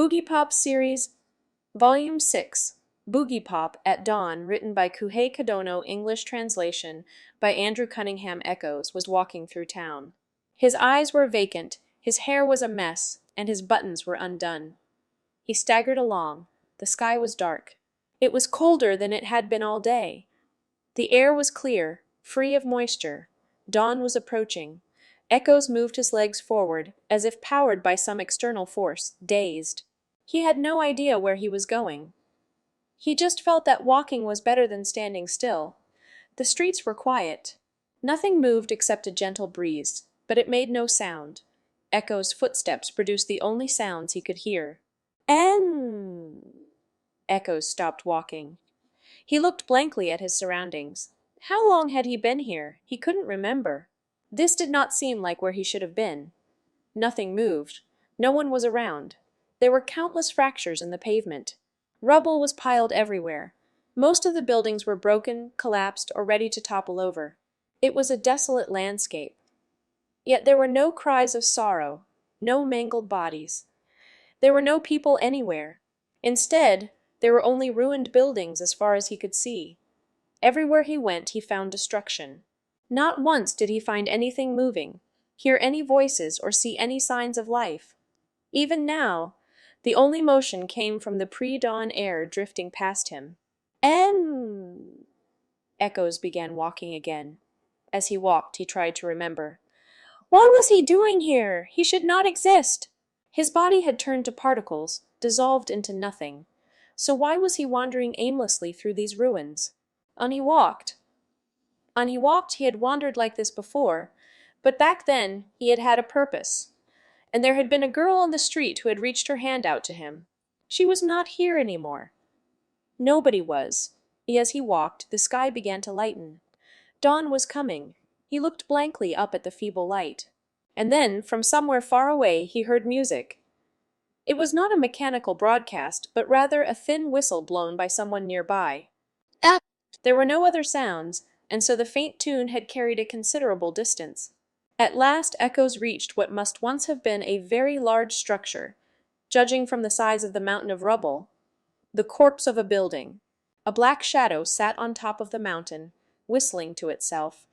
Boogiepop Series, Volume 6, Boogiepop at Dawn, written by Kuhei Kadono, English translation by Andrew Cunningham Echoes, was walking through town. His eyes were vacant, his hair was a mess, and his buttons were undone. He staggered along. The sky was dark. It was colder than it had been all day. The air was clear, free of moisture. Dawn was approaching. Echoes moved his legs forward, as if powered by some external force, dazed. He had no idea where he was going. He just felt that walking was better than standing still. The streets were quiet. Nothing moved except a gentle breeze, but it made no sound. Echo's footsteps produced the only sounds he could hear. And Echoes stopped walking. He looked blankly at his surroundings. How long had he been here? He couldn't remember. This did not seem like where he should have been. Nothing moved. No one was around. There were countless fractures in the pavement. Rubble was piled everywhere. Most of the buildings were broken, collapsed, or ready to topple over. It was a desolate landscape. Yet there were no cries of sorrow, no mangled bodies. There were no people anywhere. Instead, there were only ruined buildings as far as he could see. Everywhere he went, he found destruction. Not once did he find anything moving, hear any voices, or see any signs of life. Even now, the only motion came from the pre-dawn air drifting past him. And Echoes began walking again. As he walked, he tried to remember. What was he doing here? He should not exist. His body had turned to particles, dissolved into nothing. So why was he wandering aimlessly through these ruins? On he walked. He had wandered like this before, but back then he had had a purpose. And there had been a girl on the street who had reached her hand out to him. She was not here anymore. Nobody was. As he walked, the sky began to lighten. Dawn was coming. He looked blankly up at the feeble light. And then, from somewhere far away, he heard music. It was not a mechanical broadcast, but rather a thin whistle blown by someone nearby. There were no other sounds, and so the faint tune had carried a considerable distance. At last Echoes reached what must once have been a very large structure, judging from the size of the mountain of rubble, the corpse of a building. A black shadow sat on top of the mountain, whistling to itself.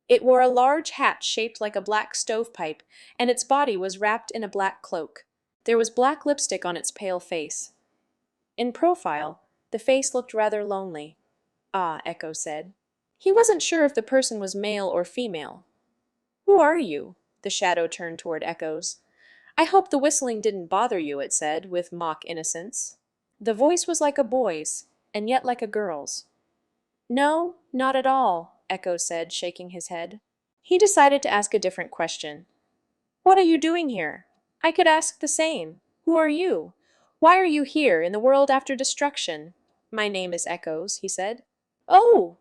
It wore a large hat shaped like a black stovepipe, and its body was wrapped in a black cloak. There was black lipstick on its pale face. In profile, the face looked rather lonely. Ah, Echo said. He wasn't sure if the person was male or female. Who are you? The shadow turned toward Echoes. I hope the whistling didn't bother you, it said, with mock innocence. The voice was like a boy's, and yet like a girl's. No, not at all, Echo said, shaking his head. He decided to ask a different question. What are you doing here? I could ask the same. Who are you? Why are you here, in the world after destruction? My name is Echoes, he said. Oh,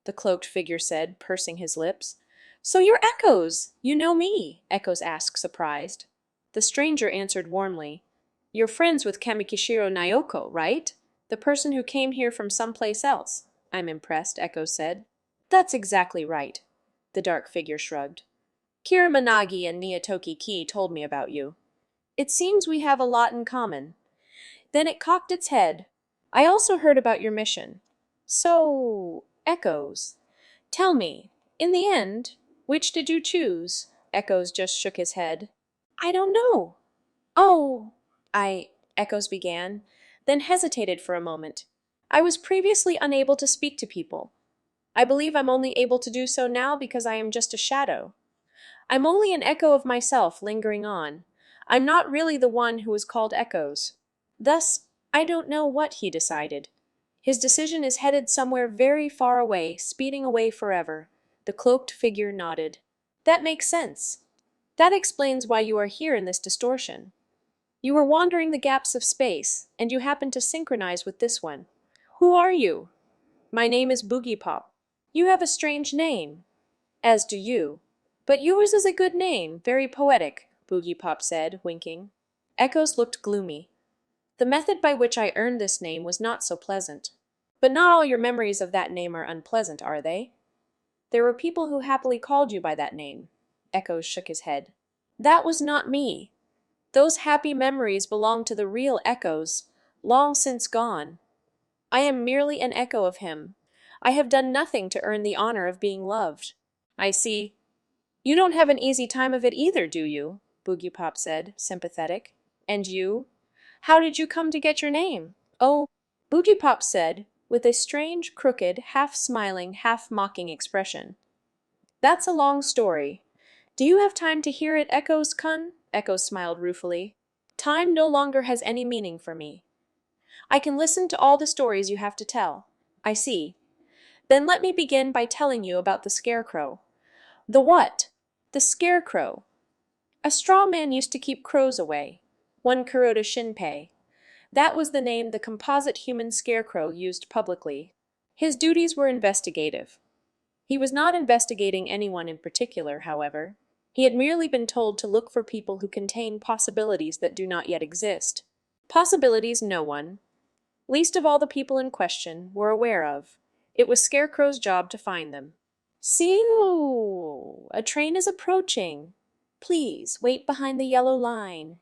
the cloaked figure said, pursing his lips. So you're Echoes! You know me? Echoes asked, surprised. The stranger answered warmly. You're friends with Kamikishiro Naoko, right? The person who came here from someplace else. I'm impressed, Echoes said. That's exactly right. The dark figure shrugged. Kira Managi and Niyatoki Ki told me about you. It seems we have a lot in common. Then it cocked its head. I also heard about your mission. So, Echoes, tell me, in the end, which did you choose? Echoes just shook his head. I don't know. Oh, Echoes began, then hesitated for a moment. I was previously unable to speak to people. I believe I'm only able to do so now because I am just a shadow. I'm only an echo of myself lingering on. I'm not really the one who is called Echoes. Thus, I don't know what he decided. His decision is headed somewhere very far away, speeding away forever. The cloaked figure nodded. That makes sense. That explains why you are here in this distortion. You were wandering the gaps of space, and you happened to synchronize with this one. Who are you? My name is Boogiepop. You have a strange name. As do you. But yours is a good name, very poetic, Boogiepop said, winking. Echoes looked gloomy. The method by which I earned this name was not so pleasant. But not all your memories of that name are unpleasant, are they? There were people who happily called you by that name. Echoes shook his head. That was not me. Those happy memories belong to the real echoes, long since gone. I am merely an echo of him. I have done nothing to earn the honor of being loved. I see. You don't have an easy time of it either, do you? Boogiepop said, sympathetic. And you? How did you come to get your name? Oh, Boogiepop said, with a strange, crooked, half-smiling, half-mocking expression. That's a long story. Do you have time to hear it, Echoes Kun? Echo smiled ruefully. Time no longer has any meaning for me. I can listen to all the stories you have to tell. I see. Then let me begin by telling you about the Scarecrow. The what? The Scarecrow. A straw man used to keep crows away. One Kuroda Shinpei. That was the name the composite human scarecrow used publicly. His duties were investigative. He was not investigating anyone in particular, however. He had merely been told to look for people who contain possibilities that do not yet exist. Possibilities no one, least of all the people in question, were aware of. It was Scarecrow's job to find them. See, a train is approaching. Please wait behind the yellow line.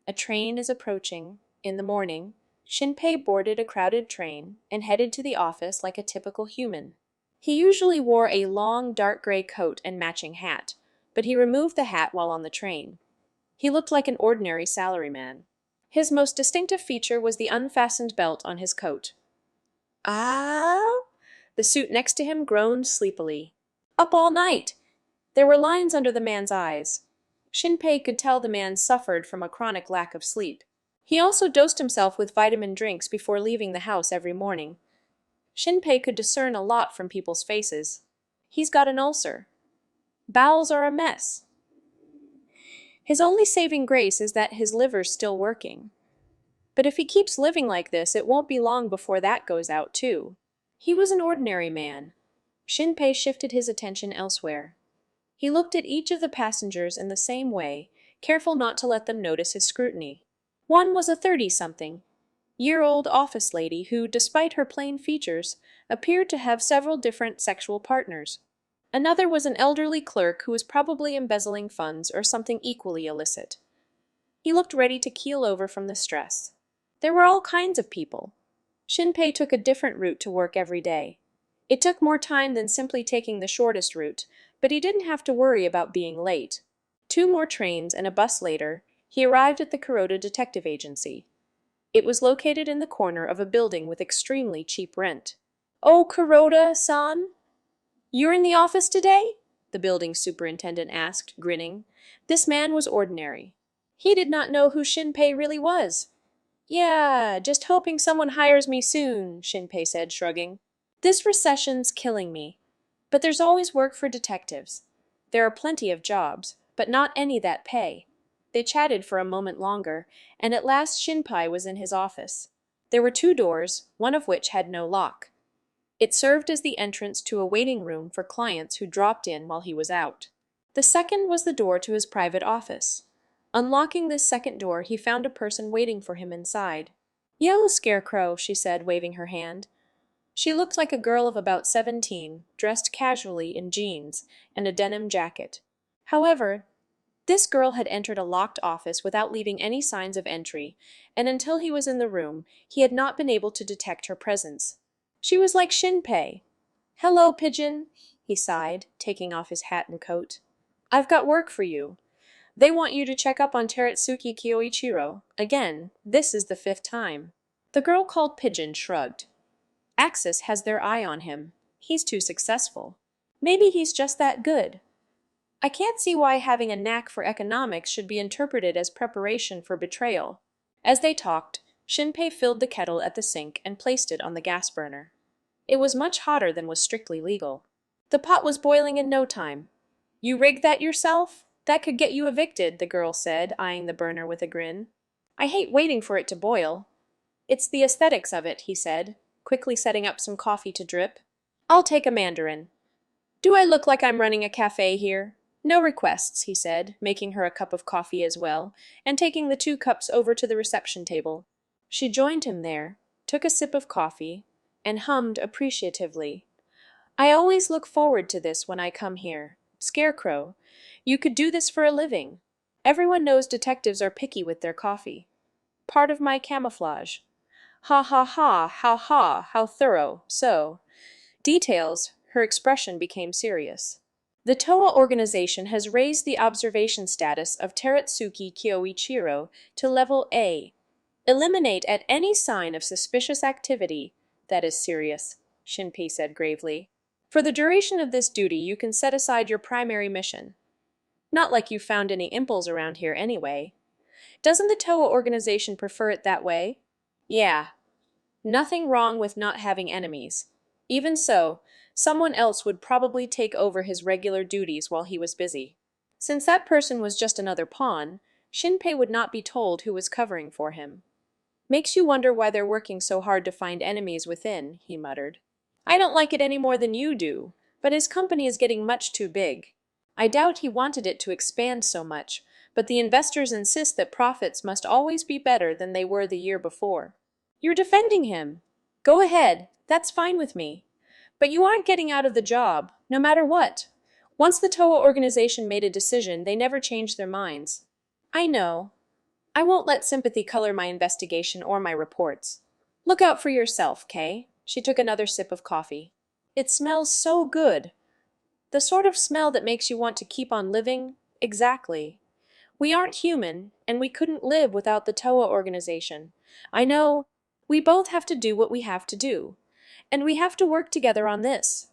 A train is approaching. In the morning, Shinpei boarded a crowded train and headed to the office like a typical human. He usually wore a long, dark gray coat and matching hat, but he removed the hat while on the train. He looked like an ordinary salaryman. His most distinctive feature was the unfastened belt on his coat. Ah! The suit next to him groaned sleepily. Up all night! There were lines under the man's eyes. Shinpei could tell the man suffered from a chronic lack of sleep. He also dosed himself with vitamin drinks before leaving the house every morning. Shinpei could discern a lot from people's faces. He's got an ulcer. Bowels are a mess. His only saving grace is that his liver's still working. But if he keeps living like this, it won't be long before that goes out too. He was an ordinary man. Shinpei shifted his attention elsewhere. He looked at each of the passengers in the same way, careful not to let them notice his scrutiny. One was a 30-something-year-old office lady who, despite her plain features, appeared to have several different sexual partners. Another was an elderly clerk who was probably embezzling funds or something equally illicit. He looked ready to keel over from the stress. There were all kinds of people. Shinpei took a different route to work every day. It took more time than simply taking the shortest route, but he didn't have to worry about being late. 2 more trains and a bus later, he arrived at the Kuroda Detective Agency. It was located in the corner of a building with extremely cheap rent. Oh, Kuroda-san? You're in the office today? The building superintendent asked, grinning. This man was ordinary. He did not know who Shinpei really was. Yeah, just hoping someone hires me soon, Shinpei said, shrugging. This recession's killing me. But there's always work for detectives. There are plenty of jobs, but not any that pay. They chatted for a moment longer, and at last Shinpei was in his office. There were 2 doors, one of which had no lock. It served as the entrance to a waiting room for clients who dropped in while he was out. The second was the door to his private office. Unlocking this second door, he found a person waiting for him inside. Yellow Scarecrow, she said, waving her hand. She looked like a girl of about 17, dressed casually in jeans and a denim jacket. However, this girl had entered a locked office without leaving any signs of entry, and until he was in the room, he had not been able to detect her presence. She was like Shinpei. Hello, Pigeon, he sighed, taking off his hat and coat. I've got work for you. They want you to check up on Teretsuki Kyoichiro. Again, this is the 5th time. The girl called Pigeon shrugged. Axis has their eye on him. He's too successful. Maybe he's just that good. I can't see why having a knack for economics should be interpreted as preparation for betrayal. As they talked, Shinpei filled the kettle at the sink and placed it on the gas burner. It was much hotter than was strictly legal. The pot was boiling in no time. You rigged that yourself? That could get you evicted, the girl said, eyeing the burner with a grin. I hate waiting for it to boil. It's the aesthetics of it, he said, quickly setting up some coffee to drip. I'll take a mandarin. Do I look like I'm running a cafe here? No requests, he said, making her a cup of coffee as well, and taking the 2 cups over to the reception table. She joined him there, took a sip of coffee, and hummed appreciatively. I always look forward to this when I come here. Scarecrow, you could do this for a living. Everyone knows detectives are picky with their coffee. Part of my camouflage. Ha ha ha, how thorough, so. Details, her expression became serious. The TOA organization has raised the observation status of Teretsuki Kyoichiro to level A. Eliminate at any sign of suspicious activity. That is serious, Shinpei said gravely. For the duration of this duty, you can set aside your primary mission. Not like you found any impulse around here anyway. Doesn't the TOA organization prefer it that way? Yeah. Nothing wrong with not having enemies. Even so, someone else would probably take over his regular duties while he was busy. Since that person was just another pawn, Shinpei would not be told who was covering for him. Makes you wonder why they're working so hard to find enemies within, he muttered. I don't like it any more than you do, but his company is getting much too big. I doubt he wanted it to expand so much, but the investors insist that profits must always be better than they were the year before. You're defending him. Go ahead, that's fine with me. But you aren't getting out of the job, no matter what. Once the TOA organization made a decision, they never changed their minds. I know. I won't let sympathy color my investigation or my reports. Look out for yourself, Kay. She took another sip of coffee. It smells so good. The sort of smell that makes you want to keep on living? Exactly. We aren't human, and we couldn't live without the TOA organization. I know. We both have to do what we have to do. And we have to work together on this.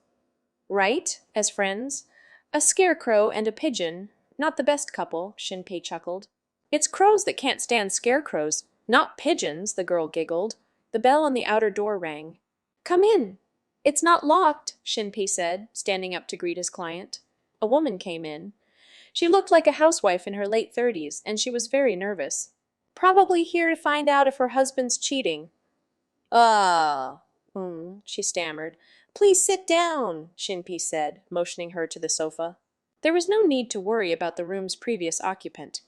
Right? As friends? A scarecrow and a pigeon. Not the best couple, Shinpei chuckled. It's crows that can't stand scarecrows, not pigeons, the girl giggled. The bell on the outer door rang. Come in. It's not locked, Shinpei said, standing up to greet his client. A woman came in. She looked like a housewife in her late 30s, and she was very nervous. Probably here to find out if her husband's cheating. Ah, she stammered. Please sit down, Shinpei said, motioning her to the sofa. There was no need to worry about the room's previous occupant.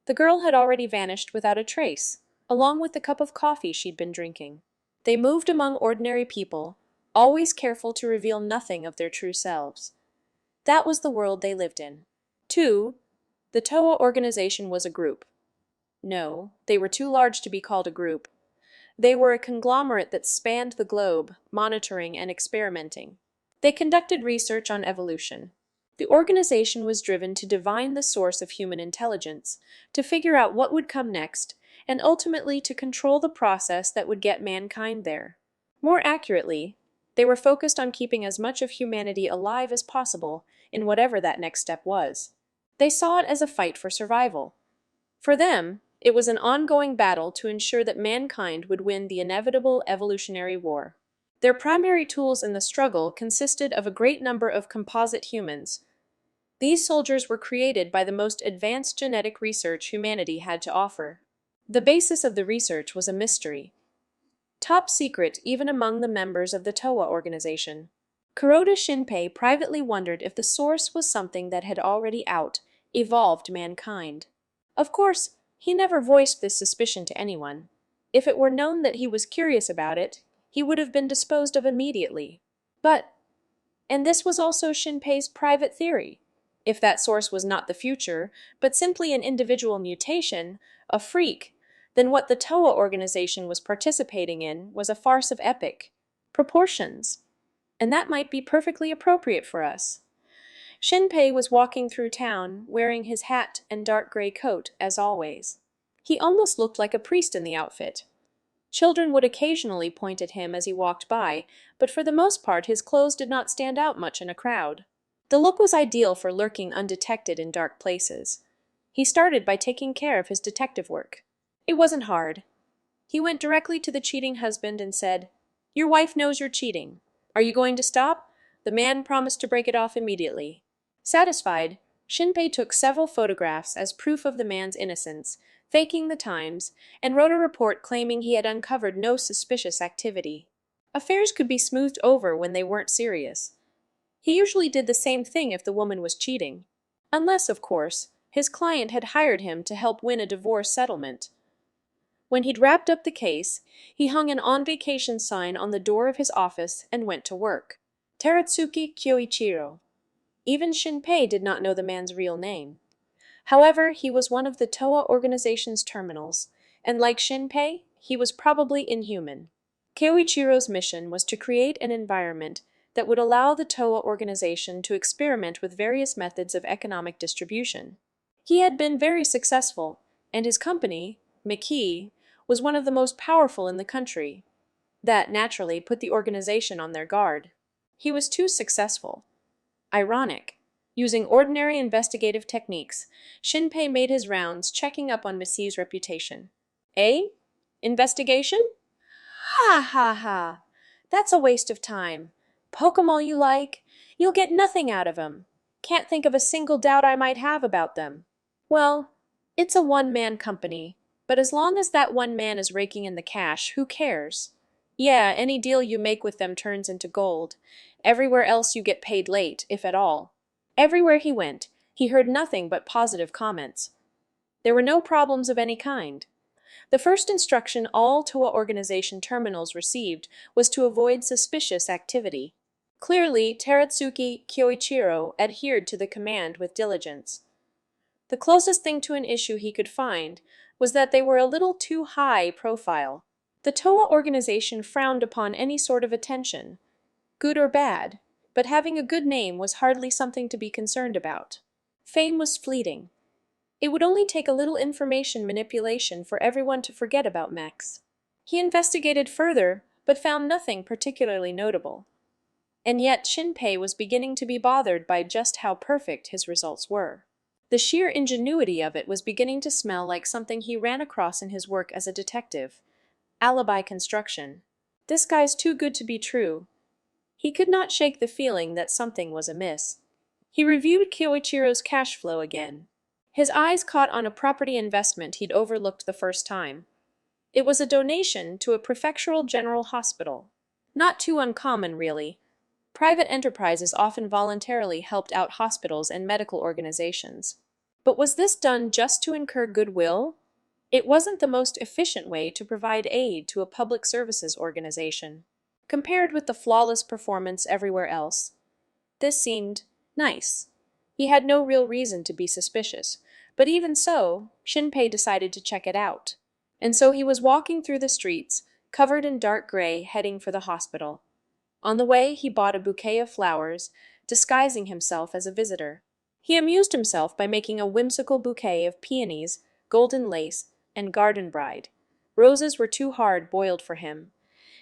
The girl had already vanished without a trace, along with the cup of coffee she'd been drinking. They moved among ordinary people, always careful to reveal nothing of their true selves. That was the world they lived in. 2. The TOA organization was a group. No, they were too large to be called a group. They were a conglomerate that spanned the globe, monitoring and experimenting. They conducted research on evolution. The organization was driven to divine the source of human intelligence, to figure out what would come next, and ultimately to control the process that would get mankind there. More accurately, they were focused on keeping as much of humanity alive as possible in whatever that next step was. They saw it as a fight for survival. For them, it was an ongoing battle to ensure that mankind would win the inevitable evolutionary war. Their primary tools in the struggle consisted of a great number of composite humans. These soldiers were created by the most advanced genetic research humanity had to offer. The basis of the research was a mystery, top secret even among the members of the TOA organization. Kuroda Shinpei privately wondered if the source was something that had already evolved mankind. Of course, he never voiced this suspicion to anyone. If it were known that he was curious about it, he would have been disposed of immediately. And this was also Shinpei's private theory. If that source was not the future, but simply an individual mutation, a freak, then what the TOA organization was participating in was a farce of epic proportions. And that might be perfectly appropriate for us. Shinpei was walking through town, wearing his hat and dark gray coat, as always. He almost looked like a priest in the outfit. Children would occasionally point at him as he walked by, but for the most part his clothes did not stand out much in a crowd. The look was ideal for lurking undetected in dark places. He started by taking care of his detective work. It wasn't hard. He went directly to the cheating husband and said, "Your wife knows you're cheating. Are you going to stop?" The man promised to break it off immediately. Satisfied, Shinpei took several photographs as proof of the man's innocence, faking the times, and wrote a report claiming he had uncovered no suspicious activity. Affairs could be smoothed over when they weren't serious. He usually did the same thing if the woman was cheating. Unless, of course, his client had hired him to help win a divorce settlement. When he'd wrapped up the case, he hung an on-vacation sign on the door of his office and went to work. Teretsuki Kyoichiro. Even Shinpei did not know the man's real name. However, he was one of the TOA organization's terminals, and like Shinpei, he was probably inhuman. Kyoichiro's mission was to create an environment that would allow the TOA organization to experiment with various methods of economic distribution. He had been very successful, and his company, McKee, was one of the most powerful in the country. That naturally put the organization on their guard. He was too successful. Ironic. Using ordinary investigative techniques, Shinpei made his rounds checking up on McKee's reputation. Eh? Investigation? Ha ha ha! That's a waste of time. Poke 'em all you like. You'll get nothing out of 'em. Can't think of a single doubt I might have about them. Well, it's a one-man company, but as long as that one man is raking in the cash, who cares? Yeah, any deal you make with them turns into gold. Everywhere else you get paid late, if at all. Everywhere he went, he heard nothing but positive comments. There were no problems of any kind. The first instruction all TOA organization terminals received was to avoid suspicious activity. Clearly, Teratsuki Kyoichiro adhered to the command with diligence. The closest thing to an issue he could find was that they were a little too high profile. The TOA organization frowned upon any sort of attention, good or bad, but having a good name was hardly something to be concerned about. Fame was fleeting. It would only take a little information manipulation for everyone to forget about Max. He investigated further, but found nothing particularly notable. And yet Shinpei was beginning to be bothered by just how perfect his results were. The sheer ingenuity of it was beginning to smell like something he ran across in his work as a detective. Alibi construction. This guy's too good to be true. He could not shake the feeling that something was amiss. He reviewed Kyoichiro's cash flow again. His eyes caught on a property investment he'd overlooked the first time. It was a donation to a prefectural general hospital. Not too uncommon, really. Private enterprises often voluntarily helped out hospitals and medical organizations. But was this done just to incur goodwill? It wasn't the most efficient way to provide aid to a public services organization. Compared with the flawless performance everywhere else, this seemed nice. He had no real reason to be suspicious, but even so, Shinpei decided to check it out. And so he was walking through the streets, covered in dark gray, heading for the hospital. On the way, he bought a bouquet of flowers, disguising himself as a visitor. He amused himself by making a whimsical bouquet of peonies, golden lace, and garden bride. Roses were too hard-boiled for him.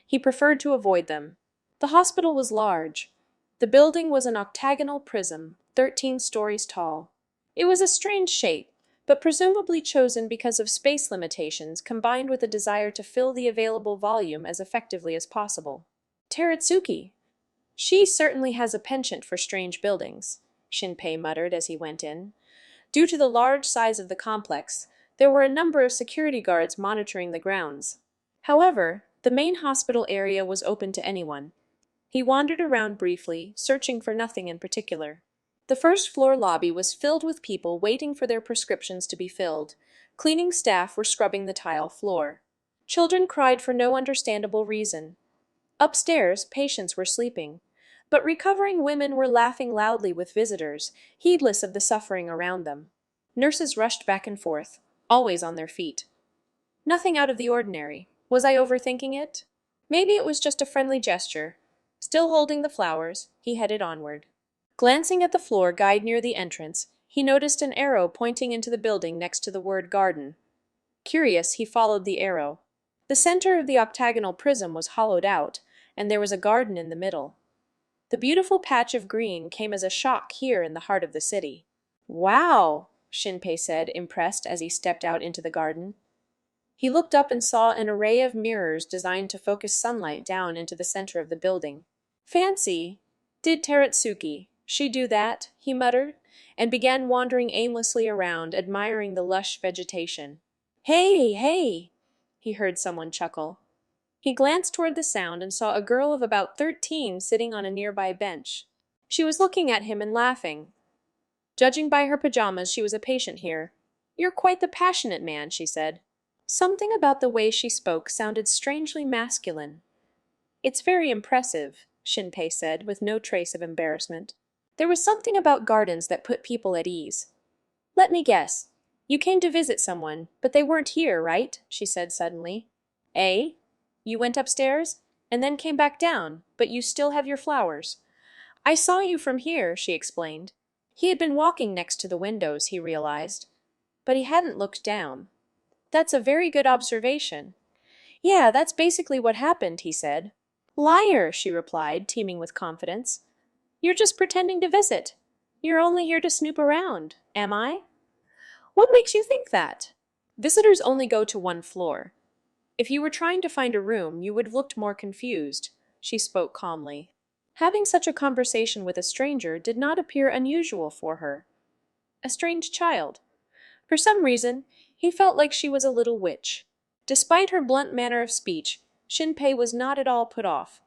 He preferred to avoid them. The hospital was large. The building was an octagonal prism, 13 stories tall. It was a strange shape, but presumably chosen because of space limitations combined with a desire to fill the available volume as effectively as possible. Teratsuki! She certainly has a penchant for strange buildings, Shinpei muttered as he went in. Due to the large size of the complex, there were a number of security guards monitoring the grounds. However, the main hospital area was open to anyone. He wandered around briefly, searching for nothing in particular. The first-floor lobby was filled with people waiting for their prescriptions to be filled. Cleaning staff were scrubbing the tile floor. Children cried for no understandable reason. Upstairs, patients were sleeping. But recovering women were laughing loudly with visitors, heedless of the suffering around them. Nurses rushed back and forth, always on their feet. Nothing out of the ordinary. Was I overthinking it? Maybe it was just a friendly gesture. Still holding the flowers, he headed onward. Glancing at the floor guide near the entrance, he noticed an arrow pointing into the building next to the word garden. Curious, he followed the arrow. The center of the octagonal prism was hollowed out, and there was a garden in the middle. The beautiful patch of green came as a shock here in the heart of the city. Wow, Shinpei said, impressed as he stepped out into the garden. He looked up and saw an array of mirrors designed to focus sunlight down into the center of the building. Fancy! Did Teratsuki, she do that? He muttered, and began wandering aimlessly around, admiring the lush vegetation. Hey, hey! He heard someone chuckle. He glanced toward the sound and saw a girl of about 13 sitting on a nearby bench. She was looking at him and laughing. Judging by her pajamas, she was a patient here. You're quite the passionate man, she said. Something about the way she spoke sounded strangely masculine. It's very impressive, Shinpei said, with no trace of embarrassment. There was something about gardens that put people at ease. Let me guess. You came to visit someone, but they weren't here, right? She said suddenly. Eh? You went upstairs, and then came back down, but you still have your flowers. I saw you from here, she explained. He had been walking next to the windows, he realized, but he hadn't looked down. That's a very good observation. Yeah, that's basically what happened, he said. Liar, she replied, teeming with confidence. You're just pretending to visit. You're only here to snoop around, am I? What makes you think that? Visitors only go to one floor. If you were trying to find a room, you would have looked more confused. She spoke calmly. Having such a conversation with a stranger did not appear unusual for her. A strange child. For some reason, he felt like she was a little witch. Despite her blunt manner of speech, Shinpei was not at all put off.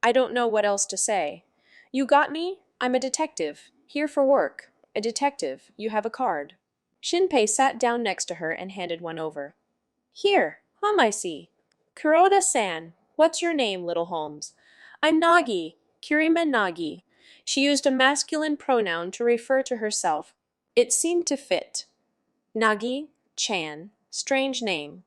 I don't know what else to say. You got me? I'm a detective. Here for work. A detective. You have a card. Shinpei sat down next to her and handed one over. Here, Hamaisi. Kuroda-san. What's your name, little Holmes? I'm Nagi. Kirima Nagi. She used a masculine pronoun to refer to herself. It seemed to fit. Nagi-chan. Strange name.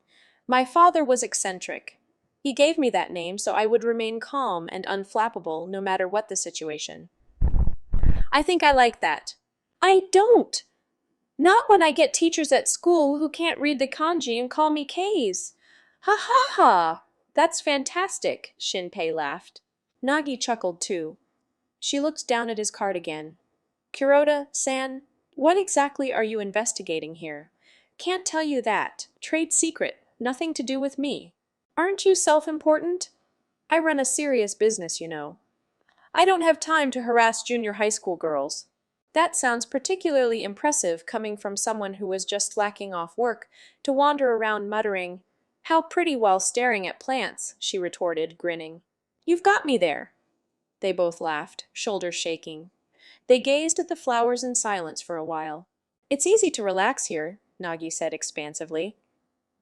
My father was eccentric. He gave me that name so I would remain calm and unflappable no matter what the situation. I think I like that. I don't! Not when I get teachers at school who can't read the kanji and call me K's. Ha ha ha! That's fantastic, Shinpei laughed. Nagi chuckled too. She looked down at his card again. Kuroda-san, what exactly are you investigating here? Can't tell you that. Trade secret. Nothing to do with me. Aren't you self-important? I run a serious business, you know. I don't have time to harass junior high school girls. That sounds particularly impressive coming from someone who was just slacking off work to wander around muttering, How pretty while staring at plants, she retorted, grinning. You've got me there. They both laughed, shoulders shaking. They gazed at the flowers in silence for a while. It's easy to relax here, Nagi said expansively.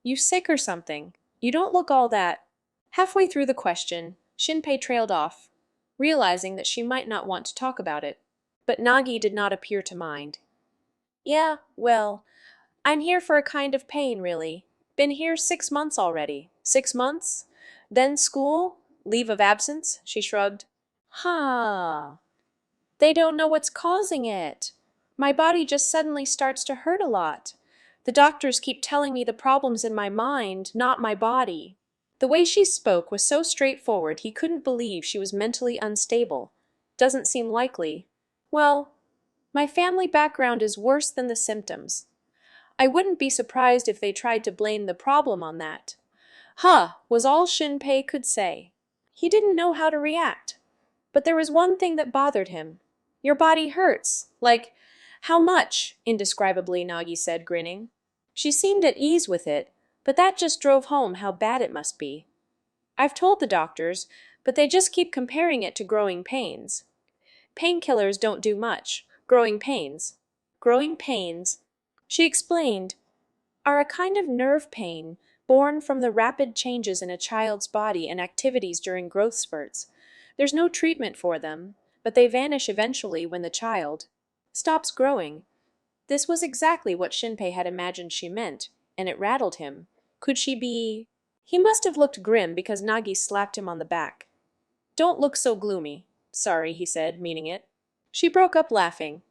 You sick or something? You don't look all that. Halfway through the question, Shinpei trailed off, realizing that she might not want to talk about it. But Nagi did not appear to mind. Yeah, well, I'm here for a kind of pain, really. Been here 6 months already. 6 months? Then school? Leave of absence? She shrugged. Ha! They don't know what's causing it. My body just suddenly starts to hurt a lot. The doctors keep telling me the problem's in my mind, not my body. The way she spoke was so straightforward he couldn't believe she was mentally unstable. Doesn't seem likely. Well, my family background is worse than the symptoms. I wouldn't be surprised if they tried to blame the problem on that. Huh, was all Shinpei could say. He didn't know how to react. But there was one thing that bothered him. Your body hurts. Like, how much? Indescribably, Nagi said, grinning. She seemed at ease with it, but that just drove home how bad it must be. I've told the doctors, but they just keep comparing it to growing pains. Painkillers don't do much. Growing pains. Growing pains, she explained, are a kind of nerve pain born from the rapid changes in a child's body and activities during growth spurts. There's no treatment for them, but they vanish eventually when the child stops growing. This was exactly what Shinpei had imagined she meant, and it rattled him. Could she be... He must have looked grim because Nagi slapped him on the back. Don't look so gloomy. Sorry, he said, meaning it. She broke up laughing.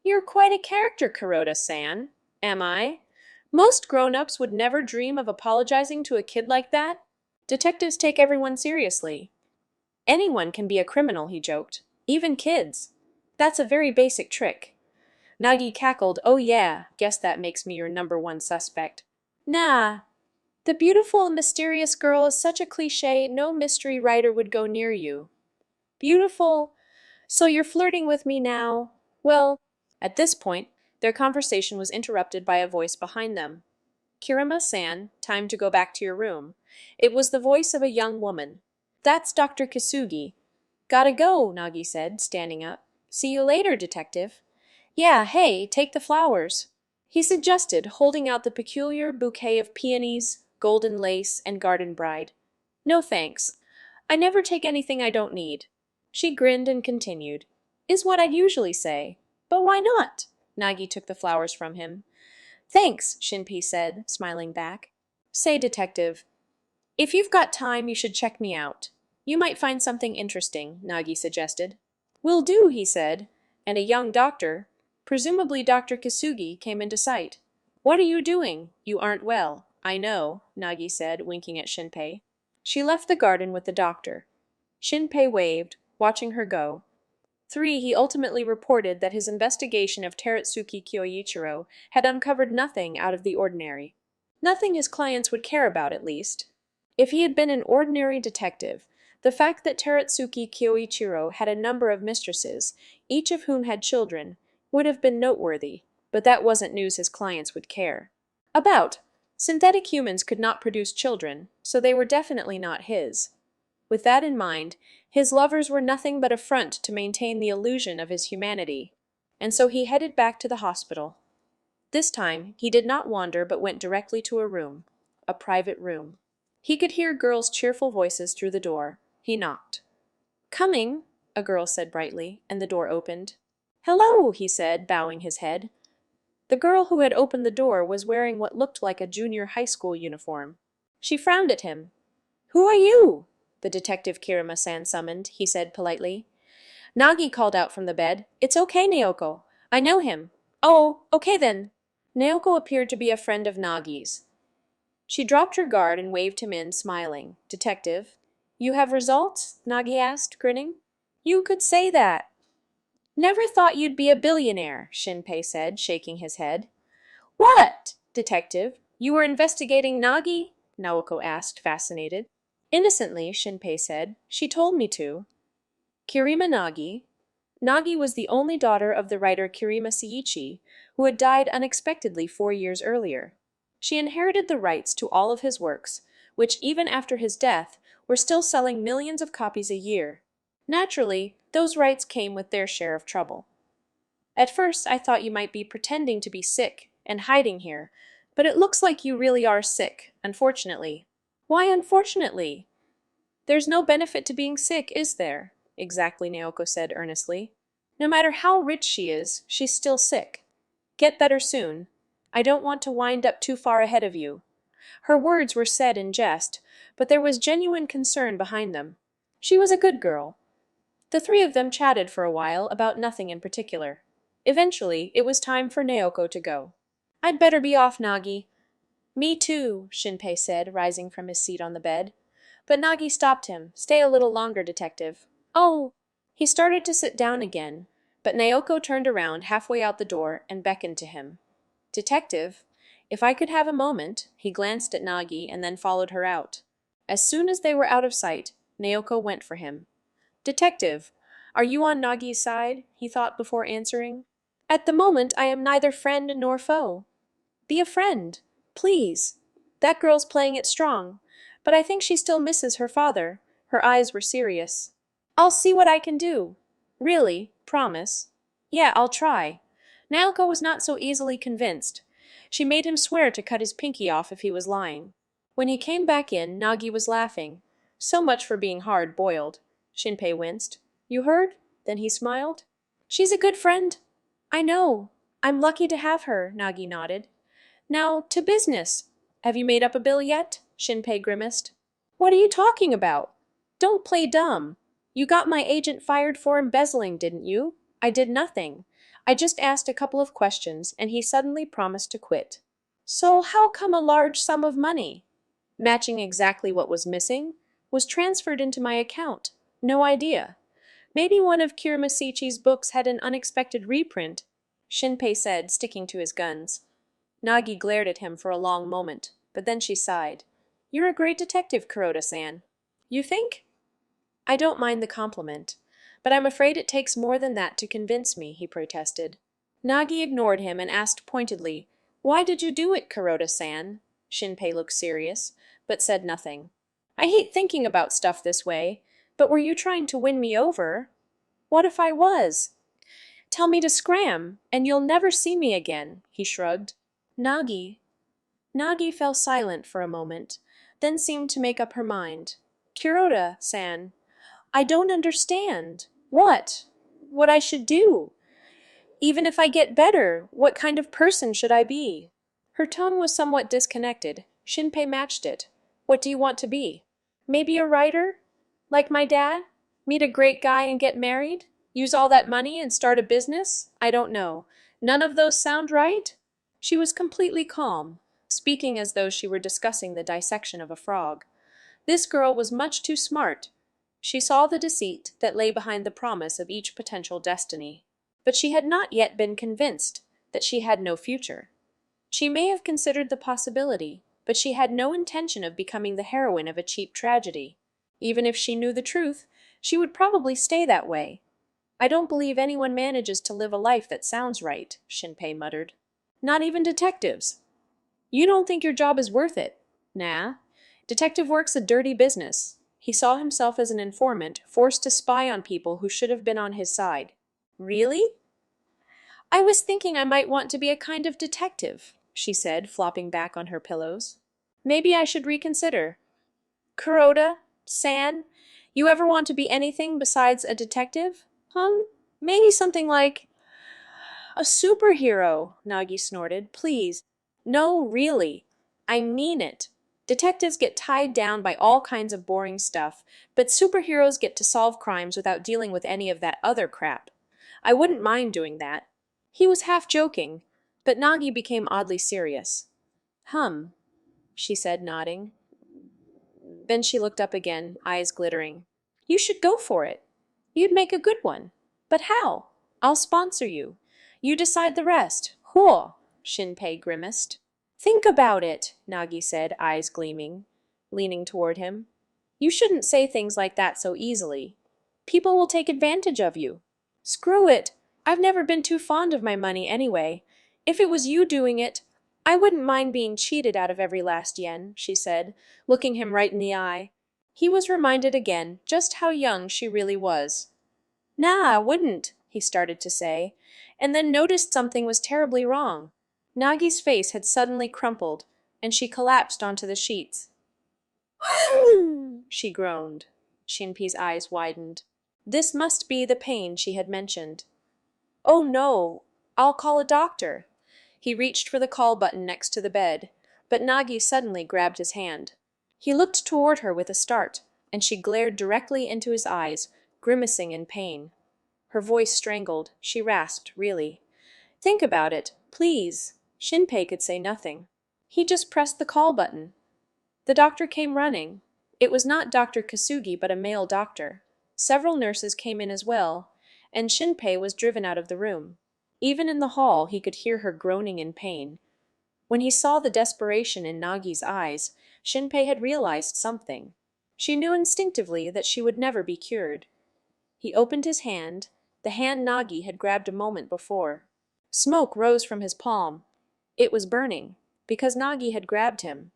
You're quite a character, Kuroda-san. Am I? Most grown-ups would never dream of apologizing to a kid like that. Detectives take everyone seriously. Anyone can be a criminal, he joked. Even kids. That's a very basic trick. Nagi cackled. Oh yeah, guess that makes me your #1 suspect. Nah. The beautiful and mysterious girl is such a cliché, no mystery writer would go near you. Beautiful? So you're flirting with me now? Well, at this point, their conversation was interrupted by a voice behind them. Kirima-san, time to go back to your room. It was the voice of a young woman. That's Dr. Kisugi. Gotta go, Nagi said, standing up. See you later, detective. Yeah, hey, take the flowers. He suggested, holding out the peculiar bouquet of peonies, golden lace, and garden bride. No thanks. I never take anything I don't need. She grinned and continued. Is what I'd usually say. But why not? Nagi took the flowers from him. Thanks, Shinpei said, smiling back. Say, detective, if you've got time, you should check me out. You might find something interesting, Nagi suggested. Will do, he said, and a young doctor, presumably Dr. Kisugi, came into sight. What are you doing? You aren't well. I know, Nagi said, winking at Shinpei. She left the garden with the doctor. Shinpei waved, watching her go. 3. He ultimately reported that his investigation of Teretsuki Kyoichiro had uncovered nothing out of the ordinary. Nothing his clients would care about, at least. If he had been an ordinary detective, the fact that Teretsuki Kyoichiro had a number of mistresses, each of whom had children, would have been noteworthy, but that wasn't news his clients would care about. Synthetic humans could not produce children, so they were definitely not his. With that in mind, his lovers were nothing but a front to maintain the illusion of his humanity, and so he headed back to the hospital. This time, he did not wander but went directly to a private room. He could hear girls' cheerful voices through the door. He knocked. Coming, a girl said brightly, and the door opened. Hello, he said, bowing his head. The girl who had opened the door was wearing what looked like a junior high school uniform. She frowned at him. Who are you? The detective Kirima-san summoned, he said politely. Nagi called out from the bed. It's okay, Naoko. I know him. Oh, okay then. Naoko appeared to be a friend of Nagi's. She dropped her guard and waved him in, smiling. Detective. You have results? Nagi asked, grinning. You could say that. Never thought you'd be a billionaire, Shinpei said, shaking his head. What? Detective. You were investigating Nagi? Naoko asked, fascinated. Innocently, Shinpei said. She told me to. Kirima Nagi. Nagi was the only daughter of the writer Kirima Seiichi, who had died unexpectedly 4 years earlier. She inherited the rights to all of his works, which even after his death were still selling millions of copies a year. Naturally, those rights came with their share of trouble. At first I thought you might be pretending to be sick and hiding here, but it looks like you really are sick, unfortunately. Why unfortunately? There's no benefit to being sick, is there? Exactly, Naoko said earnestly. No matter how rich she is, she's still sick. Get better soon. I don't want to wind up too far ahead of you. Her words were said in jest, but there was genuine concern behind them. She was a good girl. The 3 of them chatted for a while about nothing in particular. Eventually, it was time for Naoko to go. I'd better be off, Nagi. Me too, Shinpei said, rising from his seat on the bed. But Nagi stopped him. Stay a little longer, detective. Oh! He started to sit down again, but Naoko turned around halfway out the door and beckoned to him. Detective, if I could have a moment, he glanced at Nagi and then followed her out. As soon as they were out of sight, Naoko went for him. Detective, are you on Nagi's side? He thought before answering. At the moment, I am neither friend nor foe. Be a friend, please. That girl's playing it strong, but I think she still misses her father. Her eyes were serious. I'll see what I can do. Really, promise. Yeah, I'll try. Naoko was not so easily convinced. She made him swear to cut his pinky off if he was lying. When he came back in, Nagi was laughing. So much for being hard-boiled. Shinpei winced. You heard? Then he smiled. She's a good friend. I know. I'm lucky to have her, Nagi nodded. Now, to business. Have you made up a bill yet? Shinpei grimaced. What are you talking about? Don't play dumb. You got my agent fired for embezzling, didn't you? I did nothing. I just asked a couple of questions, and he suddenly promised to quit. So how come a large sum of money, matching exactly what was missing, was transferred into my account? No idea. Maybe one of Kirimasichi's books had an unexpected reprint, Shinpei said, sticking to his guns. Nagi glared at him for a long moment, but then she sighed. You're a great detective, Kuroda-san. You think? I don't mind the compliment, but I'm afraid it takes more than that to convince me, he protested. Nagi ignored him and asked pointedly, Why did you do it, Kuroda-san? Shinpei looked serious, but said nothing. I hate thinking about stuff this way, but were you trying to win me over? What if I was? Tell me to scram, and you'll never see me again, he shrugged. Nagi. Nagi fell silent for a moment, then seemed to make up her mind. Kuroda-san, I don't understand. What? What I should do? Even if I get better, what kind of person should I be? Her tone was somewhat disconnected. Shinpei matched it. What do you want to be? Maybe a writer? Like my dad? Meet a great guy and get married? Use all that money and start a business? I don't know. None of those sound right? She was completely calm, speaking as though she were discussing the dissection of a frog. This girl was much too smart. She saw the deceit that lay behind the promise of each potential destiny. But she had not yet been convinced that she had no future. She may have considered the possibility, but she had no intention of becoming the heroine of a cheap tragedy. Even if she knew the truth, she would probably stay that way. I don't believe anyone manages to live a life that sounds right, Shinpei muttered. Not even detectives. You don't think your job is worth it? Nah. Detective work's a dirty business. He saw himself as an informant, forced to spy on people who should have been on his side. Really? I was thinking I might want to be a kind of detective, she said, flopping back on her pillows. Maybe I should reconsider. Kuroda? San? You ever want to be anything besides a detective? Maybe something like a superhero, Nagi snorted. Please. No, really. I mean it. Detectives get tied down by all kinds of boring stuff, but superheroes get to solve crimes without dealing with any of that other crap. I wouldn't mind doing that. He was half joking, but Nagi became oddly serious. She said, nodding. Then she looked up again, eyes glittering. You should go for it. You'd make a good one. But how? I'll sponsor you. You decide the rest. Huo, Shinpei grimaced. Think about it, Nagi said, eyes gleaming, leaning toward him. You shouldn't say things like that so easily. People will take advantage of you. Screw it. I've never been too fond of my money anyway. If it was you doing it, I wouldn't mind being cheated out of every last yen, she said, looking him right in the eye. He was reminded again just how young she really was. Nah, I wouldn't, he started to say, and then noticed something was terribly wrong. Nagi's face had suddenly crumpled, and she collapsed onto the sheets. She groaned. Shinpei's eyes widened. This must be the pain she had mentioned. Oh no, I'll call a doctor. He reached for the call button next to the bed, but Nagi suddenly grabbed his hand. He looked toward her with a start, and she glared directly into his eyes, grimacing in pain. Her voice strangled. She rasped, really. Think about it, please. Shinpei could say nothing. He just pressed the call button. The doctor came running. It was not Dr. Kasugi, but a male doctor. Several nurses came in as well, and Shinpei was driven out of the room. Even in the hall, he could hear her groaning in pain. When he saw the desperation in Nagi's eyes, Shinpei had realized something. She knew instinctively that she would never be cured. He opened his hand, the hand Nagi had grabbed a moment before. Smoke rose from his palm. It was burning, because Nagi had grabbed him.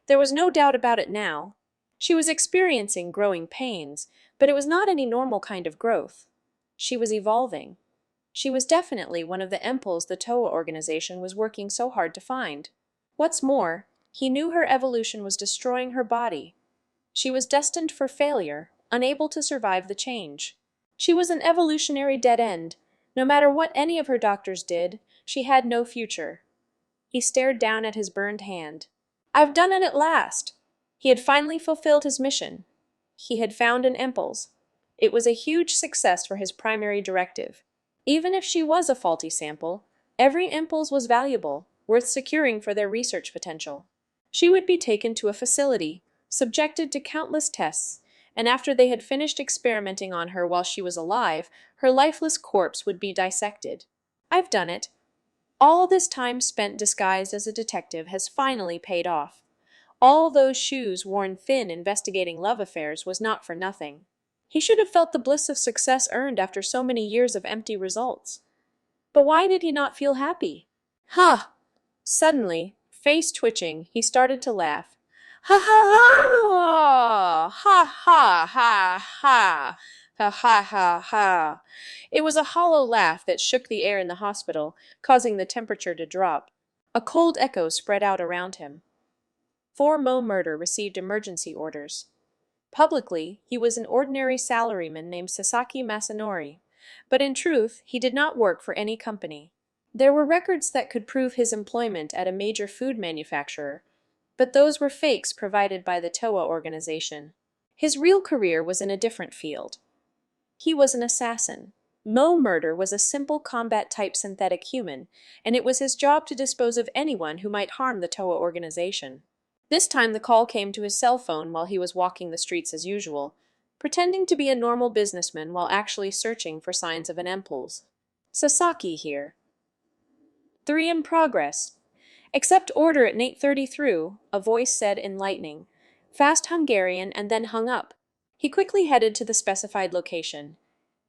There was no doubt about it now. She was experiencing growing pains, but it was not any normal kind of growth. She was evolving. She was definitely one of the emples the Toa organization was working so hard to find. What's more, he knew her evolution was destroying her body. She was destined for failure, unable to survive the change. She was an evolutionary dead end. No matter what any of her doctors did, she had no future. He stared down at his burned hand. I've done it at last! He had finally fulfilled his mission. He had found an impulse. It was a huge success for his primary directive. Even if she was a faulty sample, every impulse was valuable, worth securing for their research potential. She would be taken to a facility, subjected to countless tests, and after they had finished experimenting on her while she was alive, her lifeless corpse would be dissected. I've done it. All this time spent disguised as a detective has finally paid off. All those shoes worn thin investigating love affairs was not for nothing. He should have felt the bliss of success earned after so many years of empty results. But why did he not feel happy? Ha! Suddenly, face twitching, he started to laugh. Ha ha ha! Ha ha ha ha! Ha ha ha ha! It was a hollow laugh that shook the air in the hospital, causing the temperature to drop. A cold echo spread out around him. 4-Mo Murder received emergency orders. Publicly, he was an ordinary salaryman named Sasaki Masanori, But in truth, he did not work for any company. There were records that could prove his employment at a major food manufacturer, but those were fakes provided by the TOA organization. His real career was in a different field. He was an assassin. Mo Murder was a simple combat-type synthetic human, and it was his job to dispose of anyone who might harm the TOA organization. This time the call came to his cell phone while he was walking the streets as usual, pretending to be a normal businessman while actually searching for signs of an impulse. Sasaki here. 3 in progress. Accept order at 8:30 through, a voice said in lightning, fast Hungarian, and then hung up. He quickly headed to the specified location,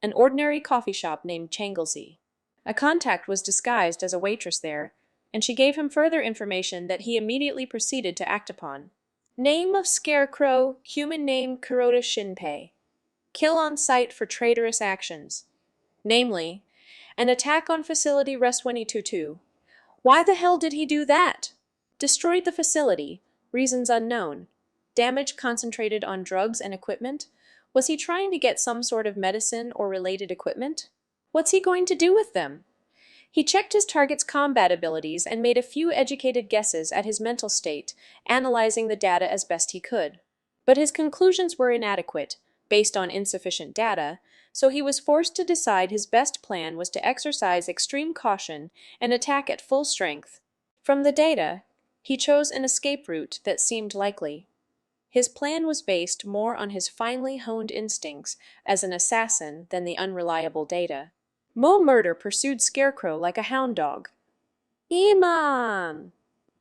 an ordinary coffee shop named Changlesy. A contact was disguised as a waitress there, and she gave him further information that he immediately proceeded to act upon. Name of Scarecrow, human name Kuroda Shinpei. Kill on sight for traitorous actions. Namely, an attack on facility Res 2022. Why the hell did he do that? Destroyed the facility, reasons unknown. Damage concentrated on drugs and equipment? Was he trying to get some sort of medicine or related equipment? What's he going to do with them? He checked his target's combat abilities and made a few educated guesses at his mental state, analyzing the data as best he could. But his conclusions were inadequate, based on insufficient data, so he was forced to decide his best plan was to exercise extreme caution and attack at full strength. From the data, he chose an escape route that seemed likely. His plan was based more on his finely honed instincts as an assassin than the unreliable data. Mo Murder pursued Scarecrow like a hound dog. Imam!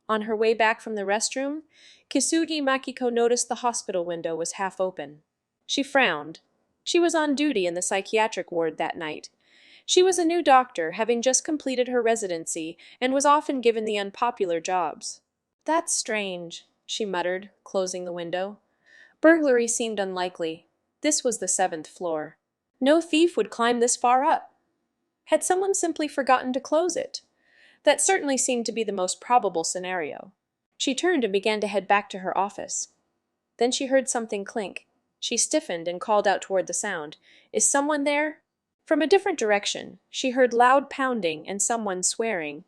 On her way back from the restroom, Kisugi Makiko noticed the hospital window was half open. She frowned. She was on duty in the psychiatric ward that night. She was a new doctor, having just completed her residency, and was often given the unpopular jobs. That's strange, she muttered, closing the window. Burglary seemed unlikely. This was the 7th floor. No thief would climb this far up. Had someone simply forgotten to close it? That certainly seemed to be the most probable scenario. She turned and began to head back to her office. Then she heard something clink. She stiffened and called out toward the sound. Is someone there? From a different direction, she heard loud pounding and someone swearing.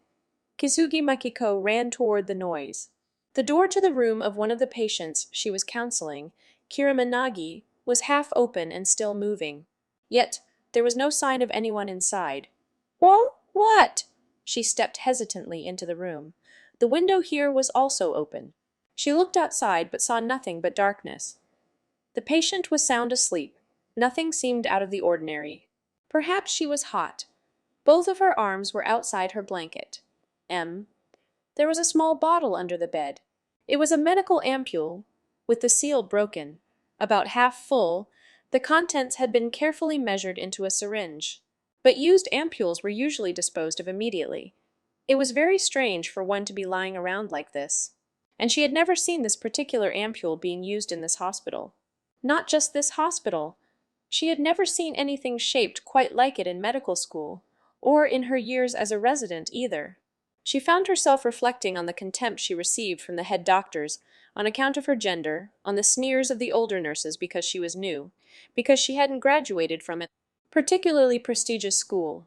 Kisugi Makiko ran toward the noise. The door to the room of one of the patients she was counseling, Kirimanagi, was half open and still moving. Yet, there was no sign of anyone inside. What? She stepped hesitantly into the room. The window here was also open. She looked outside but saw nothing but darkness. The patient was sound asleep. Nothing seemed out of the ordinary. Perhaps she was hot. Both of her arms were outside her blanket. There was a small bottle under the bed. It was a medical ampule, with the seal broken. About half full, the contents had been carefully measured into a syringe. But used ampules were usually disposed of immediately. It was very strange for one to be lying around like this. And she had never seen this particular ampule being used in this hospital. Not just this hospital. She had never seen anything shaped quite like it in medical school, or in her years as a resident either. She found herself reflecting on the contempt she received from the head doctors on account of her gender, on the sneers of the older nurses because she was new, because she hadn't graduated from a particularly prestigious school.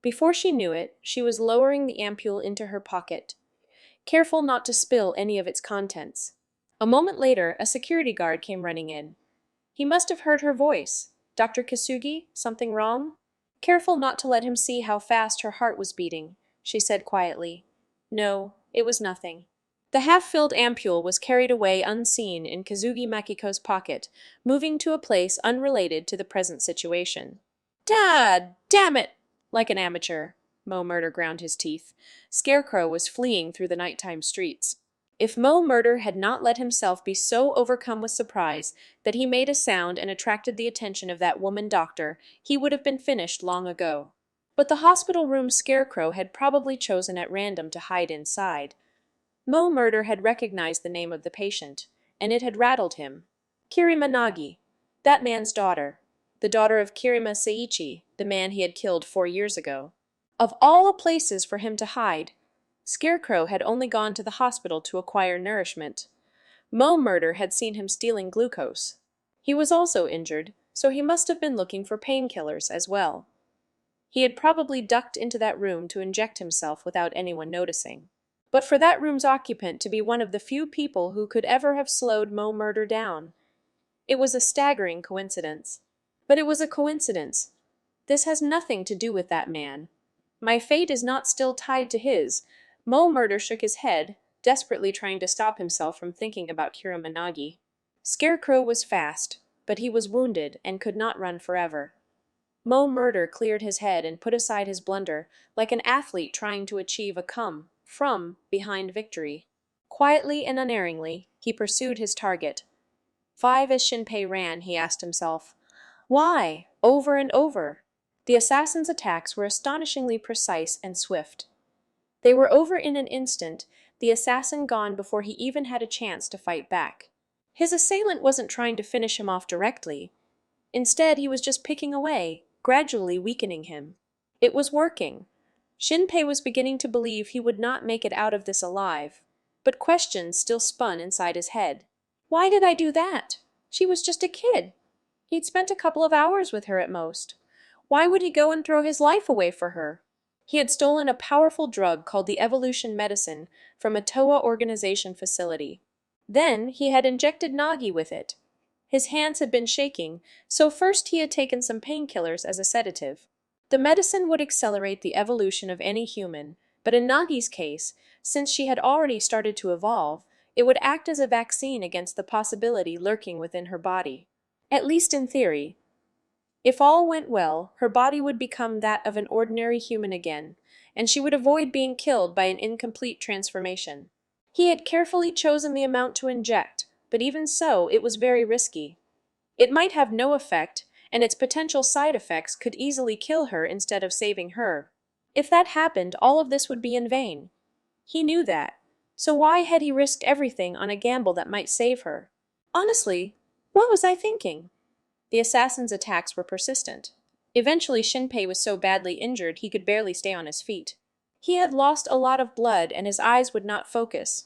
Before she knew it, she was lowering the ampule into her pocket, careful not to spill any of its contents. A moment later, a security guard came running in. He must have heard her voice. Dr. Kisugi, something wrong? Careful not to let him see how fast her heart was beating, she said quietly. No, it was nothing. The half-filled ampule was carried away unseen in Kisugi Makiko's pocket, moving to a place unrelated to the present situation. Dad! Damn it! Like an amateur, Mo Murder ground his teeth. Scarecrow was fleeing through the nighttime streets. If Mo Murder had not let himself be so overcome with surprise that he made a sound and attracted the attention of that woman doctor, he would have been finished long ago. But the hospital room Scarecrow had probably chosen at random to hide inside. Mo Murder had recognized the name of the patient, and it had rattled him. Kirimanagi, that man's daughter, the daughter of Kirima Seiichi, the man he had killed 4 years ago. Of all the places for him to hide, Scarecrow had only gone to the hospital to acquire nourishment. Mo Murder had seen him stealing glucose. He was also injured, so he must have been looking for painkillers as well. He had probably ducked into that room to inject himself without anyone noticing. But for that room's occupant to be one of the few people who could ever have slowed Mo Murder down, it was a staggering coincidence. But it was a coincidence. This has nothing to do with that man. My fate is not still tied to his. Mo Murder shook his head, desperately trying to stop himself from thinking about Kiramanagi. Scarecrow was fast, but he was wounded and could not run forever. Mo Murder cleared his head and put aside his blunder, like an athlete trying to achieve a come-from-behind victory. Quietly and unerringly, he pursued his target. 5 as Shinpei ran, he asked himself, why? Over and over. The assassin's attacks were astonishingly precise and swift. They were over in an instant, the assassin gone before he even had a chance to fight back. His assailant wasn't trying to finish him off directly. Instead, he was just picking away, gradually weakening him. It was working. Shinpei was beginning to believe he would not make it out of this alive, but questions still spun inside his head. Why did I do that? She was just a kid. He'd spent a couple of hours with her at most. Why would he go and throw his life away for her? He had stolen a powerful drug called the evolution medicine from a Toa organization facility. Then he had injected Nagi with it. His hands had been shaking, so first he had taken some painkillers as a sedative. The medicine would accelerate the evolution of any human, but in Nagi's case, since she had already started to evolve, it would act as a vaccine against the possibility lurking within her body. At least in theory. If all went well, her body would become that of an ordinary human again, and she would avoid being killed by an incomplete transformation. He had carefully chosen the amount to inject, but even so, it was very risky. It might have no effect, and its potential side effects could easily kill her instead of saving her. If that happened, all of this would be in vain. He knew that. So why had he risked everything on a gamble that might save her? Honestly, what was I thinking? The assassin's attacks were persistent. Eventually, Shinpei was so badly injured he could barely stay on his feet. He had lost a lot of blood and his eyes would not focus.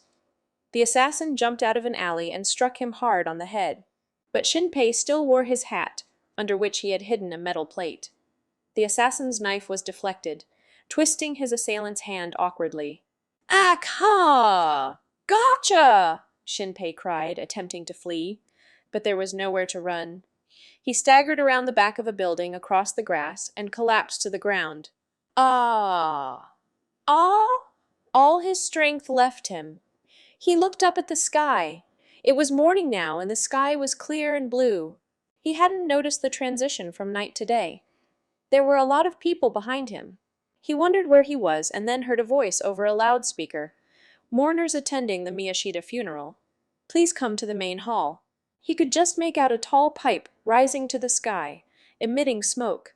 The assassin jumped out of an alley and struck him hard on the head. But Shinpei still wore his hat, under which he had hidden a metal plate. The assassin's knife was deflected, twisting his assailant's hand awkwardly. "Ah-ha! Gotcha!" Shinpei cried, attempting to flee. But there was nowhere to run. He staggered around the back of a building across the grass and collapsed to the ground. Ah! Ah! All his strength left him. He looked up at the sky. It was morning now, and the sky was clear and blue. He hadn't noticed the transition from night to day. There were a lot of people behind him. He wondered where he was and then heard a voice over a loudspeaker. Mourners attending the Miyashita funeral. Please come to the main hall. He could just make out a tall pipe rising to the sky, emitting smoke.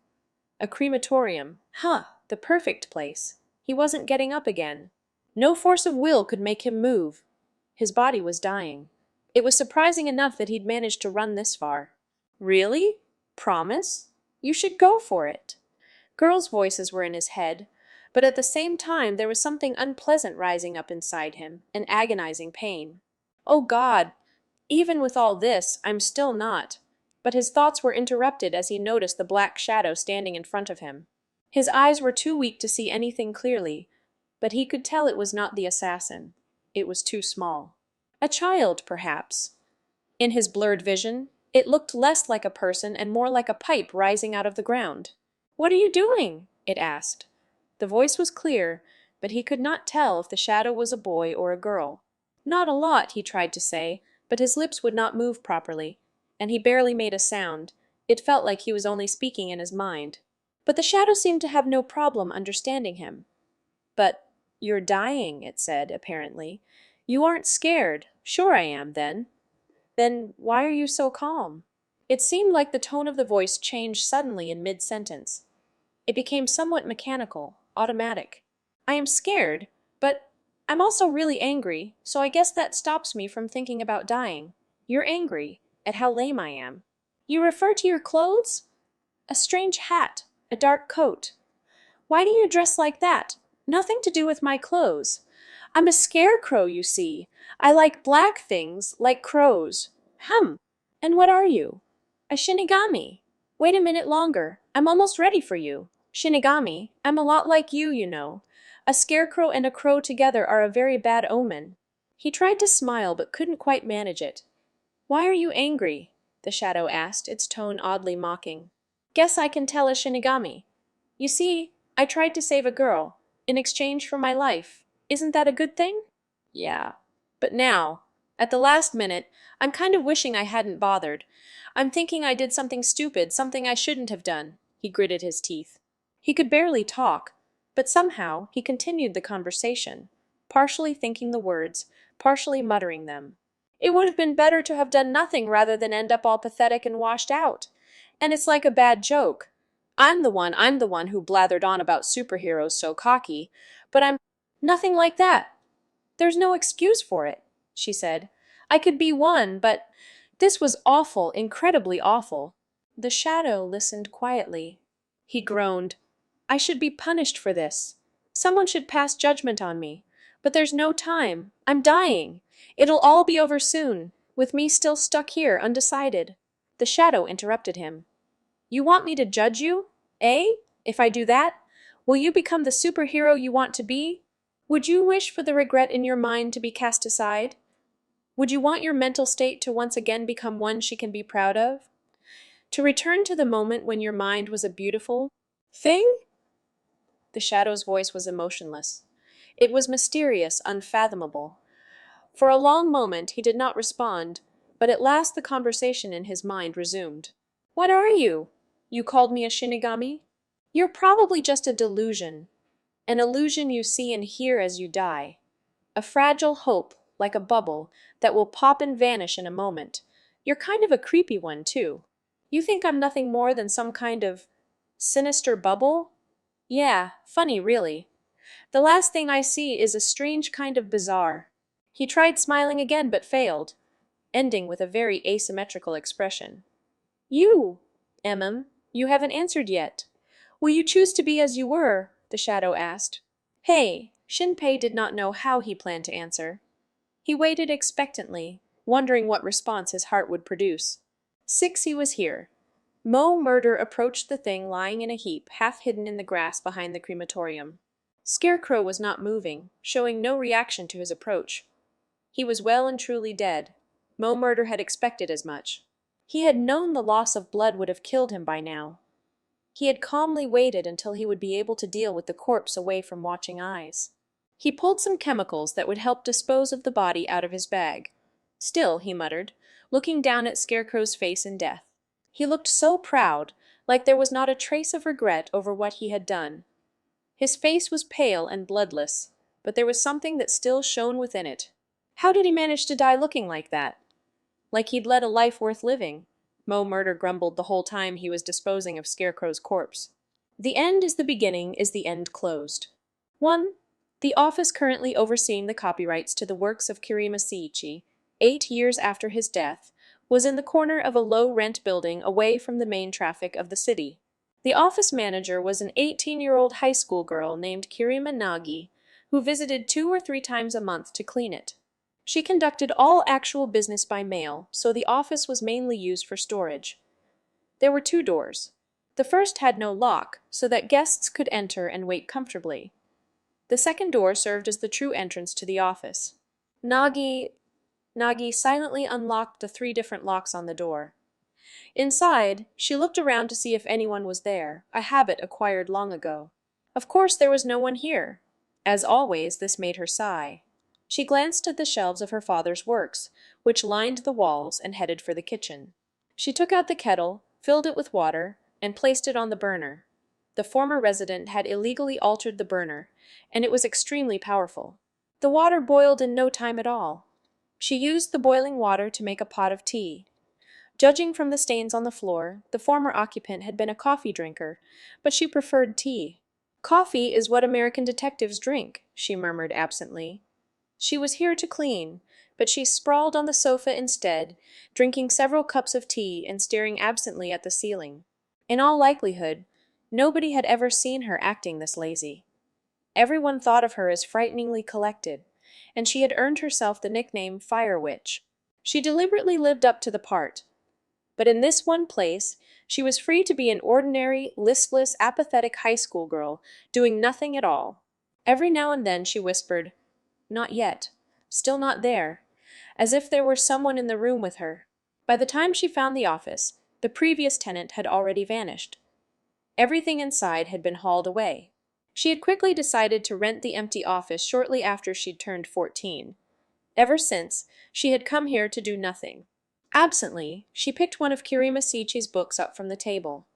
A crematorium. Huh, the perfect place. He wasn't getting up again. No force of will could make him move. His body was dying. It was surprising enough that he'd managed to run this far. Really? Promise? You should go for it. Girls' voices were in his head, but at the same time there was something unpleasant rising up inside him, an agonizing pain. Oh God! Even with all this, I'm still not. But his thoughts were interrupted as he noticed the black shadow standing in front of him. His eyes were too weak to see anything clearly, but he could tell it was not the assassin. It was too small. A child, perhaps. In his blurred vision, it looked less like a person and more like a pipe rising out of the ground. "What are you doing?" it asked. The voice was clear, but he could not tell if the shadow was a boy or a girl. Not a lot, he tried to say, but his lips would not move properly, and he barely made a sound. It felt like he was only speaking in his mind. But the shadow seemed to have no problem understanding him. "But you're dying," it said, apparently. "You aren't scared." "Sure I am, then." "Then why are you so calm?" It seemed like the tone of the voice changed suddenly in mid-sentence. It became somewhat mechanical, automatic. "I am scared, but I'm also really angry, so I guess that stops me from thinking about dying." "You're angry at how lame I am." "You refer to your clothes?" "A strange hat, a dark coat." "Why do you dress like that?" "Nothing to do with my clothes. I'm a scarecrow, you see. I like black things, like crows." "And what are you?" "A shinigami." "Wait a minute longer. I'm almost ready for you." Shinigami, I'm a lot like you know. A scarecrow and a crow together are a very bad omen. He tried to smile but couldn't quite manage it. Why are you angry? The shadow asked, its tone oddly mocking. Guess I can tell a Shinigami. You see, I tried to save a girl, in exchange for my life. Isn't that a good thing? Yeah. But now, at the last minute, I'm kind of wishing I hadn't bothered. I'm thinking I did something stupid, something I shouldn't have done. He gritted his teeth. He could barely talk, but somehow he continued the conversation, partially thinking the words, partially muttering them. It would have been better to have done nothing rather than end up all pathetic and washed out. And it's like a bad joke. I'm the one who blathered on about superheroes so cocky, but I'm nothing like that. There's no excuse for it, she said. I could be one, but this was awful, incredibly awful. The shadow listened quietly. He groaned. I should be punished for this. Someone should pass judgment on me. But there's no time. I'm dying. It'll all be over soon, with me still stuck here, undecided. The shadow interrupted him. You want me to judge you? Eh? If I do that, will you become the superhero you want to be? Would you wish for the regret in your mind to be cast aside? Would you want your mental state to once again become one she can be proud of? To return to the moment when your mind was a beautiful thing? The shadow's voice was emotionless. It was mysterious, unfathomable. For a long moment he did not respond, but at last the conversation in his mind resumed. What are you? You called me a Shinigami? You're probably just a delusion. An illusion you see and hear as you die. A fragile hope, like a bubble, that will pop and vanish in a moment. You're kind of a creepy one, too. You think I'm nothing more than some kind of sinister bubble? Yeah, funny, really. The last thing I see is a strange kind of bizarre. He tried smiling again but failed, ending with a very asymmetrical expression. You, you haven't answered yet. Will you choose to be as you were? The shadow asked. Hey, Shinpei did not know how he planned to answer. He waited expectantly, wondering what response his heart would produce. He was here. Mo Murder approached the thing lying in a heap, half hidden in the grass behind the crematorium. Scarecrow was not moving, showing no reaction to his approach. He was well and truly dead. Mo Murder had expected as much. He had known the loss of blood would have killed him by now. He had calmly waited until he would be able to deal with the corpse away from watching eyes. He pulled some chemicals that would help dispose of the body out of his bag. Still, he muttered, looking down at Scarecrow's face in death. He looked so proud, like there was not a trace of regret over what he had done. His face was pale and bloodless, but there was something that still shone within it. How did he manage to die looking like that? Like he'd led a life worth living. Mo Murder grumbled the whole time he was disposing of Scarecrow's corpse. The end is the beginning is the end closed. 1. The office currently overseeing the copyrights to the works of Kirima Seiichi, 8 years after his death, was in the corner of a low-rent building away from the main traffic of the city. The office manager was an 18-year-old high school girl named Kirima Nagi, who visited 2 or 3 times a month to clean it. She conducted all actual business by mail, so the office was mainly used for storage. There were 2 doors. The first had no lock, so that guests could enter and wait comfortably. The second door served as the true entrance to the office. Nagi silently unlocked the 3 different locks on the door. Inside, she looked around to see if anyone was there, a habit acquired long ago. Of course there was no one here. As always, this made her sigh. She glanced at the shelves of her father's works, which lined the walls, and headed for the kitchen. She took out the kettle, filled it with water, and placed it on the burner. The former resident had illegally altered the burner, and it was extremely powerful. The water boiled in no time at all. She used the boiling water to make a pot of tea. Judging from the stains on the floor, the former occupant had been a coffee drinker, but she preferred tea. Coffee is what American detectives drink, she murmured absently. She was here to clean, but she sprawled on the sofa instead, drinking several cups of tea and staring absently at the ceiling. In all likelihood, nobody had ever seen her acting this lazy. Everyone thought of her as frighteningly collected, and she had earned herself the nickname Fire Witch. She deliberately lived up to the part. But in this one place, she was free to be an ordinary, listless, apathetic high school girl, doing nothing at all. Every now and then she whispered, "Not yet. Still not there," as if there were someone in the room with her. By the time she found the office, the previous tenant had already vanished. Everything inside had been hauled away. She had quickly decided to rent the empty office shortly after she'd turned 14. Ever since, she had come here to do nothing. Absently, she picked one of Kirima Sichi's books up from the table.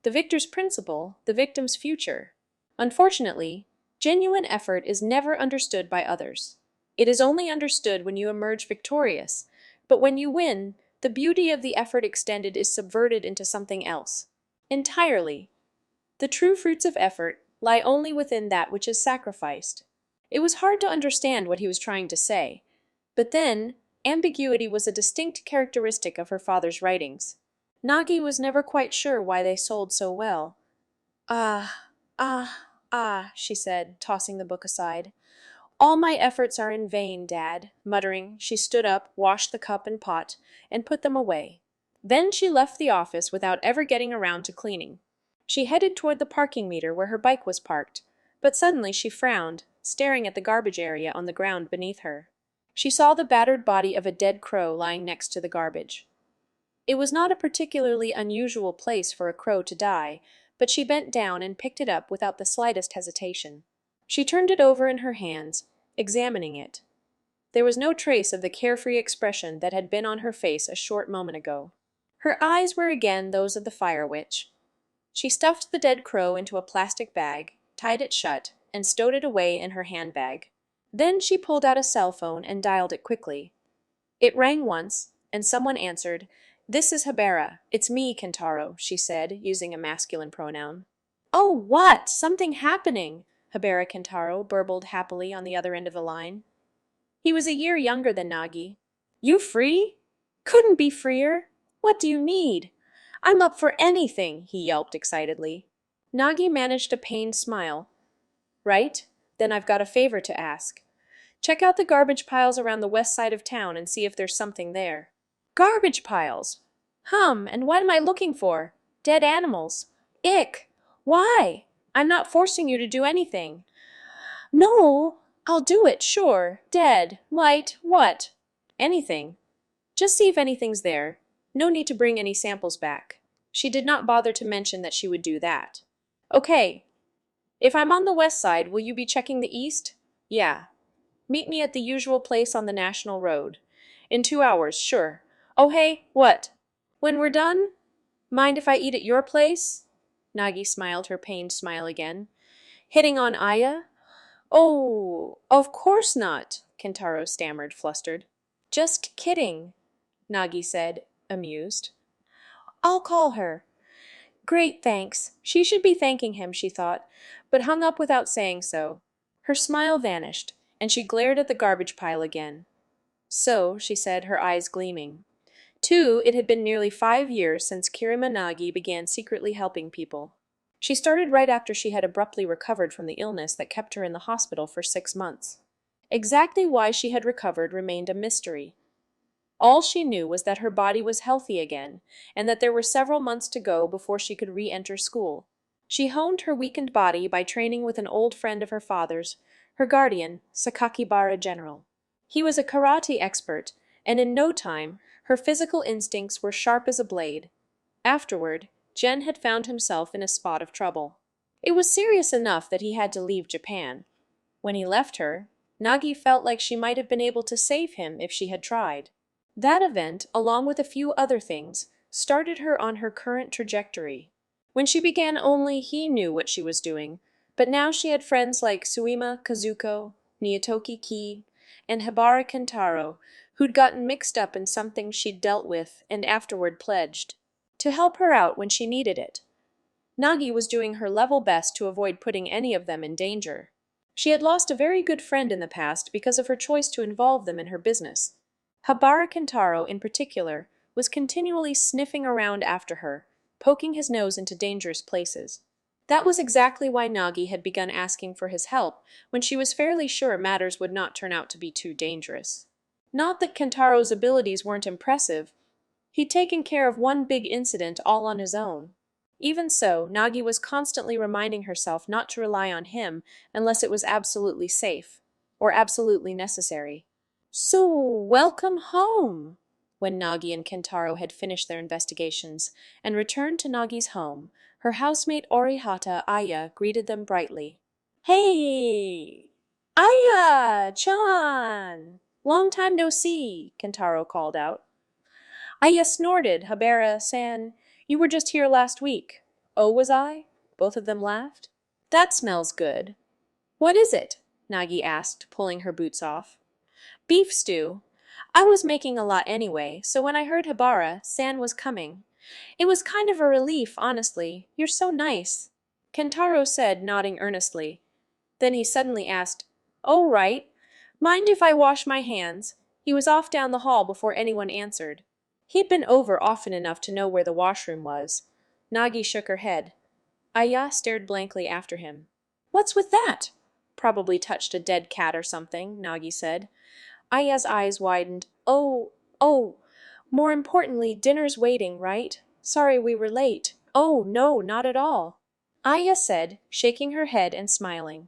The Victor's Principle, the Victim's Future. Unfortunately, genuine effort is never understood by others. It is only understood when you emerge victorious, but when you win, the beauty of the effort extended is subverted into something else. Entirely. The true fruits of effort lie only within that which is sacrificed. It was hard to understand what he was trying to say, but then, ambiguity was a distinct characteristic of her father's writings. Nagi was never quite sure why they sold so well. "Ah, she said, tossing the book aside. "All my efforts are in vain, Dad." Muttering, she stood up, washed the cup and pot, and put them away. Then she left the office without ever getting around to cleaning. She headed toward the parking meter where her bike was parked, but suddenly she frowned, staring at the garbage area on the ground beneath her. She saw the battered body of a dead crow lying next to the garbage. It was not a particularly unusual place for a crow to die, but she bent down and picked it up without the slightest hesitation. She turned it over in her hands, examining it. There was no trace of the carefree expression that had been on her face a short moment ago. Her eyes were again those of the fire witch. She stuffed the dead crow into a plastic bag, tied it shut, and stowed it away in her handbag. Then she pulled out a cell phone and dialed it quickly. It rang once, and someone answered. "This is Habera. It's me, Kentaro," she said, using a masculine pronoun. "Oh, what? Something happening!" Habera Kentaro burbled happily on the other end of the line. He was a year younger than Nagi. "You free? Couldn't be freer. What do you need?" "I'm up for anything," he yelped excitedly. Nagi managed a pained smile. "Right? Then I've got a favor to ask. Check out the garbage piles around the west side of town and see if there's something there." "Garbage piles? And what am I looking for? Dead animals. Ick! Why? I'm not forcing you to do anything." "No, I'll do it, sure. Dead, white, what?" "Anything. Just see if anything's there. No need to bring any samples back." She did not bother to mention that she would do that. "Okay. If I'm on the west side, will you be checking the east?" "Yeah. Meet me at the usual place on the National Road. In 2 hours, sure. Oh hey, what? When we're done? Mind if I eat at your place?" Nagi smiled her pained smile again. "Hitting on Aya?" "Oh, of course not," Kentaro stammered, flustered. "Just kidding," Nagi said, amused. "I'll call her." "Great, thanks." She should be thanking him, she thought, but hung up without saying so. Her smile vanished, and she glared at the garbage pile again. "So," she said, her eyes gleaming. It had been nearly 5 years since Kirima Nagi began secretly helping people. She started right after she had abruptly recovered from the illness that kept her in the hospital for 6 months. Exactly why she had recovered remained a mystery. All she knew was that her body was healthy again, and that there were several months to go before she could re-enter school. She honed her weakened body by training with an old friend of her father's, her guardian, Sakakibara General. He was a karate expert, and in no time, her physical instincts were sharp as a blade. Afterward, Gen had found himself in a spot of trouble. It was serious enough that he had to leave Japan. When he left her, Nagi felt like she might have been able to save him if she had tried. That event, along with a few other things, started her on her current trajectory. When she began only he knew what she was doing, but now she had friends like Suima Kazuko, Niyatoki Ki, and Habara Kentaro, who'd gotten mixed up in something she'd dealt with and afterward pledged to help her out when she needed it. Nagi was doing her level best to avoid putting any of them in danger. She had lost a very good friend in the past because of her choice to involve them in her business. Habara Kentaro, in particular, was continually sniffing around after her, poking his nose into dangerous places. That was exactly why Nagi had begun asking for his help when she was fairly sure matters would not turn out to be too dangerous. Not that Kentaro's abilities weren't impressive. He'd taken care of one big incident all on his own. Even so, Nagi was constantly reminding herself not to rely on him unless it was absolutely safe, or absolutely necessary. So, welcome home! When Nagi and Kentaro had finished their investigations and returned to Nagi's home, her housemate Orihata Aya greeted them brightly. Hey! Aya-chan! Long time no see, Kentaro called out. Aya snorted. Habara-san, you were just here last week. Oh, was I? Both of them laughed. That smells good. What is it? Nagi asked, pulling her boots off. Beef stew. I was making a lot anyway, so when I heard Habara-san was coming, it was kind of a relief, honestly. You're so nice. Kentaro said, nodding earnestly. Then he suddenly asked, "Oh, right. Mind if I wash my hands?" He was off down the hall before anyone answered. He'd been over often enough to know where the washroom was. Nagi shook her head. Aya stared blankly after him. "What's with that?" "Probably touched a dead cat or something," Nagi said. Aya's eyes widened. Oh, more importantly, dinner's waiting, right? Sorry we were late." "Oh, no, not at all," Aya said, shaking her head and smiling.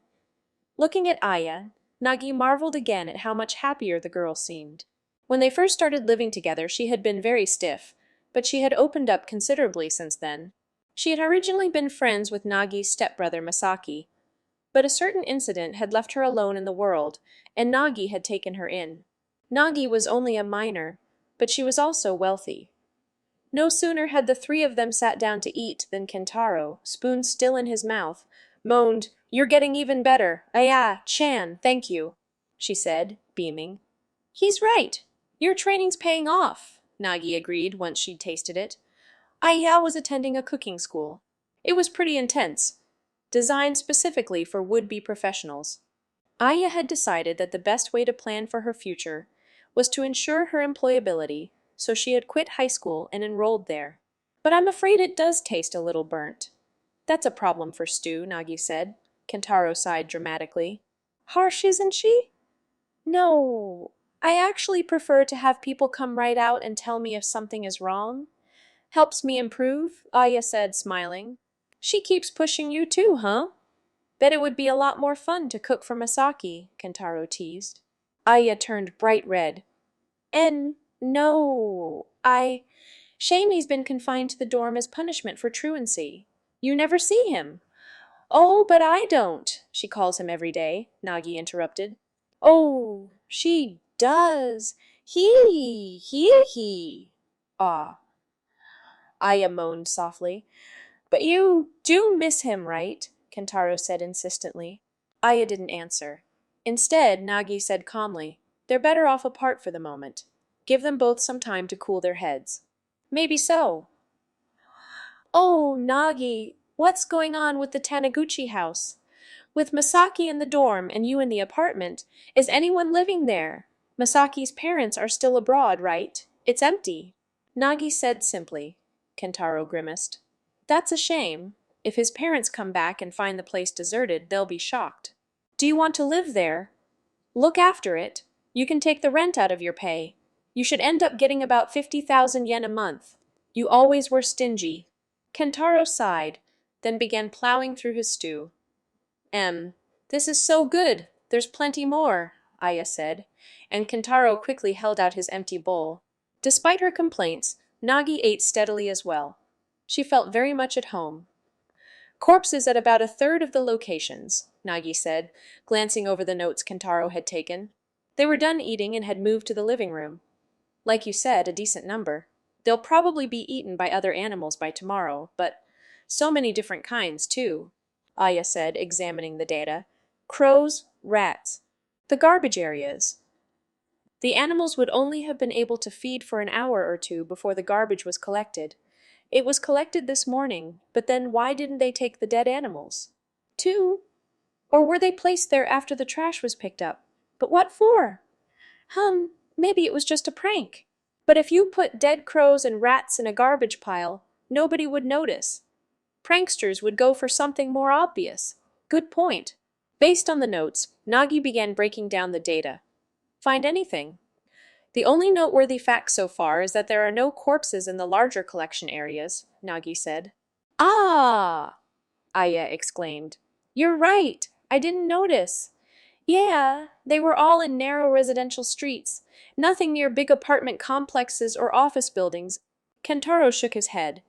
Looking at Aya, Nagi marveled again at how much happier the girl seemed. When they first started living together, she had been very stiff, but she had opened up considerably since then. She had originally been friends with Nagi's stepbrother Masaki, but a certain incident had left her alone in the world, and Nagi had taken her in. Nagi was only a minor, but she was also wealthy. No sooner had the three of them sat down to eat than Kentaro, spoon still in his mouth, moaned, "You're getting even better. Aya-chan, thank you," she said, beaming. "He's right. Your training's paying off," Nagi agreed once she'd tasted it. Aya was attending a cooking school. It was pretty intense, designed specifically for would-be professionals. Aya had decided that the best way to plan for her future was to ensure her employability, so she had quit high school and enrolled there. "But I'm afraid it does taste a little burnt." "That's a problem for stew," Nagi said. Kentaro sighed dramatically. "Harsh, isn't she?" "No, I actually prefer to have people come right out and tell me if something is wrong. Helps me improve," Aya said, smiling. "She keeps pushing you too, huh?" "Bet it would be a lot more fun to cook for Masaki," Kentaro teased. Aya turned bright red. "And no, Shame he's been confined to the dorm as punishment for truancy. You never see him." "Oh, but I don't. She calls him every day," Nagi interrupted. "Oh, she does. He. Ah," Aya moaned softly. "But you do miss him, right?" Kentaro said insistently. Aya didn't answer. Instead, Nagi said calmly, "They're better off apart for the moment. Give them both some time to cool their heads." "Maybe so." "Oh, Nagi, what's going on with the Taniguchi house? With Masaki in the dorm and you in the apartment, is anyone living there? Masaki's parents are still abroad, right? It's empty." Nagi said simply. Kentaro grimaced. "That's a shame. If his parents come back and find the place deserted, they'll be shocked. Do you want to live there? Look after it. You can take the rent out of your pay. You should end up getting about 50,000 yen a month. You always were stingy." Kentaro sighed, then began plowing through his stew. This is so good. There's plenty more," Aya said, and Kentaro quickly held out his empty bowl. Despite her complaints, Nagi ate steadily as well. She felt very much at home. "Corpses at about a third of the locations," Nagi said, glancing over the notes Kentaro had taken. They were done eating and had moved to the living room. "Like you said, a decent number. They'll probably be eaten by other animals by tomorrow, but so many different kinds, too," Aya said, examining the data. "Crows, rats. The garbage areas. The animals would only have been able to feed for an hour or two before the garbage was collected. It was collected this morning, but then why didn't they take the dead animals? Two? Or were they placed there after the trash was picked up? But what for? Maybe it was just a prank. But if you put dead crows and rats in a garbage pile, nobody would notice. Pranksters would go for something more obvious." "Good point." Based on the notes, Nagi began breaking down the data. "Find anything?" The only noteworthy fact so far is that there are no corpses in the larger collection areas, Nagi said. Ah! Aya exclaimed. You're right. I didn't notice. Yeah, they were all in narrow residential streets, nothing near big apartment complexes or office buildings. Kentaro shook his head,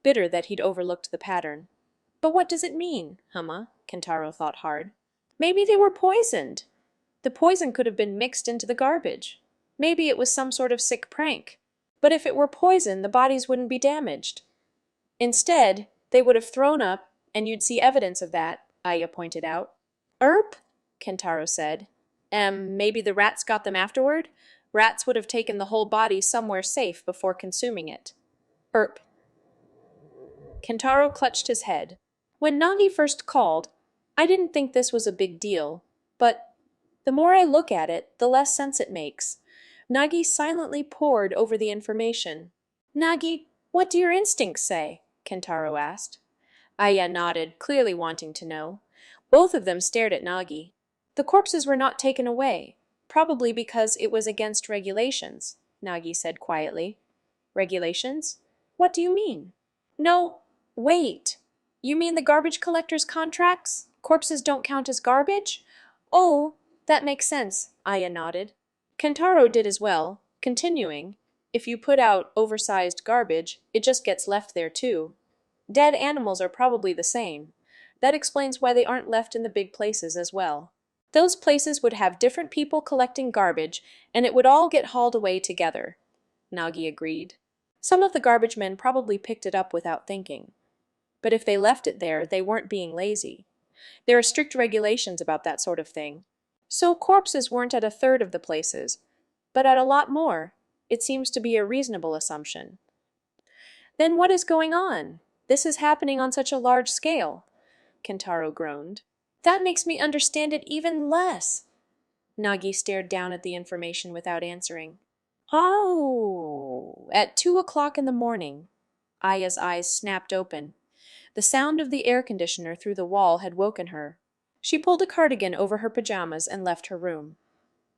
bitter that he'd overlooked the pattern. But what does it mean, Hama? Kentaro thought hard. Maybe they were poisoned. The poison could have been mixed into the garbage. Maybe it was some sort of sick prank. But if it were poison, the bodies wouldn't be damaged. Instead, they would have thrown up, and you'd see evidence of that, Aya pointed out. Erp? Kentaro said. Maybe the rats got them afterward? Rats would have taken the whole body somewhere safe before consuming it. Erp. Kentaro clutched his head. When Nagi first called, I didn't think this was a big deal, but the more I look at it, the less sense it makes. Nagi silently pored over the information. Nagi, what do your instincts say? Kentaro asked. Aya nodded, clearly wanting to know. Both of them stared at Nagi. The corpses were not taken away, probably because it was against regulations, Nagi said quietly. Regulations? What do you mean? No, wait. You mean the garbage collector's contracts? Corpses don't count as garbage? Oh, that makes sense, Aya nodded. Kentaro did as well, continuing, if you put out oversized garbage, it just gets left there too. Dead animals are probably the same. That explains why they aren't left in the big places as well. Those places would have different people collecting garbage, and it would all get hauled away together, Nagi agreed. Some of the garbage men probably picked it up without thinking. But if they left it there, they weren't being lazy. There are strict regulations about that sort of thing. So corpses weren't at a third of the places, but at a lot more. It seems to be a reasonable assumption. Then what is going on? This is happening on such a large scale, Kentaro groaned. That makes me understand it even less. Nagi stared down at the information without answering. Oh, at 2 o'clock in the morning. Aya's eyes snapped open. The sound of the air conditioner through the wall had woken her. She pulled a cardigan over her pajamas and left her room.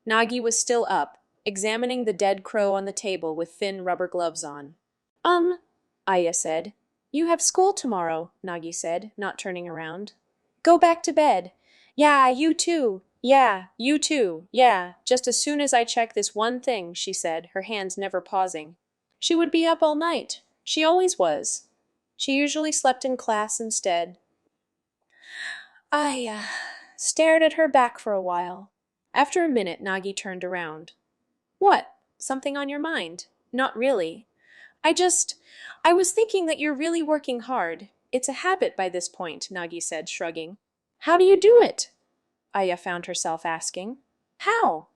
Nagi was still up, examining the dead crow on the table with thin rubber gloves on. Aya said. You have school tomorrow, Nagi said, not turning around. Go back to bed. Yeah, you too. Yeah, you too. Yeah, just as soon as I check this one thing, she said, her hands never pausing. She would be up all night. She always was. She usually slept in class instead. Aya stared at her back for a while. After a minute, Nagi turned around. What? Something on your mind? Not really. I was thinking that you're really working hard. It's a habit by this point, Nagi said, shrugging. How do you do it? Aya found herself asking. How?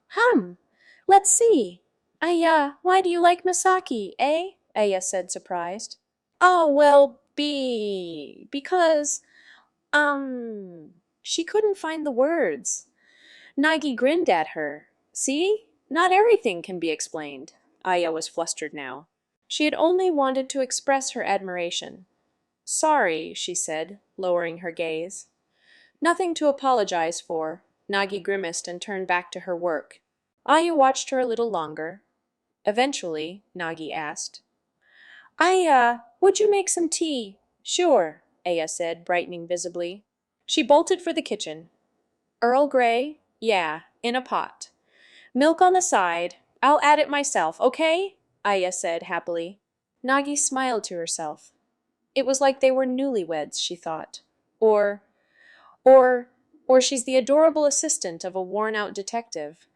Let's see. Aya, why do you like Misaki, eh? Aya said, surprised. Oh, well, because, she couldn't find the words. Nagi grinned at her. See? Not everything can be explained. Aya was flustered now. She had only wanted to express her admiration. Sorry, she said, lowering her gaze. Nothing to apologize for. Nagi grimaced and turned back to her work. Aya watched her a little longer. Eventually, Nagi asked, Aya, would you make some tea? Sure, Aya said, brightening visibly. She bolted for the kitchen. Earl Grey? Yeah, in a pot. Milk on the side. I'll add it myself, okay? Aya said happily. Nagi smiled to herself. It was like they were newlyweds, she thought. Or she's the adorable assistant of a worn-out detective,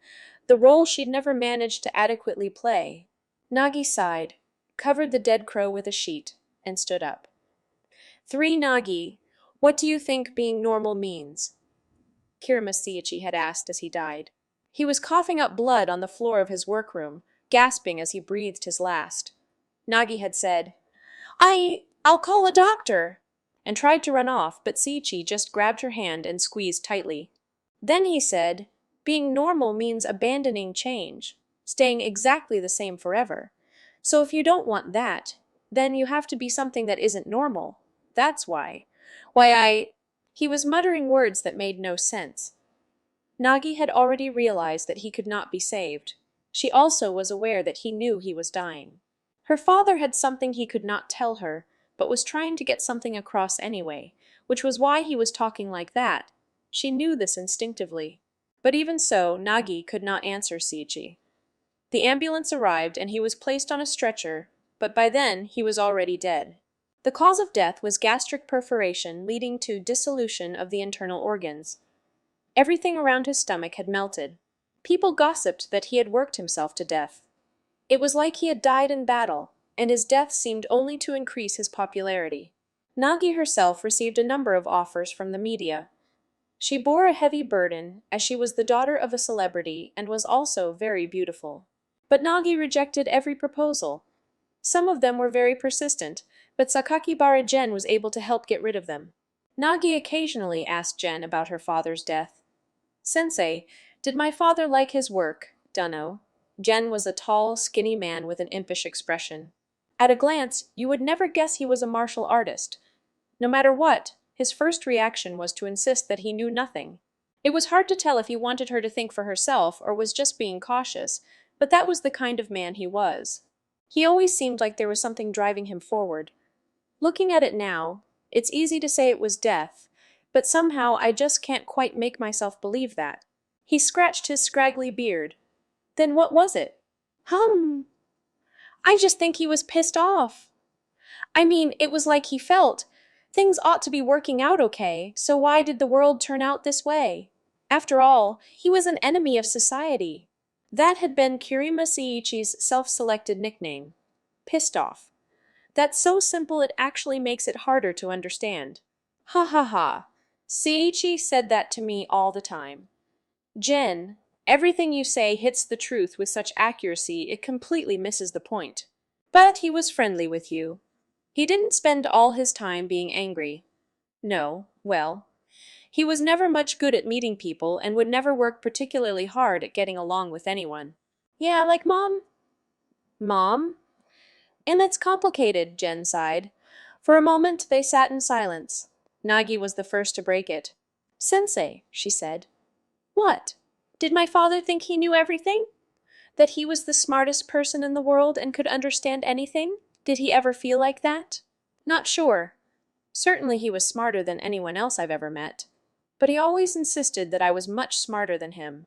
the role she'd never managed to adequately play. Nagi sighed, covered the dead crow with a sheet, and stood up. 3 Nagi, what do you think being normal means? Kiramasiichi had asked as he died. He was coughing up blood on the floor of his workroom, gasping as he breathed his last. Nagi had said, I'll call a doctor, and tried to run off, but Siichi just grabbed her hand and squeezed tightly. Then he said, being normal means abandoning change, staying exactly the same forever. So if you don't want that, then you have to be something that isn't normal. That's why. He was muttering words that made no sense. Nagi had already realized that he could not be saved. She also was aware that he knew he was dying. Her father had something he could not tell her, but was trying to get something across anyway, which was why he was talking like that. She knew this instinctively. But even so, Nagi could not answer Seiichi. The ambulance arrived and he was placed on a stretcher, but by then he was already dead. The cause of death was gastric perforation leading to dissolution of the internal organs. Everything around his stomach had melted. People gossiped that he had worked himself to death. It was like he had died in battle, and his death seemed only to increase his popularity. Nagi herself received a number of offers from the media. She bore a heavy burden, as she was the daughter of a celebrity and was also very beautiful. But Nagi rejected every proposal. Some of them were very persistent, but Sakakibara Gen was able to help get rid of them. Nagi occasionally asked Gen about her father's death. "Sensei, did my father like his work, dunno?" Gen was a tall, skinny man with an impish expression. At a glance, you would never guess he was a martial artist. No matter what, his first reaction was to insist that he knew nothing. It was hard to tell if he wanted her to think for herself or was just being cautious, but that was the kind of man he was. He always seemed like there was something driving him forward. Looking at it now, it's easy to say it was death, but somehow I just can't quite make myself believe that. He scratched his scraggly beard. Then what was it? I just think he was pissed off. I mean, it was like he felt things ought to be working out okay, so why did the world turn out this way? After all, he was an enemy of society. That had been Kirima Seiichi's self-selected nickname. Pissed off. That's so simple it actually makes it harder to understand. Ha ha ha. Seiichi said that to me all the time. Jen, everything you say hits the truth with such accuracy it completely misses the point. But he was friendly with you. He didn't spend all his time being angry. No, well, he was never much good at meeting people and would never work particularly hard at getting along with anyone. Yeah, like Mom? Mom? And it's complicated, Jen sighed. For a moment they sat in silence. Nagi was the first to break it. Sensei, she said. What? Did my father think he knew everything? That he was the smartest person in the world and could understand anything? Did he ever feel like that? Not sure. Certainly he was smarter than anyone else I've ever met. But he always insisted that I was much smarter than him.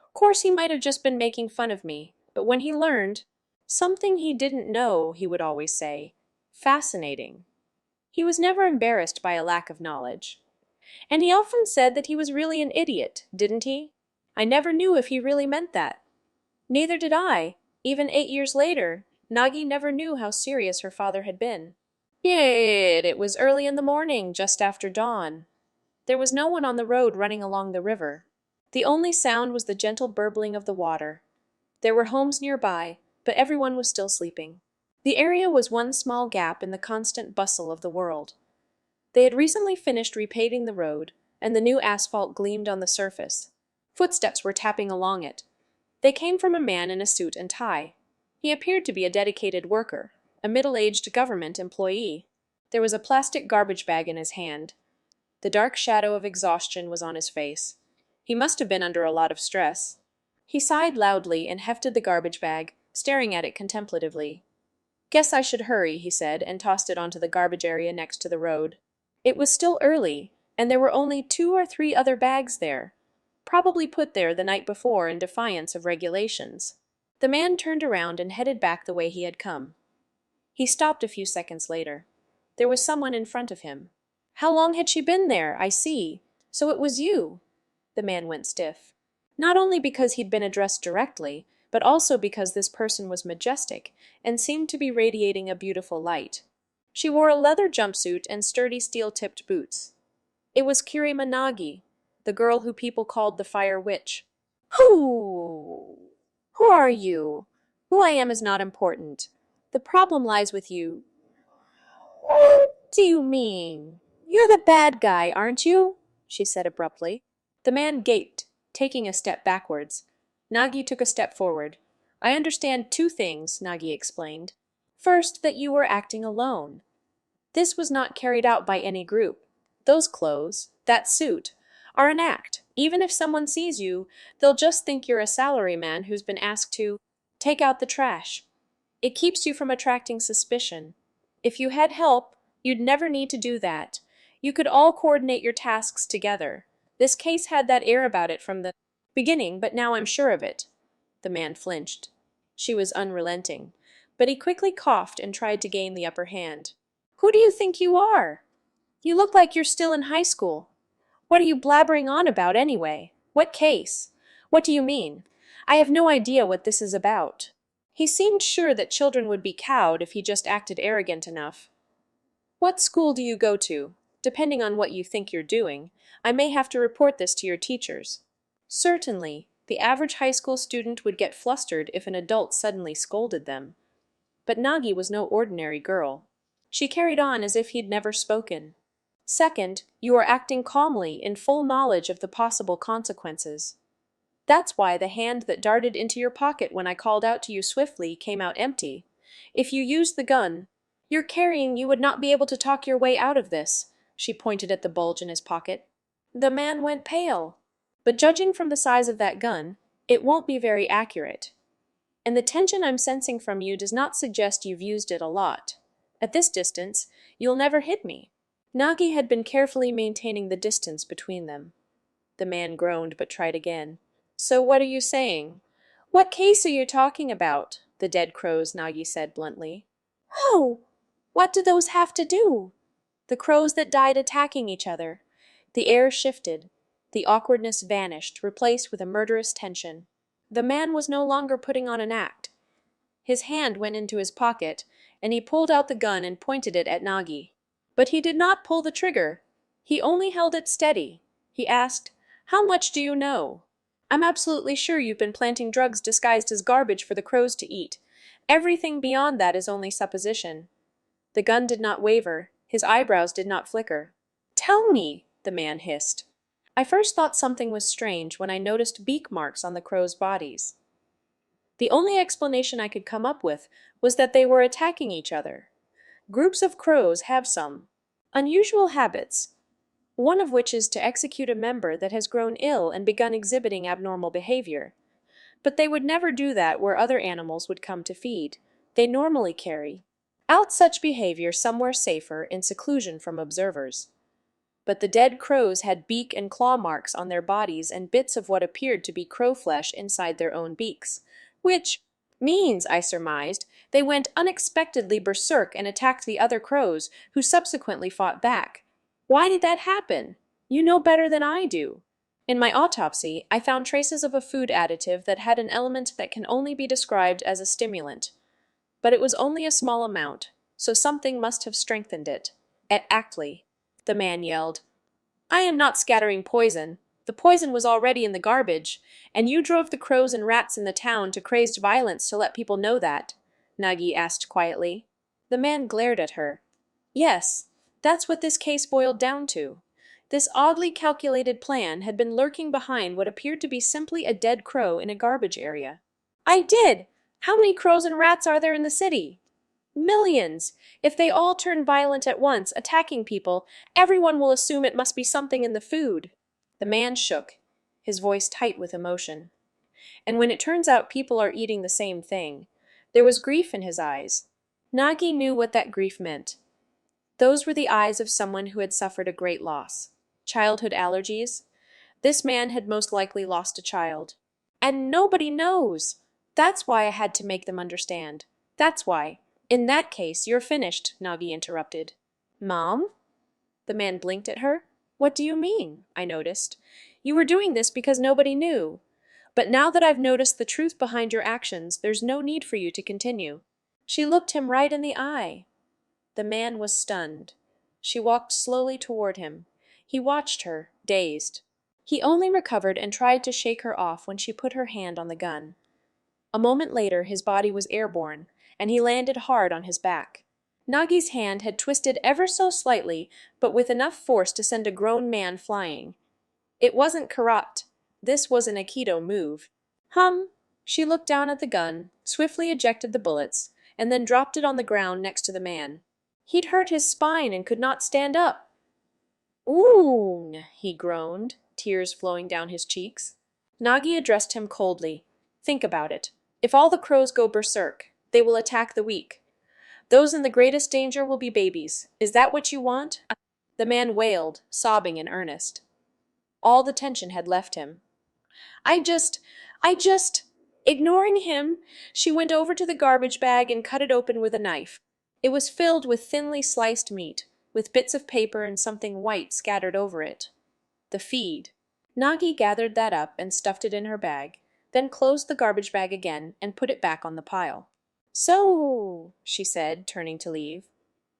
Of course he might have just been making fun of me, but when he learned, something he didn't know, he would always say, fascinating. He was never embarrassed by a lack of knowledge. And he often said that he was really an idiot, didn't he? I never knew if he really meant that. Neither did I. Even 8 years later, Nagi never knew how serious her father had been. Yet it was early in the morning, just after dawn. There was no one on the road running along the river. The only sound was the gentle burbling of the water. There were homes nearby, but everyone was still sleeping. The area was one small gap in the constant bustle of the world. They had recently finished repaving the road, and the new asphalt gleamed on the surface. Footsteps were tapping along it. They came from a man in a suit and tie. He appeared to be a dedicated worker, a middle-aged government employee. There was a plastic garbage bag in his hand. The dark shadow of exhaustion was on his face. He must have been under a lot of stress. He sighed loudly and hefted the garbage bag, staring at it contemplatively. Guess I should hurry, he said, and tossed it onto the garbage area next to the road. It was still early, and there were only 2 or 3 other bags there, probably put there the night before in defiance of regulations. The man turned around and headed back the way he had come. He stopped a few seconds later. There was someone in front of him. How long had she been there? I see. So it was you. The man went stiff. Not only because he'd been addressed directly, but also because this person was majestic and seemed to be radiating a beautiful light. She wore a leather jumpsuit and sturdy steel-tipped boots. It was Kirima Nagi, the girl who people called the Fire Witch. Who are you? Who I am is not important. The problem lies with you. What do you mean? You're the bad guy, aren't you? She said abruptly. The man gaped, taking a step backwards. Nagi took a step forward. I understand 2 things, Nagi explained. First, that you were acting alone. This was not carried out by any group. Those clothes, that suit, are an act, Even if someone sees you, they'll just think you're a salaryman who's been asked to take out the trash. It keeps you from attracting suspicion. If you had help, you'd never need to do that. You could all coordinate your tasks together. This case had that air about it from the beginning, but now I'm sure of it. The man flinched. She was unrelenting, but he quickly coughed and tried to gain the upper hand. Who do you think you are? You look like you're still in high school. What are you blabbering on about anyway? What case? What do you mean? I have no idea what this is about. He seemed sure that children would be cowed if he just acted arrogant enough. What school do you go to? Depending on what you think you're doing, I may have to report this to your teachers. Certainly, the average high school student would get flustered if an adult suddenly scolded them. But Nagi was no ordinary girl. She carried on as if he'd never spoken. Second, you are acting calmly in full knowledge of the possible consequences. That's why the hand that darted into your pocket when I called out to you swiftly came out empty. If you used the gun you're carrying, you would not be able to talk your way out of this. She pointed at the bulge in his pocket. The man went pale. But judging from the size of that gun, it won't be very accurate. And the tension I'm sensing from you does not suggest you've used it a lot. At this distance, you'll never hit me. Nagi had been carefully maintaining the distance between them. The man groaned but tried again. So what are you saying? What case are you talking about? The dead crows, Nagi said bluntly. Oh! What do those have to do? The crows that died attacking each other. The air shifted. The awkwardness vanished, replaced with a murderous tension. The man was no longer putting on an act. His hand went into his pocket, and he pulled out the gun and pointed it at Nagi. But he did not pull the trigger. He only held it steady. He asked, How much do you know? I'm absolutely sure you've been planting drugs disguised as garbage for the crows to eat. Everything beyond that is only supposition. The gun did not waver. His eyebrows did not flicker. Tell me, the man hissed. I first thought something was strange when I noticed beak marks on the crows' bodies. The only explanation I could come up with was that they were attacking each other. Groups of crows have some unusual habits, one of which is to execute a member that has grown ill and begun exhibiting abnormal behavior. But they would never do that where other animals would come to feed. They normally carry out such behavior somewhere safer in seclusion from observers. But the dead crows had beak and claw marks on their bodies and bits of what appeared to be crow flesh inside their own beaks, which means, I surmised, they went unexpectedly berserk and attacked the other crows, who subsequently fought back. Why did that happen? You know better than I do. In my autopsy, I found traces of a food additive that had an element that can only be described as a stimulant. But it was only a small amount, so something must have strengthened it. Exactly, the man yelled. I am not scattering poison. The poison was already in the garbage, and you drove the crows and rats in the town to crazed violence to let people know that, Nagi asked quietly. The man glared at her. Yes, that's what this case boiled down to. This oddly calculated plan had been lurking behind what appeared to be simply a dead crow in a garbage area. I did! How many crows and rats are there in the city? Millions! If they all turn violent at once, attacking people, everyone will assume it must be something in the food. The man shook, his voice tight with emotion. And when it turns out people are eating the same thing, there was grief in his eyes. Nagi knew what that grief meant. Those were the eyes of someone who had suffered a great loss. Childhood allergies. This man had most likely lost a child. And nobody knows! That's why I had to make them understand. That's why. In that case, you're finished, Nagi interrupted. Mom? The man blinked at her. What do you mean? I noticed. You were doing this because nobody knew. But now that I've noticed the truth behind your actions, there's no need for you to continue. She looked him right in the eye. The man was stunned. She walked slowly toward him. He watched her, dazed. He only recovered and tried to shake her off when she put her hand on the gun. A moment later, his body was airborne, and he landed hard on his back. Nagi's hand had twisted ever so slightly, but with enough force to send a grown man flying. It wasn't corrupt. This was an Aikido move. She looked down at the gun, swiftly ejected the bullets, and then dropped it on the ground next to the man. He'd hurt his spine and could not stand up. Ooh, he groaned. tears flowing down his cheeks. Nagi addressed him coldly. Think about it. If all the crows go berserk, they will attack the weak. Those in the greatest danger will be babies. Is that what you want? The man wailed, sobbing in earnest. All the tension had left him. I just, I just... Ignoring him, she went over to the garbage bag and cut it open with a knife. It was filled with thinly sliced meat, with bits of paper and something white scattered over it. The feed. Nagi gathered that up and stuffed it in her bag, then closed the garbage bag again and put it back on the pile. So, she said, turning to leave.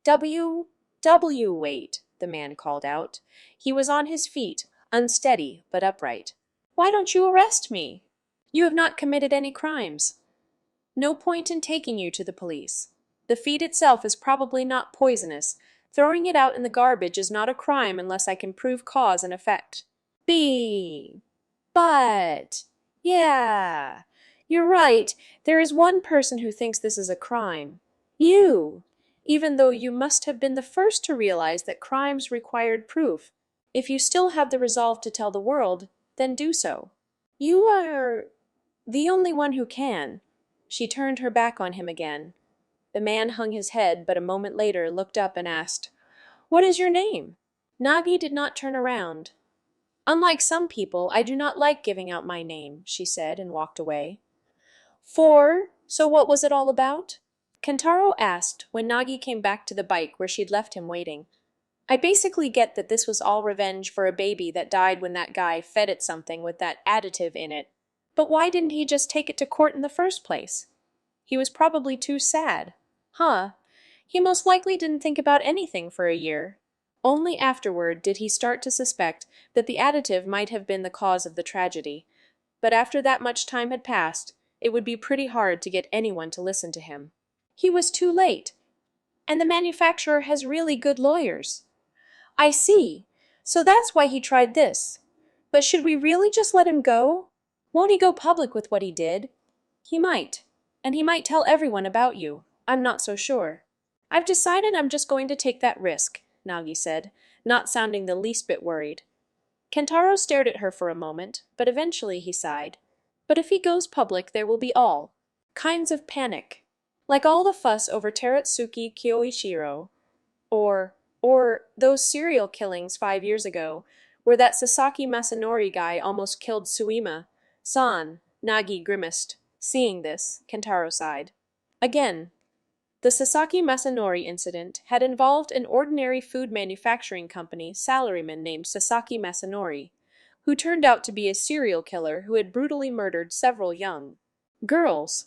Wait, the man called out. He was on his feet, unsteady but upright. Why don't you arrest me? You have not committed any crimes. No point in taking you to the police. The feed itself is probably not poisonous. Throwing it out in the garbage is not a crime unless I can prove cause and effect. But, yeah, you're right. There is one person who thinks this is a crime. You, even though you must have been the first to realize that crimes required proof. If you still have the resolve to tell the world, then do so. You are the only one who can. She turned her back on him again. The man hung his head, but a moment later looked up and asked, What is your name? Nagi did not turn around. Unlike some people, I do not like giving out my name, she said and walked away. So what was it all about? Kentaro asked when Nagi came back to the bike where she'd left him waiting. I basically get that this was all revenge for a baby that died when that guy fed it something with that additive in it. But why didn't he just take it to court in the first place? He was probably too sad. Huh. He most likely didn't think about anything for a year. Only afterward did he start to suspect that the additive might have been the cause of the tragedy. But after that much time had passed, it would be pretty hard to get anyone to listen to him. He was too late. And the manufacturer has really good lawyers. I see. So that's why he tried this. But should we really just let him go? Won't he go public with what he did? He might. And he might tell everyone about you. I'm not so sure. I've decided I'm just going to take that risk, Nagi said, not sounding the least bit worried. Kentaro stared at her for a moment, but eventually he sighed. But if he goes public, there will be all kinds of panic. Like all the fuss over Teratsuki Kyoichiro, or those serial killings 5 years ago, where that Sasaki Masanori guy almost killed Suima-san, Nagi grimaced. Seeing this, Kentaro sighed. Again, the Sasaki Masanori incident had involved an ordinary food manufacturing company salaryman named Sasaki Masanori, who turned out to be a serial killer who had brutally murdered several young girls.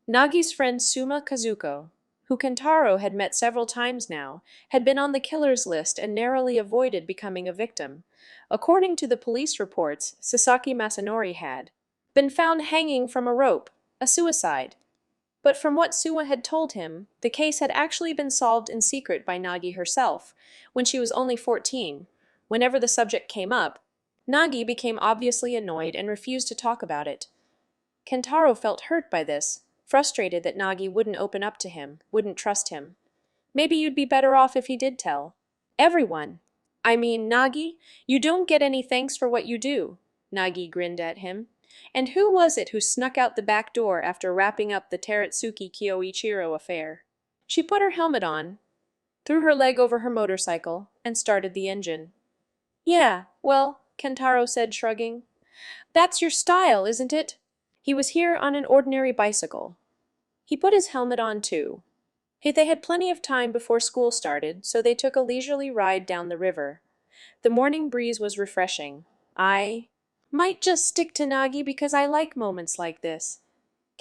Nagi's friend Suma Kazuko, who Kentaro had met several times now, had been on the killer's list and narrowly avoided becoming a victim. According to the police reports, Sasaki Masanori had been found hanging from a rope, a suicide. But from what Suma had told him, the case had actually been solved in secret by Nagi herself, when she was only 14. Whenever the subject came up, Nagi became obviously annoyed and refused to talk about it. Kentaro felt hurt by this, frustrated that Nagi wouldn't open up to him, wouldn't trust him. Maybe you'd be better off if he did tell. Everyone. I mean, Nagi, you don't get any thanks for what you do. Nagi grinned at him. And who was it who snuck out the back door after wrapping up the Teratsuki Kyoichiro affair? She put her helmet on, threw her leg over her motorcycle, and started the engine. Yeah, well, Kentaro said, shrugging. That's your style, isn't it? He was here on an ordinary bicycle. He put his helmet on, too. They had plenty of time before school started, so they took a leisurely ride down the river. The morning breeze was refreshing. I might just stick to Nagi because I like moments like this.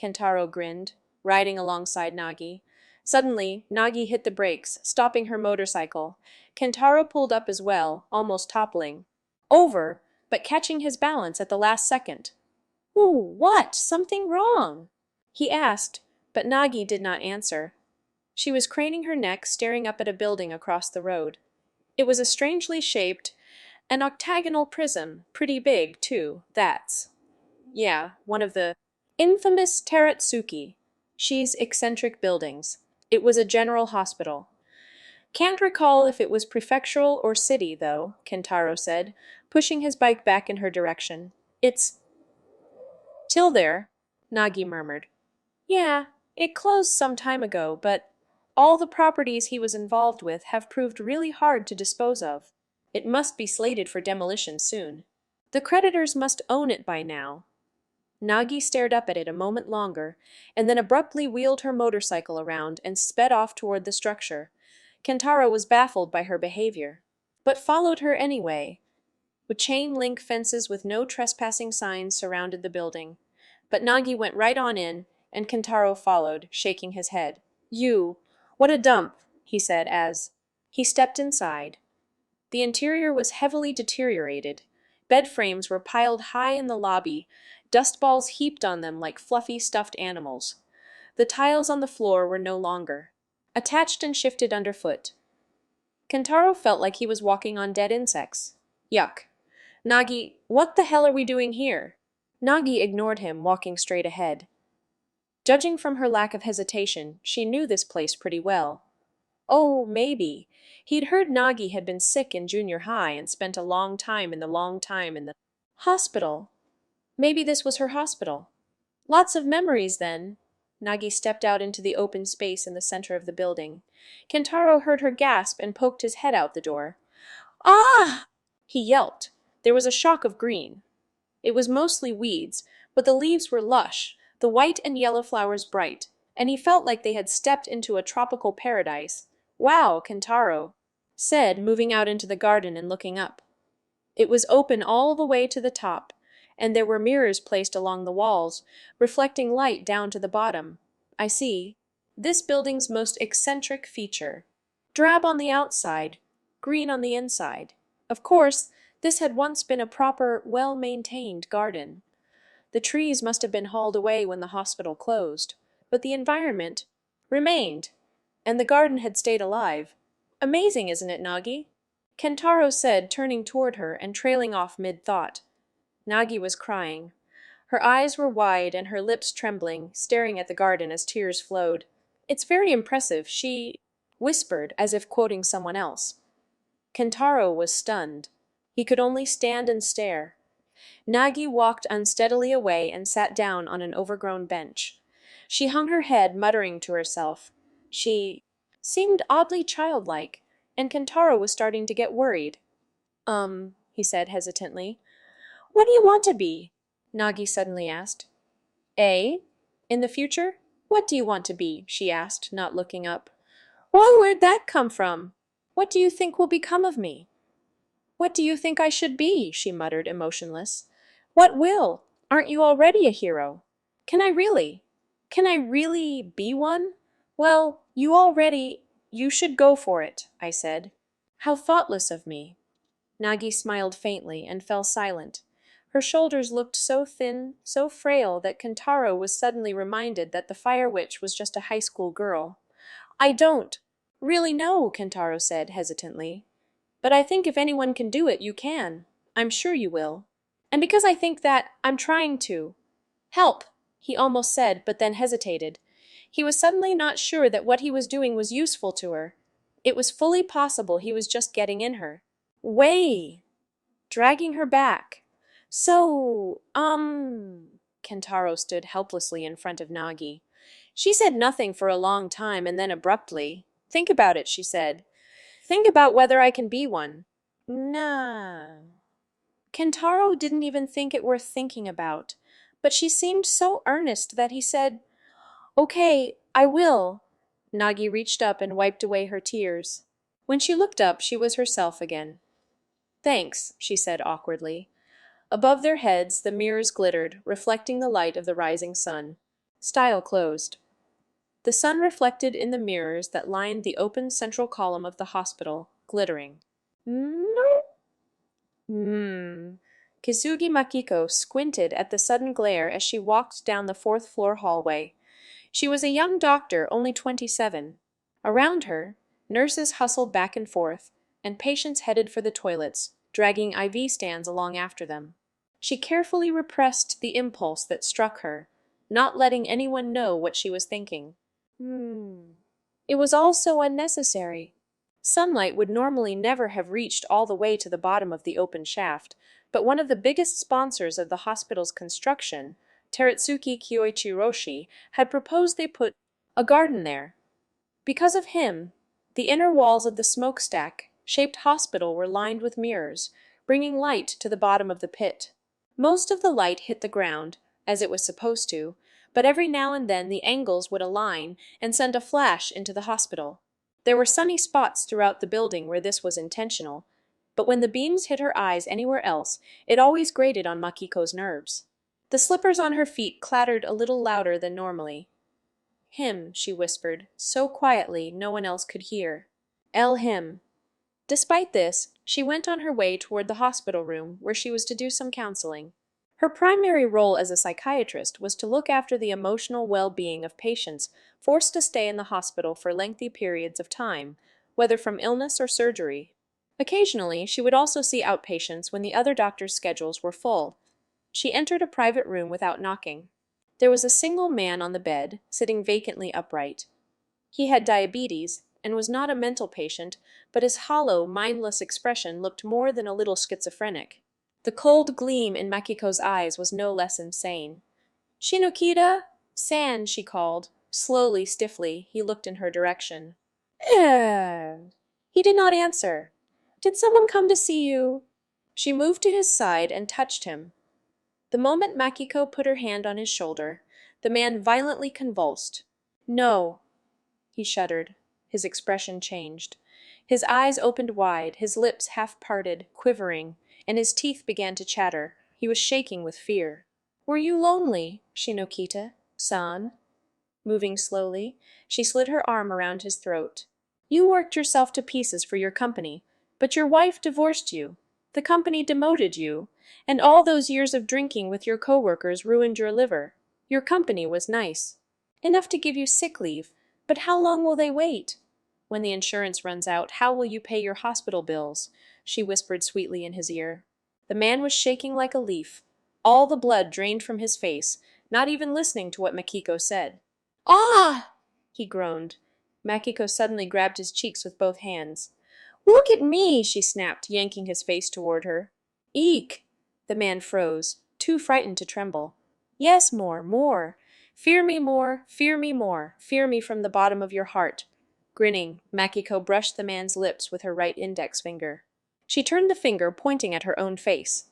Kentaro grinned, riding alongside Nagi. Suddenly, Nagi hit the brakes, stopping her motorcycle. Kentaro pulled up as well, almost toppling over, but catching his balance at the last second. Ooh, what? Something wrong? He asked, but Nagi did not answer. She was craning her neck, staring up at a building across the road. It was a strangely shaped, an octagonal prism, pretty big, too, yeah, one of the infamous Teratsuki. She's eccentric buildings. It was a general hospital. Can't recall if it was prefectural or city, though, Kentaro said. pushing his bike back in her direction. It's till there, Nagi murmured. Yeah, it closed some time ago, but all the properties he was involved with have proved really hard to dispose of. It must be slated for demolition soon. The creditors must own it by now. Nagi stared up at it a moment longer, and then abruptly wheeled her motorcycle around and sped off toward the structure. Kentaro was baffled by her behavior, but followed her anyway. With chain link fences with no trespassing signs surrounded the building. But Nagi went right on in, and Kentaro followed, shaking his head. What a dump, he said as he stepped inside. The interior was heavily deteriorated. Bed frames were piled high in the lobby, dust balls heaped on them like fluffy stuffed animals. The tiles on the floor were no longer attached and shifted underfoot. Kentaro felt like he was walking on dead insects. Yuck. Nagi, what the hell are we doing here? Nagi ignored him, walking straight ahead. Judging from her lack of hesitation, she knew this place pretty well. Oh, maybe. He'd heard Nagi had been sick in junior high and spent a long time in the hospital. Maybe this was her hospital. Lots of memories, then. Nagi stepped out into the open space in the center of the building. Kentaro heard her gasp and poked his head out the door. Ah! He yelped. There was a shock of green. It was mostly weeds, but the leaves were lush, the white and yellow flowers bright, and he felt like they had stepped into a tropical paradise. Wow, Kentaro said, moving out into the garden and looking up. It was open all the way to the top, and there were mirrors placed along the walls, reflecting light down to the bottom. I see. This building's most eccentric feature. Drab on the outside, green on the inside. Of course, this had once been a proper, well-maintained garden. The trees must have been hauled away when the hospital closed, but the environment remained, and the garden had stayed alive. Amazing, isn't it, Nagi? Kentaro said, turning toward her and trailing off mid-thought. Nagi was crying. Her eyes were wide and her lips trembling, staring at the garden as tears flowed. It's very impressive, she whispered, as if quoting someone else. Kentaro was stunned. He could only stand and stare. Nagi walked unsteadily away and sat down on an overgrown bench. She hung her head, muttering to herself. She seemed oddly childlike, and Kentaro was starting to get worried. He said hesitantly. What do you want to be? Nagi suddenly asked. Eh? In the future? What do you want to be? She asked, not looking up. Why, where'd that come from? What do you think will become of me? What do you think I should be? She muttered, emotionless. What will? Aren't you already a hero? Can I really? Can I really be one? Well, you should go for it, I said. How thoughtless of me. Nagi smiled faintly and fell silent. Her shoulders looked so thin, so frail, that Kentaro was suddenly reminded that the Fire Witch was just a high school girl. I don't really know, Kentaro said hesitantly. But I think if anyone can do it, you can. I'm sure you will. And because I think that, I'm trying to. Help, he almost said, but then hesitated. He was suddenly not sure that what he was doing was useful to her. It was fully possible he was just getting in her. Way! Dragging her back. So, Kentaro stood helplessly in front of Nagi. She said nothing for a long time and then abruptly, Think about it, she said. Think about whether I can be one. Nah. Kentaro didn't even think it worth thinking about, but she seemed so earnest that he said, Okay, I will. Nagi reached up and wiped away her tears. When she looked up, she was herself again. Thanks, she said awkwardly. Above their heads, the mirrors glittered, reflecting the light of the rising sun. Style closed. The sun reflected in the mirrors that lined the open central column of the hospital, glittering. Kizugi Makiko squinted at the sudden glare as she walked down the fourth-floor hallway. She was a young doctor, only 27. Around her, nurses hustled back and forth, and patients headed for the toilets, dragging IV stands along after them. She carefully repressed the impulse that struck her, not letting anyone know what she was thinking. It was all so unnecessary. Sunlight would normally never have reached all the way to the bottom of the open shaft, but one of the biggest sponsors of the hospital's construction, Teretsuki Kyoichi Roshi, had proposed they put a garden there. Because of him, the inner walls of the smokestack-shaped hospital were lined with mirrors, bringing light to the bottom of the pit. Most of the light hit the ground, as it was supposed to, but every now and then the angles would align and send a flash into the hospital. There were sunny spots throughout the building where this was intentional, but when the beams hit her eyes anywhere else, it always grated on Makiko's nerves. The slippers on her feet clattered a little louder than normally. "Him," she whispered, so quietly no one else could hear. Him." Despite this, she went on her way toward the hospital room where she was to do some counseling. Her primary role as a psychiatrist was to look after the emotional well-being of patients forced to stay in the hospital for lengthy periods of time, whether from illness or surgery. Occasionally, she would also see outpatients when the other doctors' schedules were full. She entered a private room without knocking. There was a single man on the bed, sitting vacantly upright. He had diabetes, and was not a mental patient, but his hollow, mindless expression looked more than a little schizophrenic. The cold gleam in Makiko's eyes was no less insane. "Shinokita? San," she called. Slowly, stiffly, he looked in her direction. "Eh." He did not answer. "Did someone come to see you?" She moved to his side and touched him. The moment Makiko put her hand on his shoulder, the man violently convulsed. "No." He shuddered. His expression changed. His eyes opened wide, his lips half parted, quivering, and his teeth began to chatter. He was shaking with fear. "Were you lonely, Shinokita-san?" Moving slowly, she slid her arm around his throat. "You worked yourself to pieces for your company, but your wife divorced you. The company demoted you, and all those years of drinking with your coworkers ruined your liver. Your company was nice. Enough to give you sick leave, but how long will they wait? When the insurance runs out, how will you pay your hospital bills?" she whispered sweetly in his ear. The man was shaking like a leaf. All the blood drained from his face, not even listening to what Makiko said. "Ah!" he groaned. Makiko suddenly grabbed his cheeks with both hands. "Look at me!" she snapped, yanking his face toward her. "Eek!" The man froze, too frightened to tremble. "Yes, more, more. Fear me more, fear me more, fear me from the bottom of your heart." Grinning, Makiko brushed the man's lips with her right index finger. She turned the finger, pointing at her own face.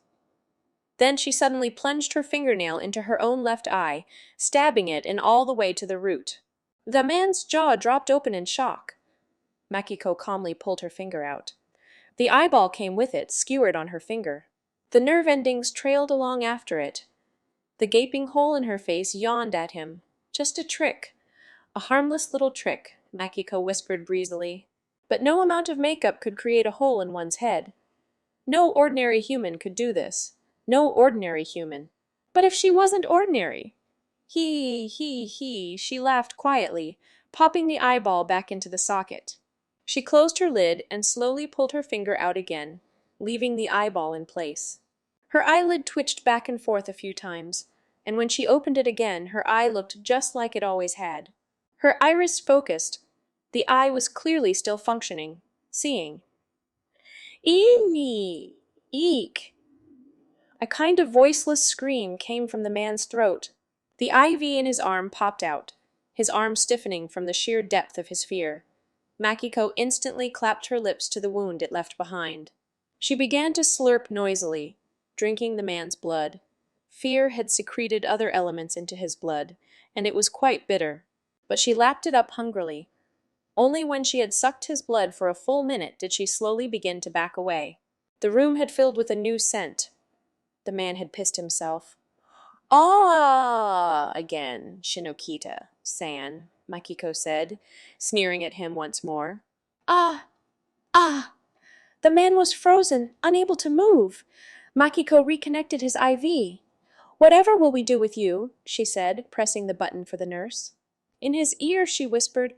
Then she suddenly plunged her fingernail into her own left eye, stabbing it in all the way to the root. The man's jaw dropped open in shock. Makiko calmly pulled her finger out. The eyeball came with it, skewered on her finger. The nerve endings trailed along after it. The gaping hole in her face yawned at him. "Just a trick. A harmless little trick," Makiko whispered breezily. But no amount of makeup could create a hole in one's head. No ordinary human could do this. No ordinary human. But if she wasn't ordinary? He, she laughed quietly, popping the eyeball back into the socket. She closed her lid and slowly pulled her finger out again, leaving the eyeball in place. Her eyelid twitched back and forth a few times, and when she opened it again, her eye looked just like it always had. Her iris focused. The eye was clearly still functioning, seeing. "Eee! Eek!" A kind of voiceless scream came from the man's throat. The IV in his arm popped out, his arm stiffening from the sheer depth of his fear. Makiko instantly clapped her lips to the wound it left behind. She began to slurp noisily, drinking the man's blood. Fear had secreted other elements into his blood, and it was quite bitter. But she lapped it up hungrily. Only when she had sucked his blood for a full minute did she slowly begin to back away. The room had filled with a new scent. The man had pissed himself. "Ah!" again, Shinokita-san, Makiko said, sneering at him once more. "Ah! Ah!" The man was frozen, unable to move. Makiko reconnected his IV. "Whatever will we do with you?" she said, pressing the button for the nurse. In his ear she whispered,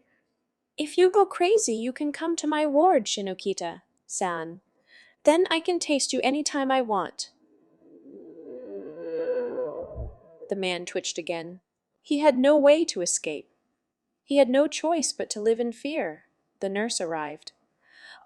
"If you go crazy, you can come to my ward, Shinokita-san. Then I can taste you any time I want." The man twitched again. He had no way to escape. He had no choice but to live in fear. The nurse arrived.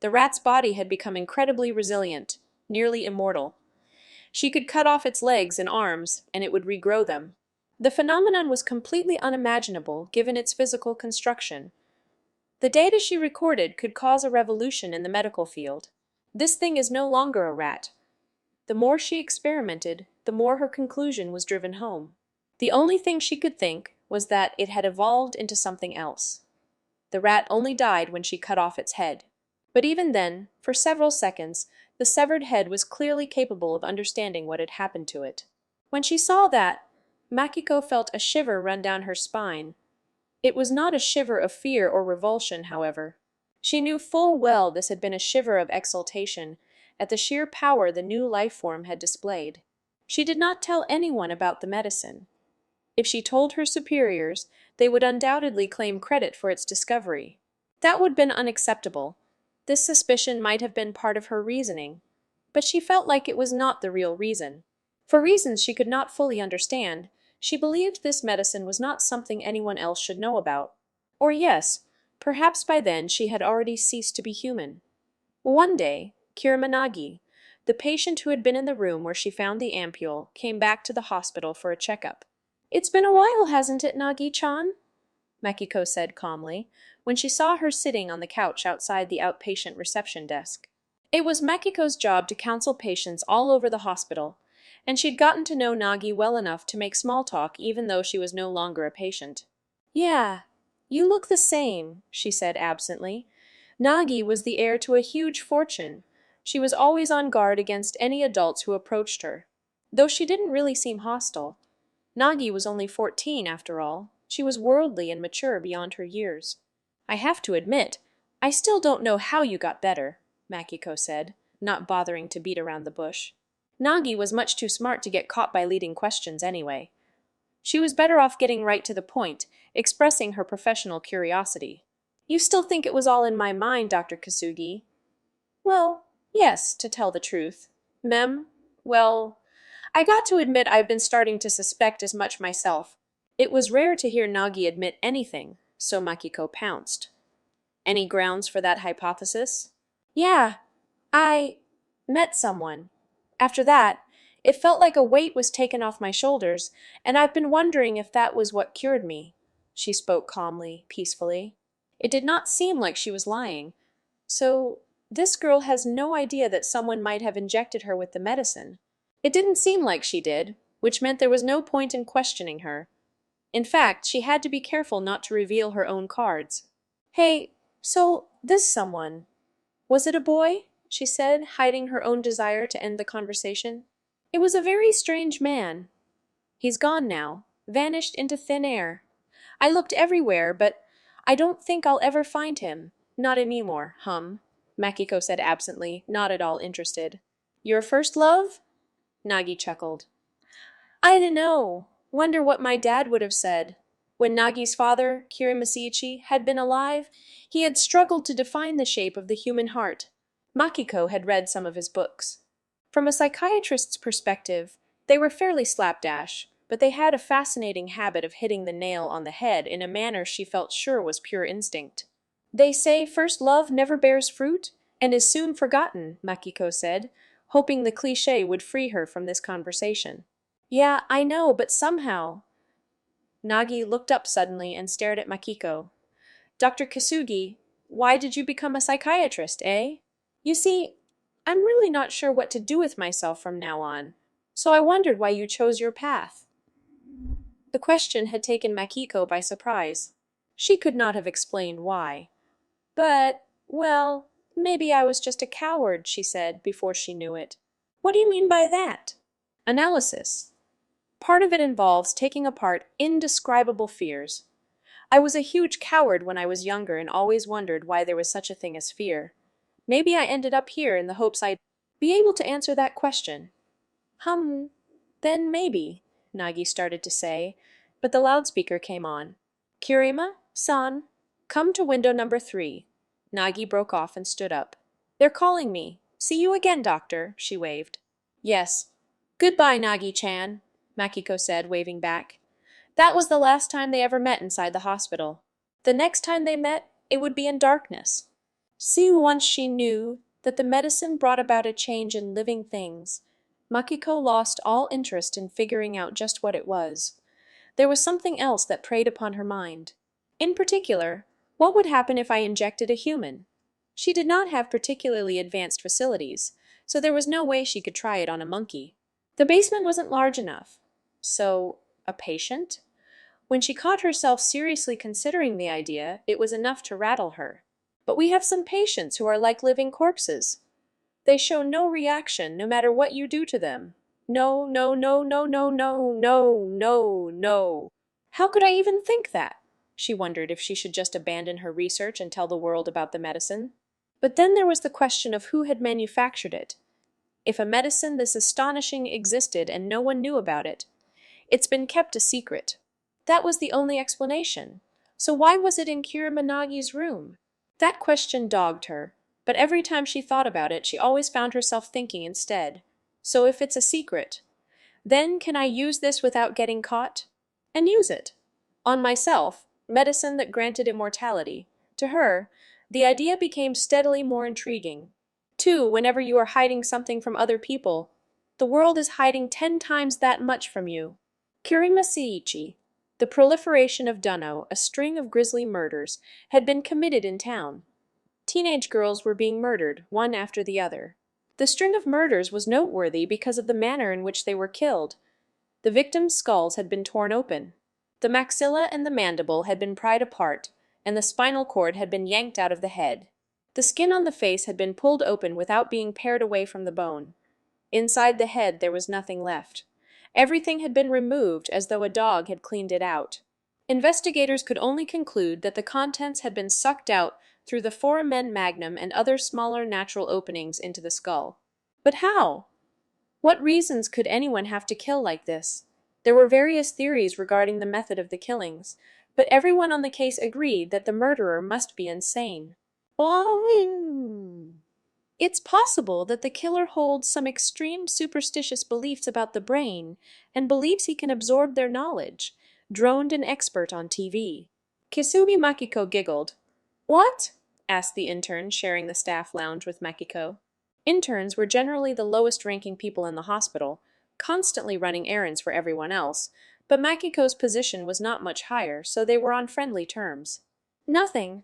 The rat's body had become incredibly resilient, nearly immortal. She could cut off its legs and arms, and it would regrow them. The phenomenon was completely unimaginable given its physical construction. The data she recorded could cause a revolution in the medical field. This thing is no longer a rat. The more she experimented, the more her conclusion was driven home. The only thing she could think was that it had evolved into something else. The rat only died when she cut off its head. But even then, for several seconds, the severed head was clearly capable of understanding what had happened to it. When she saw that, Makiko felt a shiver run down her spine. It was not a shiver of fear or revulsion, however. She knew full well this had been a shiver of exultation at the sheer power the new life form had displayed. She did not tell anyone about the medicine. If she told her superiors, they would undoubtedly claim credit for its discovery. That would have been unacceptable. This suspicion might have been part of her reasoning, but she felt like it was not the real reason. For reasons she could not fully understand, she believed this medicine was not something anyone else should know about. Or yes, perhaps by then she had already ceased to be human. One day, Kirimanagi, the patient who had been in the room where she found the ampule, came back to the hospital for a checkup. "It's been a while, hasn't it, Nagi-chan?" Makiko said calmly, when she saw her sitting on the couch outside the outpatient reception desk. It was Makiko's job to counsel patients all over the hospital, and she'd gotten to know Nagi well enough to make small talk even though she was no longer a patient. "Yeah, you look the same," she said absently. Nagi was the heir to a huge fortune. She was always on guard against any adults who approached her. Though she didn't really seem hostile. Nagi was only 14 after all. She was worldly and mature beyond her years. "I have to admit, I still don't know how you got better," Makiko said, not bothering to beat around the bush. Nagi was much too smart to get caught by leading questions anyway. She was better off getting right to the point, expressing her professional curiosity. "You still think it was all in my mind, Dr. Kasugi?" "Well, yes, to tell the truth. Well, I got to admit I've been starting to suspect as much myself." It was rare to hear Nagi admit anything, so Makiko pounced. "Any grounds for that hypothesis?" "Yeah, I met someone. After that, it felt like a weight was taken off my shoulders, and I've been wondering if that was what cured me." She spoke calmly, peacefully. It did not seem like she was lying. So, this girl has no idea that someone might have injected her with the medicine. It didn't seem like she did, which meant there was no point in questioning her. In fact, she had to be careful not to reveal her own cards. "Hey, so this someone, was it a boy?" she said, hiding her own desire to end the conversation. "It was a very strange man. He's gone now, vanished into thin air. I looked everywhere, but I don't think I'll ever find him. Not anymore, Makiko said absently, not at all interested. "Your first love?" Nagi chuckled. "I dunno. Wonder what my dad would have said. When Nagi's father, Kirimasiichi, had been alive, he had struggled to define the shape of the human heart." Makiko had read some of his books. From a psychiatrist's perspective, they were fairly slapdash, but they had a fascinating habit of hitting the nail on the head in a manner she felt sure was pure instinct. "They say first love never bears fruit and is soon forgotten," Makiko said, hoping the cliché would free her from this conversation. "Yeah, I know, but somehow—" Nagi looked up suddenly and stared at Makiko. "Dr. Kasugi, why did you become a psychiatrist, eh? You see, I'm really not sure what to do with myself from now on, so I wondered why you chose your path." The question had taken Makiko by surprise. She could not have explained why. "But, well, maybe I was just a coward," she said, before she knew it. "What do you mean by that?" "Analysis. Part of it involves taking apart indescribable fears. I was a huge coward when I was younger and always wondered why there was such a thing as fear. Maybe I ended up here in the hopes I'd be able to answer that question." Then maybe," Nagi started to say, but the loudspeaker came on. "Kirima-san, come to window number 3. Nagi broke off and stood up. "They're calling me. See you again, doctor," she waved. "Yes. Goodbye, Nagi-chan," Makiko said, waving back. That was the last time they ever met inside the hospital. The next time they met, it would be in darkness. See, once she knew that the medicine brought about a change in living things, Makiko lost all interest in figuring out just what it was. There was something else that preyed upon her mind. In particular, what would happen if I injected a human? She did not have particularly advanced facilities, so there was no way she could try it on a monkey. The basement wasn't large enough. So, a patient? When she caught herself seriously considering the idea, it was enough to rattle her. But we have some patients who are like living corpses. They show no reaction no matter what you do to them. No, no, no, no, no, no, no, no, no. How could I even think that? She wondered if she should just abandon her research and tell the world about the medicine. But then there was the question of who had manufactured it. If a medicine this astonishing existed and no one knew about it, it's been kept a secret. That was the only explanation. So why was it in Kira Managi's room? That question dogged her, but every time she thought about it, she always found herself thinking instead, so if it's a secret, then can I use this without getting caught? And use it. On myself, medicine that granted immortality. To her, the idea became steadily more intriguing. Too, whenever you are hiding something from other people, the world is hiding 10 times that much from you. Kirima Seiichi, the proliferation of Dunno, a string of grisly murders, had been committed in town. Teenage girls were being murdered, one after the other. The string of murders was noteworthy because of the manner in which they were killed. The victims' skulls had been torn open. The maxilla and the mandible had been pried apart, and the spinal cord had been yanked out of the head. The skin on the face had been pulled open without being pared away from the bone. Inside the head there was nothing left. Everything had been removed as though a dog had cleaned it out. Investigators could only conclude that the contents had been sucked out through the foramen magnum and other smaller natural openings into the skull. But how? What reasons could anyone have to kill like this? There were various theories regarding the method of the killings, but everyone on the case agreed that the murderer must be insane. It's possible that the killer holds some extreme superstitious beliefs about the brain and believes he can absorb their knowledge, droned an expert on TV. Kisugi Makiko giggled. What? Asked the intern, sharing the staff lounge with Makiko. Interns were generally the lowest-ranking people in the hospital, constantly running errands for everyone else, but Makiko's position was not much higher, so they were on friendly terms. Nothing.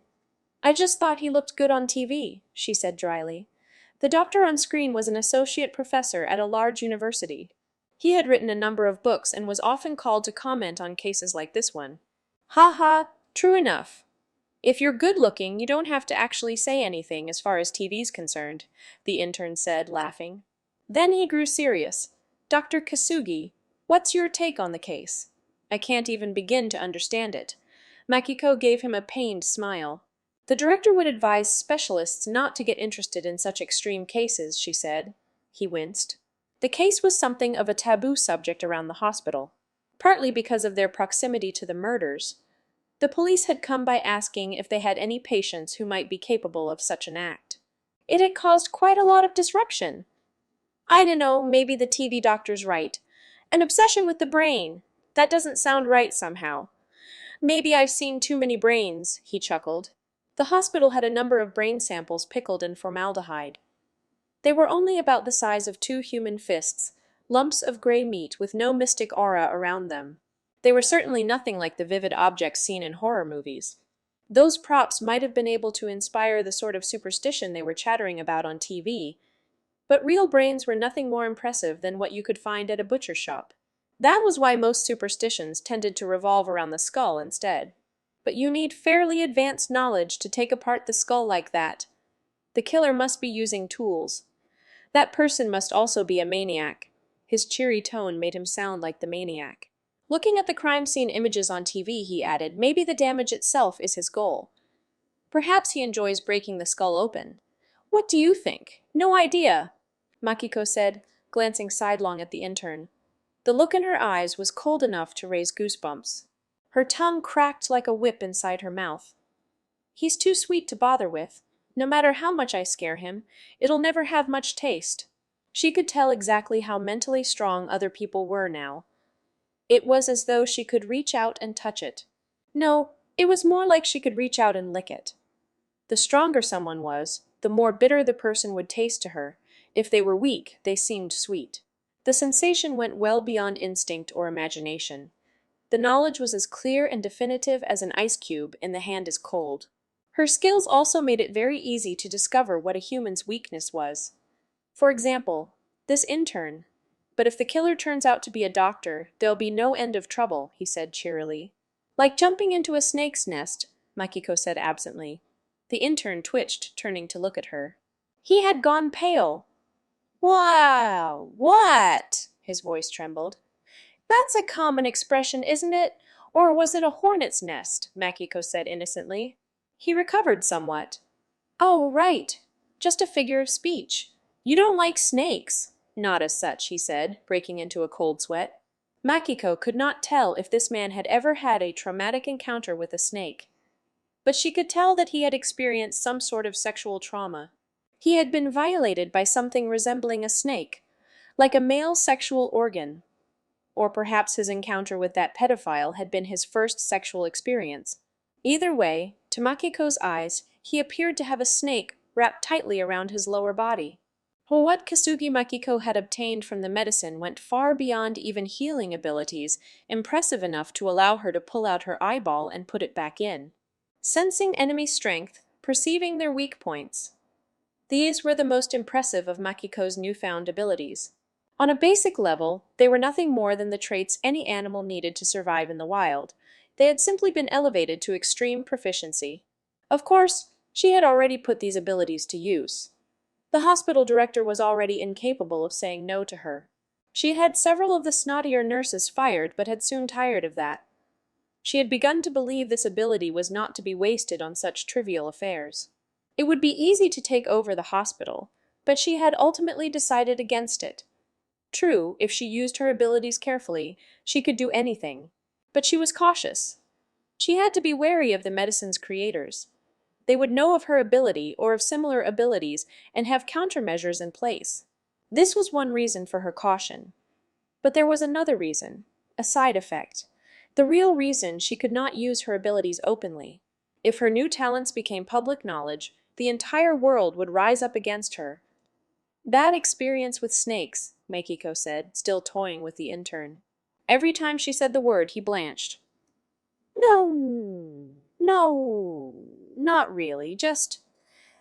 I just thought he looked good on TV, she said dryly. The doctor on screen was an associate professor at a large university. He had written a number of books and was often called to comment on cases like this one. Ha ha, true enough. If you're good-looking, you don't have to actually say anything as far as TV's concerned, the intern said, laughing. Then he grew serious. Dr. Kasugi, what's your take on the case? I can't even begin to understand it. Makiko gave him a pained smile. The director would advise specialists not to get interested in such extreme cases, she said. He winced. The case was something of a taboo subject around the hospital, partly because of their proximity to the murders. The police had come by asking if they had any patients who might be capable of such an act. It had caused quite a lot of disruption. I don't know, maybe the TV doctor's right. An obsession with the brain. That doesn't sound right somehow. Maybe I've seen too many brains, he chuckled. The hospital had a number of brain samples pickled in formaldehyde. They were only about the size of 2 human fists, lumps of gray meat with no mystic aura around them. They were certainly nothing like the vivid objects seen in horror movies. Those props might have been able to inspire the sort of superstition they were chattering about on TV, but real brains were nothing more impressive than what you could find at a butcher shop. That was why most superstitions tended to revolve around the skull instead. But you need fairly advanced knowledge to take apart the skull like that. The killer must be using tools. That person must also be a maniac. His cheery tone made him sound like the maniac. Looking at the crime scene images on TV, he added, maybe the damage itself is his goal. Perhaps he enjoys breaking the skull open. What do you think? No idea, Makiko said, glancing sidelong at the intern. The look in her eyes was cold enough to raise goosebumps. Her tongue cracked like a whip inside her mouth. He's too sweet to bother with. No matter how much I scare him, it'll never have much taste. She could tell exactly how mentally strong other people were now. It was as though she could reach out and touch it. No, it was more like she could reach out and lick it. The stronger someone was, the more bitter the person would taste to her. If they were weak, they seemed sweet. The sensation went well beyond instinct or imagination. The knowledge was as clear and definitive as an ice cube in the hand is cold. Her skills also made it very easy to discover what a human's weakness was. For example, this intern. But if the killer turns out to be a doctor, there'll be no end of trouble, he said cheerily. Like jumping into a snake's nest, Makiko said absently. The intern twitched, turning to look at her. He had gone pale. Wow, what? His voice trembled. That's a common expression, isn't it? Or was it a hornet's nest? Makiko said innocently. He recovered somewhat. Oh, right. Just a figure of speech. You don't like snakes. Not as such, he said, breaking into a cold sweat. Makiko could not tell if this man had ever had a traumatic encounter with a snake. But she could tell that he had experienced some sort of sexual trauma. He had been violated by something resembling a snake, like a male sexual organ. Or perhaps his encounter with that pedophile had been his first sexual experience. Either way, to Makiko's eyes, he appeared to have a snake wrapped tightly around his lower body. What Kasugi Makiko had obtained from the medicine went far beyond even healing abilities, impressive enough to allow her to pull out her eyeball and put it back in. Sensing enemy strength, perceiving their weak points. These were the most impressive of Makiko's newfound abilities. On a basic level, they were nothing more than the traits any animal needed to survive in the wild. They had simply been elevated to extreme proficiency. Of course, she had already put these abilities to use. The hospital director was already incapable of saying no to her. She had several of the snottier nurses fired, but had soon tired of that. She had begun to believe this ability was not to be wasted on such trivial affairs. It would be easy to take over the hospital, but she had ultimately decided against it. True, if she used her abilities carefully, she could do anything. But she was cautious. She had to be wary of the medicine's creators. They would know of her ability or of similar abilities and have countermeasures in place. This was one reason for her caution. But there was another reason, a side effect. The real reason she could not use her abilities openly. If her new talents became public knowledge, the entire world would rise up against her. Bad experience with snakes, Makiko said, still toying with the intern. Every time she said the word, he blanched. No, not really, just…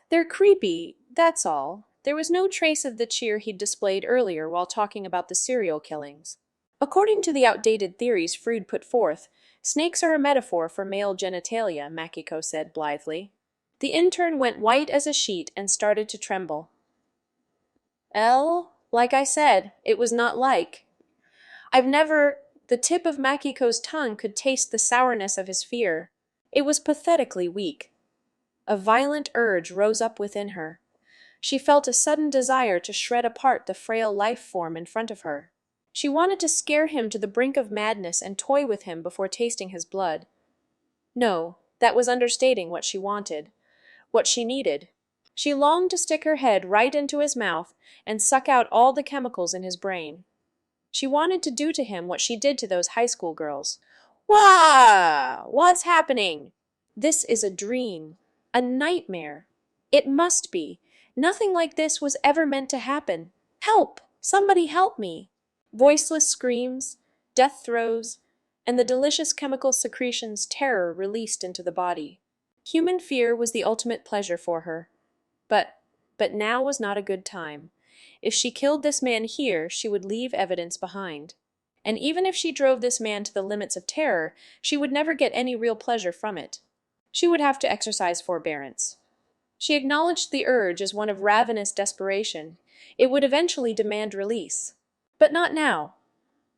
They're creepy, that's all. There was no trace of the cheer he'd displayed earlier while talking about the serial killings. According to the outdated theories Freud put forth, snakes are a metaphor for male genitalia, Makiko said blithely. The intern went white as a sheet and started to tremble. Like I said, it was not like. I've never… The tip of Makiko's tongue could taste the sourness of his fear. It was pathetically weak. A violent urge rose up within her. She felt a sudden desire to shred apart the frail life form in front of her. She wanted to scare him to the brink of madness and toy with him before tasting his blood. No, that was understating what she wanted, what she needed. She longed to stick her head right into his mouth and suck out all the chemicals in his brain. She wanted to do to him what she did to those high school girls. Wah! What's happening? This is a dream. A nightmare. It must be. Nothing like this was ever meant to happen. Help! Somebody help me! Voiceless screams, death throes, and the delicious chemical secretions terror released into the body. Human fear was the ultimate pleasure for her. But now was not a good time. If she killed this man here, she would leave evidence behind. And even if she drove this man to the limits of terror, she would never get any real pleasure from it. She would have to exercise forbearance. She acknowledged the urge as one of ravenous desperation. It would eventually demand release. But not now.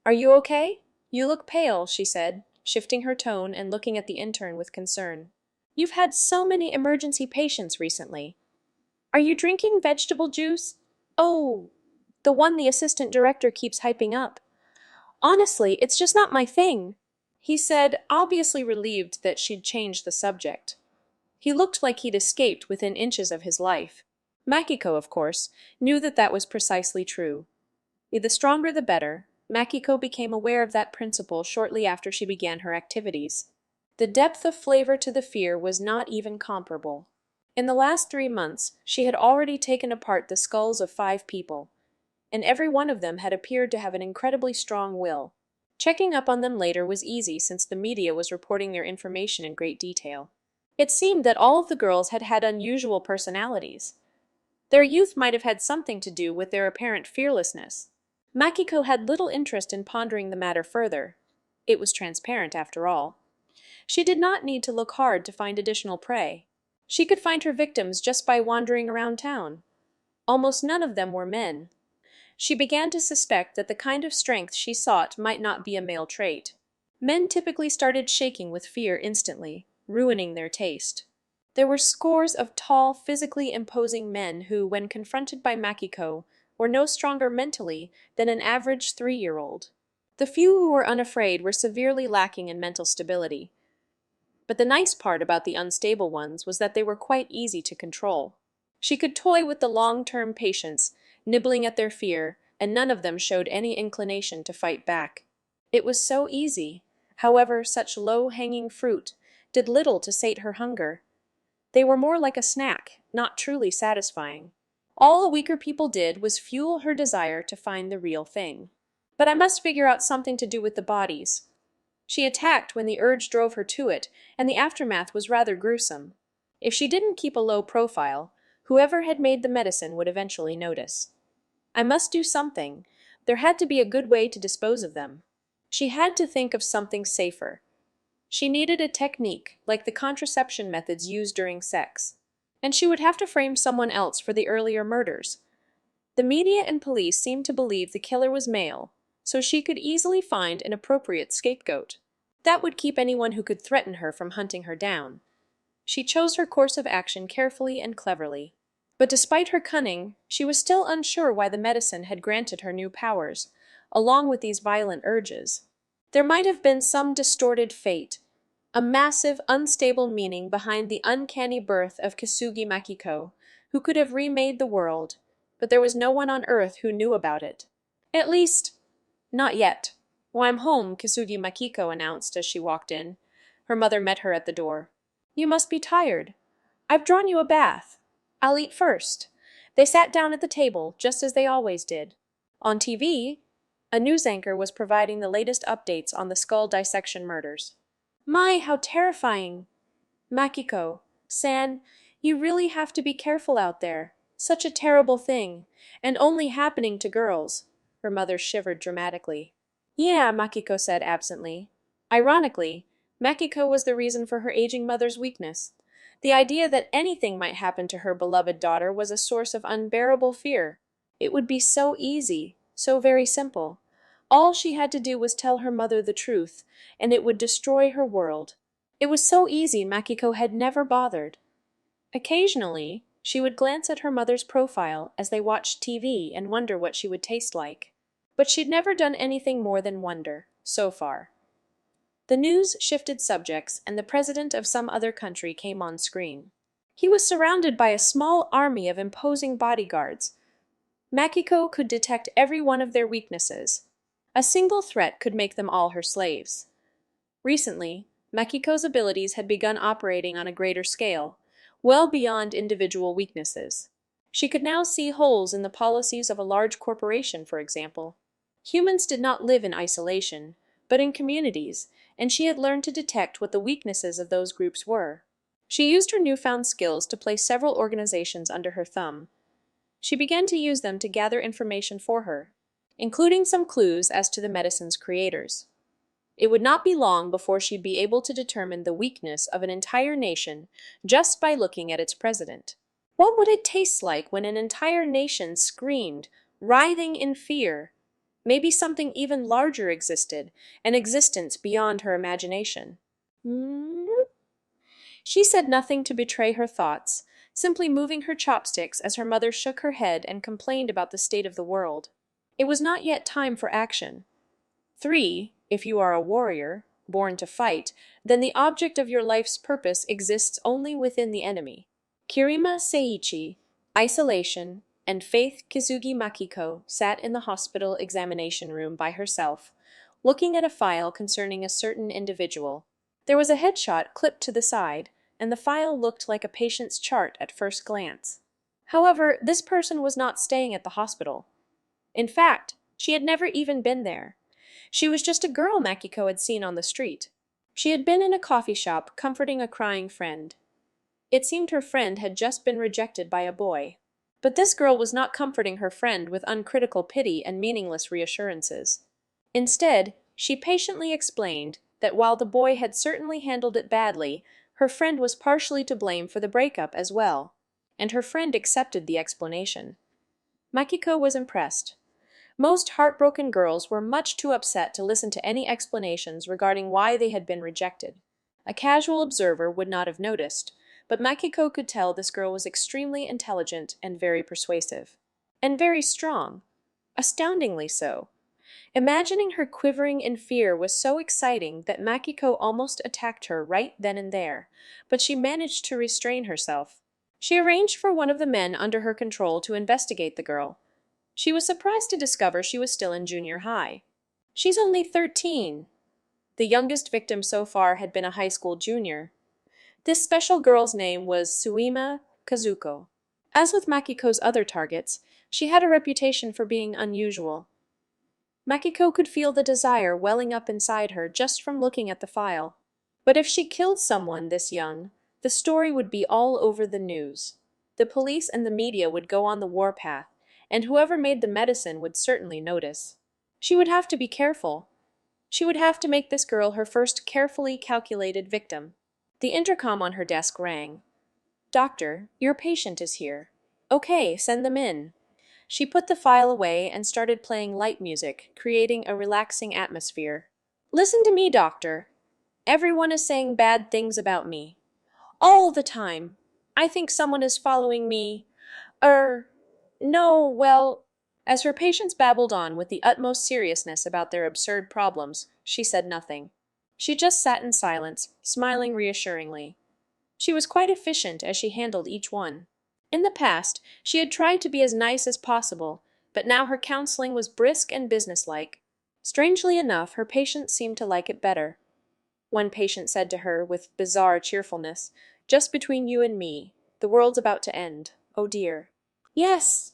Are you okay? You look pale, she said, shifting her tone and looking at the intern with concern. You've had so many emergency patients recently. Are you drinking vegetable juice? Oh, the one the assistant director keeps hyping up. Honestly, it's just not my thing, he said, obviously relieved that she'd changed the subject. He looked like he'd escaped within inches of his life. Makiko, of course, knew that that was precisely true. The stronger the better, Makiko became aware of that principle shortly after she began her activities. The depth of flavor to the fear was not even comparable. In the last 3 months, she had already taken apart the skulls of 5 people, and every one of them had appeared to have an incredibly strong will. Checking up on them later was easy since the media was reporting their information in great detail. It seemed that all of the girls had had unusual personalities. Their youth might have had something to do with their apparent fearlessness. Makiko had little interest in pondering the matter further. It was transparent, after all. She did not need to look hard to find additional prey. She could find her victims just by wandering around town. Almost none of them were men. She began to suspect that the kind of strength she sought might not be a male trait. Men typically started shaking with fear instantly, ruining their taste. There were scores of tall, physically imposing men who, when confronted by Makiko, were no stronger mentally than an average 3-year-old. The few who were unafraid were severely lacking in mental stability. But the nice part about the unstable ones was that they were quite easy to control. She could toy with the long-term patients, nibbling at their fear, and none of them showed any inclination to fight back. It was so easy. However, such low-hanging fruit did little to sate her hunger. They were more like a snack, not truly satisfying. All the weaker people did was fuel her desire to find the real thing. But I must figure out something to do with the bodies. She attacked when the urge drove her to it, and the aftermath was rather gruesome. If she didn't keep a low profile, whoever had made the medicine would eventually notice. I must do something. There had to be a good way to dispose of them. She had to think of something safer. She needed a technique, like the contraception methods used during sex. And she would have to frame someone else for the earlier murders. The media and police seemed to believe the killer was male, so she could easily find an appropriate scapegoat. That would keep anyone who could threaten her from hunting her down. She chose her course of action carefully and cleverly. But despite her cunning, she was still unsure why the medicine had granted her new powers, along with these violent urges. There might have been some distorted fate, a massive, unstable meaning behind the uncanny birth of Kisugi Makiko, who could have remade the world, but there was no one on Earth who knew about it. At least, not yet. "Well, I'm home," Kisugi Makiko announced as she walked in. Her mother met her at the door. "You must be tired. I've drawn you a bath. I'll eat first." They sat down at the table, just as they always did. On TV, a news anchor was providing the latest updates on the skull dissection murders. "My, how terrifying! Makiko, San, you really have to be careful out there. Such a terrible thing, and only happening to girls." Her mother shivered dramatically. "Yeah," Makiko said absently. Ironically, Makiko was the reason for her aging mother's weakness. The idea that anything might happen to her beloved daughter was a source of unbearable fear. It would be so easy, so very simple. All she had to do was tell her mother the truth, and it would destroy her world. It was so easy Makiko had never bothered. Occasionally, she would glance at her mother's profile as they watched TV and wonder what she would taste like. But she'd never done anything more than wonder, so far. The news shifted subjects, and the president of some other country came on screen. He was surrounded by a small army of imposing bodyguards. Makiko could detect every one of their weaknesses. A single threat could make them all her slaves. Recently, Makiko's abilities had begun operating on a greater scale, well beyond individual weaknesses. She could now see holes in the policies of a large corporation, for example. Humans did not live in isolation, but in communities, and she had learned to detect what the weaknesses of those groups were. She used her newfound skills to place several organizations under her thumb. She began to use them to gather information for her, including some clues as to the medicine's creators. It would not be long before she'd be able to determine the weakness of an entire nation just by looking at its president. What would it taste like when an entire nation screamed, writhing in fear? Maybe something even larger existed, an existence beyond her imagination. She said nothing to betray her thoughts, simply moving her chopsticks as her mother shook her head and complained about the state of the world. It was not yet time for action. 3. If you are a warrior, born to fight, then the object of your life's purpose exists only within the enemy. Kirima Seiichi, Isolation, and Faith Kisugi Makiko sat in the hospital examination room by herself, looking at a file concerning a certain individual. There was a headshot clipped to the side, and the file looked like a patient's chart at first glance. However, this person was not staying at the hospital. In fact, she had never even been there. She was just a girl Makiko had seen on the street. She had been in a coffee shop comforting a crying friend. It seemed her friend had just been rejected by a boy. But this girl was not comforting her friend with uncritical pity and meaningless reassurances. Instead, she patiently explained that while the boy had certainly handled it badly, her friend was partially to blame for the breakup as well, and her friend accepted the explanation. Makiko was impressed. Most heartbroken girls were much too upset to listen to any explanations regarding why they had been rejected. A casual observer would not have noticed, but Makiko could tell this girl was extremely intelligent and very persuasive. And very strong. Astoundingly so. Imagining her quivering in fear was so exciting that Makiko almost attacked her right then and there, but she managed to restrain herself. She arranged for one of the men under her control to investigate the girl. She was surprised to discover she was still in junior high. "She's only 13. The youngest victim so far had been a high school junior. This special girl's name was Suima Kazuko. As with Makiko's other targets, she had a reputation for being unusual. Makiko could feel the desire welling up inside her just from looking at the file. But if she killed someone this young, the story would be all over the news. The police and the media would go on the warpath, and whoever made the medicine would certainly notice. She would have to be careful. She would have to make this girl her first carefully calculated victim. The intercom on her desk rang. "Doctor, your patient is here." "Okay, send them in." She put the file away and started playing light music, creating a relaxing atmosphere. "Listen to me, doctor. Everyone is saying bad things about me. All the time. I think someone is following me. No, well." As her patients babbled on with the utmost seriousness about their absurd problems, she said nothing. She just sat in silence, smiling reassuringly. She was quite efficient as she handled each one. In the past, she had tried to be as nice as possible, but now her counseling was brisk and businesslike. Strangely enough, her patients seemed to like it better. One patient said to her with bizarre cheerfulness, "Just between you and me, the world's about to end. Oh dear." "Yes,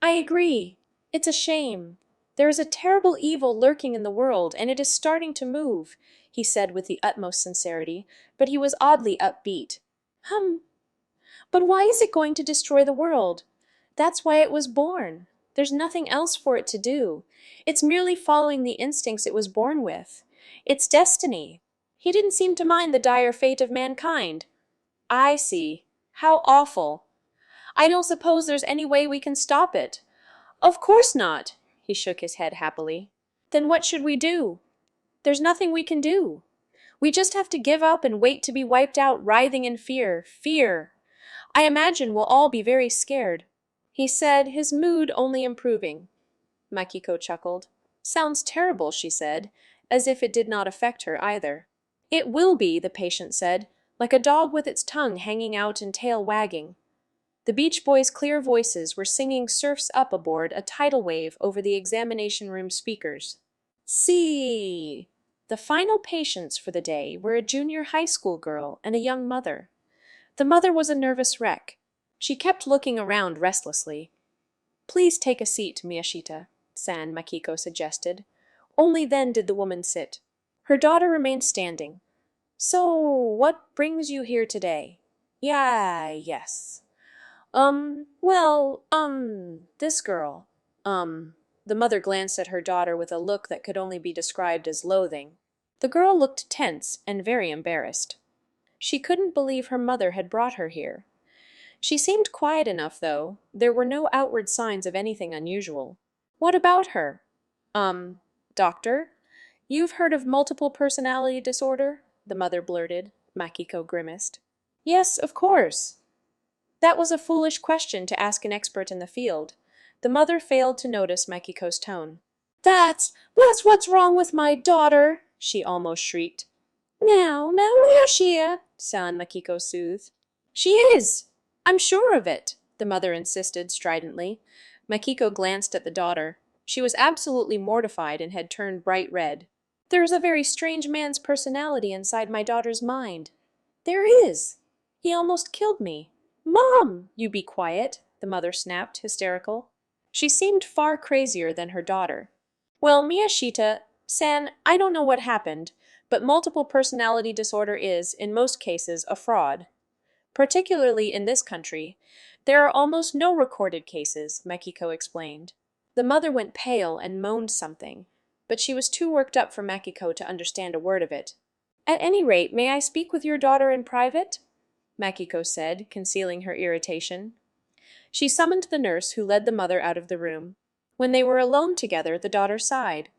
I agree. It's a shame. There is a terrible evil lurking in the world, and it is starting to move," he said with the utmost sincerity, but he was oddly upbeat. But why is it going to destroy the world? That's why it was born. There's nothing else for it to do. It's merely following the instincts it was born with. It's destiny. He didn't seem to mind the dire fate of mankind." "I see. How awful. I don't suppose there's any way we can stop it." "Of course not." He shook his head happily. "Then what should we do?" "There's nothing we can do. We just have to give up and wait to be wiped out, writhing in fear. Fear. I imagine we'll all be very scared," he said, his mood only improving. Makiko chuckled. "Sounds terrible," she said, as if it did not affect her either. "It will be," the patient said, "like a dog with its tongue hanging out and tail wagging." The Beach Boys' clear voices were singing Surf's Up aboard a tidal wave over the examination room speakers. See! The final patients for the day were a junior high school girl and a young mother. The mother was a nervous wreck. She kept looking around restlessly. "Please take a seat, Miyashita," Makiko suggested. Only then did the woman sit. Her daughter remained standing. "So, what brings you here today?" Yes. This girl. The mother glanced at her daughter with a look that could only be described as loathing. The girl looked tense and very embarrassed. She couldn't believe her mother had brought her here. She seemed quiet enough, though. There were no outward signs of anything unusual. "What about her?" Doctor? You've heard of multiple personality disorder?" the mother blurted. Makiko grimaced. "Yes, of course." That was a foolish question to ask an expert in the field. The mother failed to notice Makiko's tone. That's what's wrong with my daughter," she almost shrieked. Now, Miyashia," Makiko soothed. "She is! I'm sure of it," the mother insisted stridently. Makiko glanced at the daughter. She was absolutely mortified and had turned bright red. "There is a very strange man's personality inside my daughter's mind." "There is. He almost killed me. Mom! You be quiet, the mother snapped, hysterical. She seemed far crazier than her daughter. Well, Miyashita-san, I don't know what happened, but multiple personality disorder is, in most cases, a fraud. Particularly in this country, there are almost no recorded cases, Makiko explained. The mother went pale and moaned something, but she was too worked up for Makiko to understand a word of it. At any rate, may I speak with your daughter in private? Makiko said, concealing her irritation. She summoned the nurse who led the mother out of the room. When they were alone together, the daughter sighed.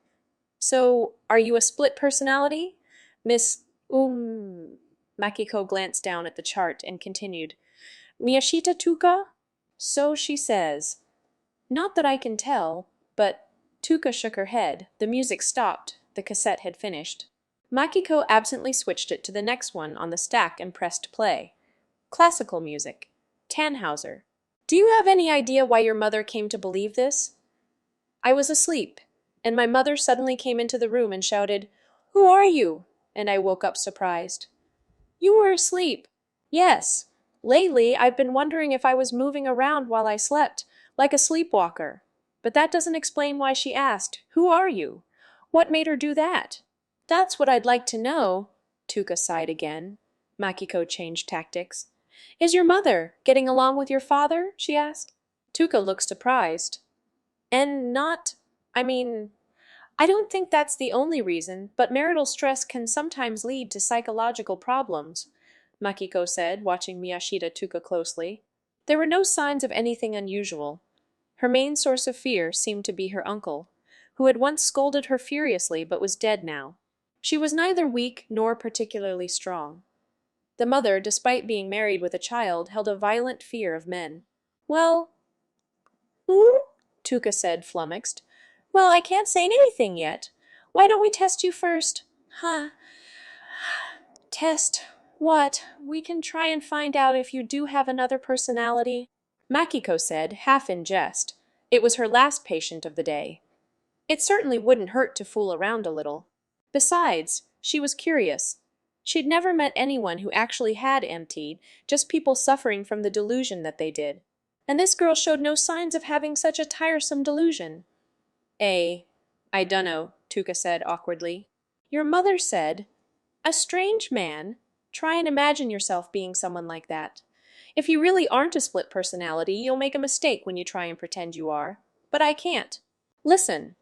So, are you a split personality? Miss Makiko glanced down at the chart and continued. Miyashita Tuka? So she says. Not that I can tell, but Tuka shook her head. The music stopped. The cassette had finished. Makiko absently switched it to the next one on the stack and pressed play. Classical music. Tannhauser. Do you have any idea why your mother came to believe this? I was asleep, and my mother suddenly came into the room and shouted, Who are you? And I woke up surprised. You were asleep. Yes. Lately, I've been wondering if I was moving around while I slept, like a sleepwalker. But that doesn't explain why she asked, Who are you? What made her do that? That's what I'd like to know. Tuka sighed again. Makiko changed tactics. Is your mother getting along with your father? She asked. Tuka looked surprised. And not, I mean, I don't think that's the only reason, but marital stress can sometimes lead to psychological problems, Makiko said, watching Miyashita Tuka closely. There were no signs of anything unusual. Her main source of fear seemed to be her uncle, who had once scolded her furiously but was dead now. She was neither weak nor particularly strong. The mother, despite being married with a child, held a violent fear of men. Well, who? Tuka said, flummoxed. Well, I can't say anything yet. Why don't we test you first? Huh? Test? What? We can try and find out if you do have another personality. Makiko said, half in jest. It was her last patient of the day. It certainly wouldn't hurt to fool around a little. Besides, she was curious. She'd never met anyone who actually had emptied, just people suffering from the delusion that they did. And this girl showed no signs of having such a tiresome delusion. I dunno, Tuka said awkwardly. Your mother said, a strange man? Try and imagine yourself being someone like that. If you really aren't a split personality, you'll make a mistake when you try and pretend you are. But I can't. Listen.